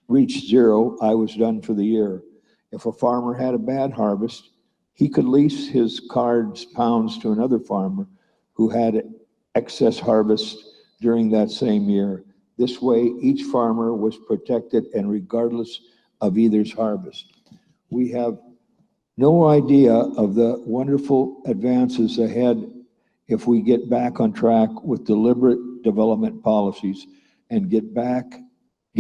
[SPEAKER 11] reached zero, I was done for the year. If a farmer had a bad harvest, he could lease his card's pounds to another farmer who had excess harvest during that same year. This way, each farmer was protected and regardless of either's harvest. We have no idea of the wonderful advances ahead if we get back on track with deliberate development policies and get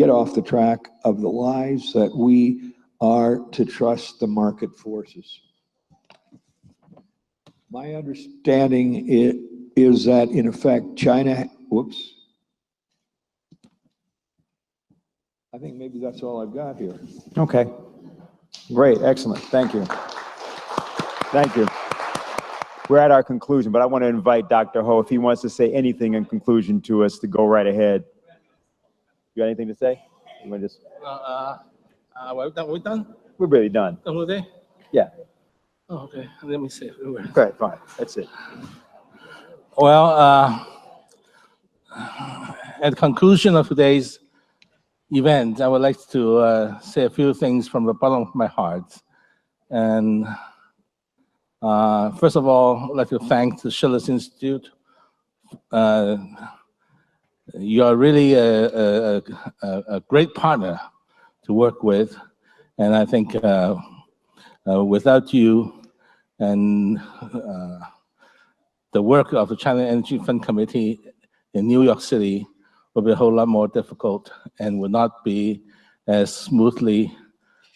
[SPEAKER 11] off the track of the lies that we are to trust the market forces. My understanding is that, in effect, China, whoops. I think maybe that's all I've got here.
[SPEAKER 3] Okay. Great. Excellent. Thank you. Thank you. We're at our conclusion, but I want to invite Dr. Ho, if he wants to say anything in conclusion to us, to go right ahead. You got anything to say? You want to just...
[SPEAKER 12] we're done?
[SPEAKER 3] We're really done.
[SPEAKER 12] Done with it?
[SPEAKER 3] Yeah.
[SPEAKER 12] Oh, okay. Let me see.
[SPEAKER 3] Okay, fine. That's it.
[SPEAKER 12] Well, at the conclusion of today's event, I would like to say a few things from the bottom of my heart. And first of all, I'd like to thank the Schiller Institute. You are really a great partner to work with. And I think without you and the work of the China Energy Fund Committee in New York City will be a whole lot more difficult and will not be as smoothly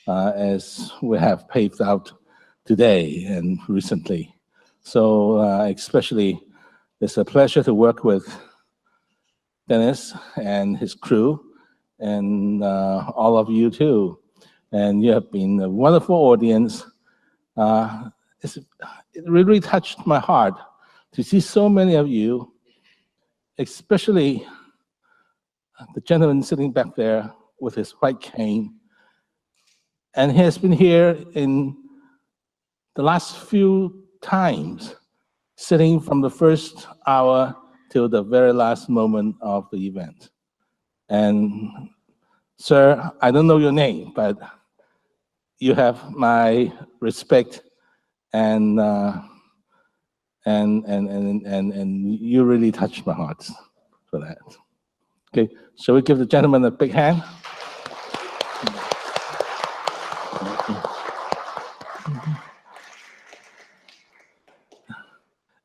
[SPEAKER 12] as we have paved out today and recently. So especially, it's a pleasure to work with Dennis and his crew and all of you too. And you have been a wonderful audience. It really touched my heart to see so many of you, especially the gentleman sitting back there with his white cane. And he has been here in the last few times, sitting from the first hour till the very last moment of the event. And sir, I don't know your name, but you have my respect, and you really touched my heart for that. Okay, shall we give the gentleman a big hand?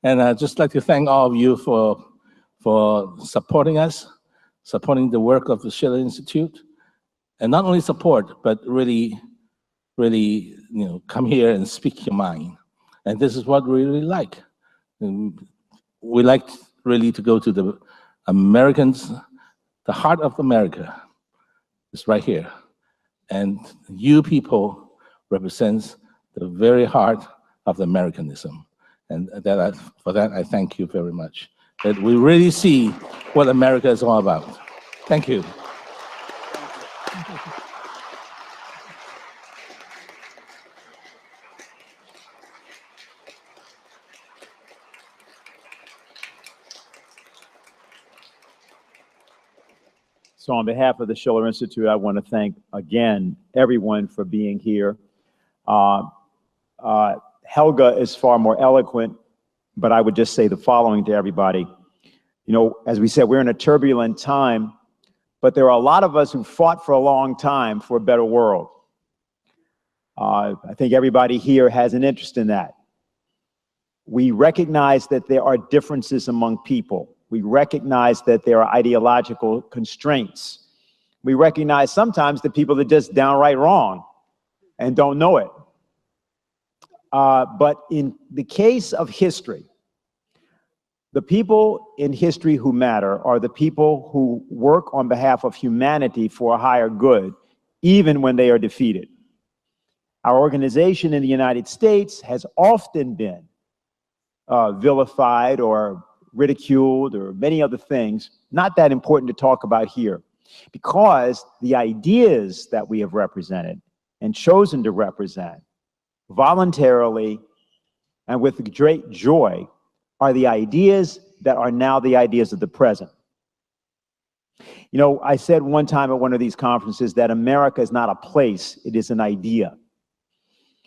[SPEAKER 12] And I'd just like to thank all of you for supporting us, supporting the work of the Schiller Institute, and not only support, but really, come here and speak your mind. And this is what we really like. And we like really to go to the Americans. The heart of America is right here. And you people represents the very heart of the Americanism. And for that, I thank you very much. That we really see what America is all about. Thank you.
[SPEAKER 3] So on behalf of the Schiller Institute, I want to thank again everyone for being here. Helga is far more eloquent, but I would just say the following to everybody. You know, as we said, we're in a turbulent time, but there are a lot of us who fought for a long time for a better world. I think everybody here has an interest in that. We recognize that there are differences among people. We recognize that there are ideological constraints. We recognize sometimes that people are just downright wrong and don't know it. But in the case of history, the people in history who matter are the people who work on behalf of humanity for a higher good, even when they are defeated. Our organization in the United States has often been vilified or ridiculed or many other things, not that important to talk about here, because the ideas that we have represented and chosen to represent voluntarily and with great joy are the ideas that are now the ideas of the present. You know, I said one time at one of these conferences that America is not a place, it is an idea.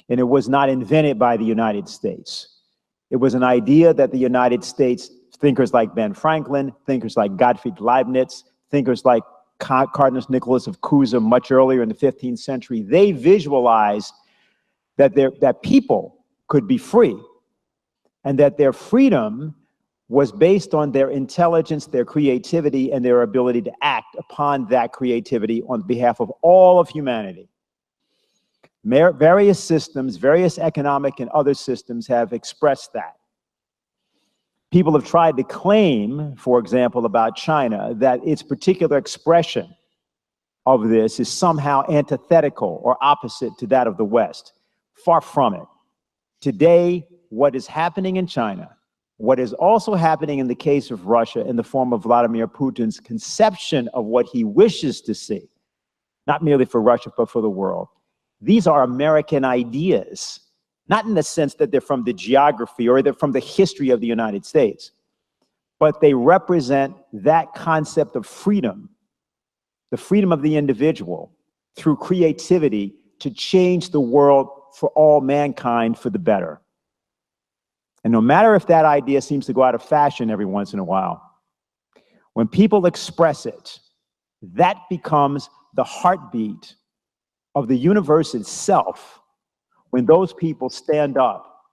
[SPEAKER 3] And it was not invented by the United States. It was an idea that the United States, thinkers like Ben Franklin, thinkers like Gottfried Leibniz, thinkers like Cardinal Nicholas of Cusa much earlier in the 15th century, they visualized that people could be free and that their freedom was based on their intelligence, their creativity, and their ability to act upon that creativity on behalf of all of humanity. Various systems, various economic and other systems have expressed that. People have tried to claim, for example, about China, that its particular expression of this is somehow antithetical or opposite to that of the West. Far from it. Today, what is happening in China, what is also happening in the case of Russia in the form of Vladimir Putin's conception of what he wishes to see, not merely for Russia, but for the world. These are American ideas. Not in the sense that they're from the geography or they're from the history of the United States, but they represent that concept of freedom, the freedom of the individual through creativity to change the world for all mankind for the better. And no matter if that idea seems to go out of fashion every once in a while, when people express it, that becomes the heartbeat of the universe itself. When those people stand up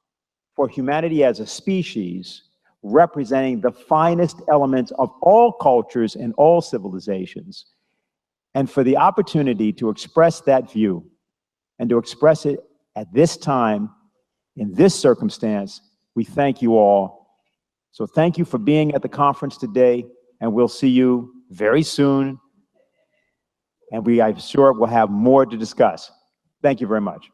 [SPEAKER 3] for humanity as a species, representing the finest elements of all cultures and all civilizations, and for the opportunity to express that view and to express it at this time, in this circumstance, we thank you all. So thank you for being at the conference today, and we'll see you very soon. And I'm sure we'll have more to discuss. Thank you very much.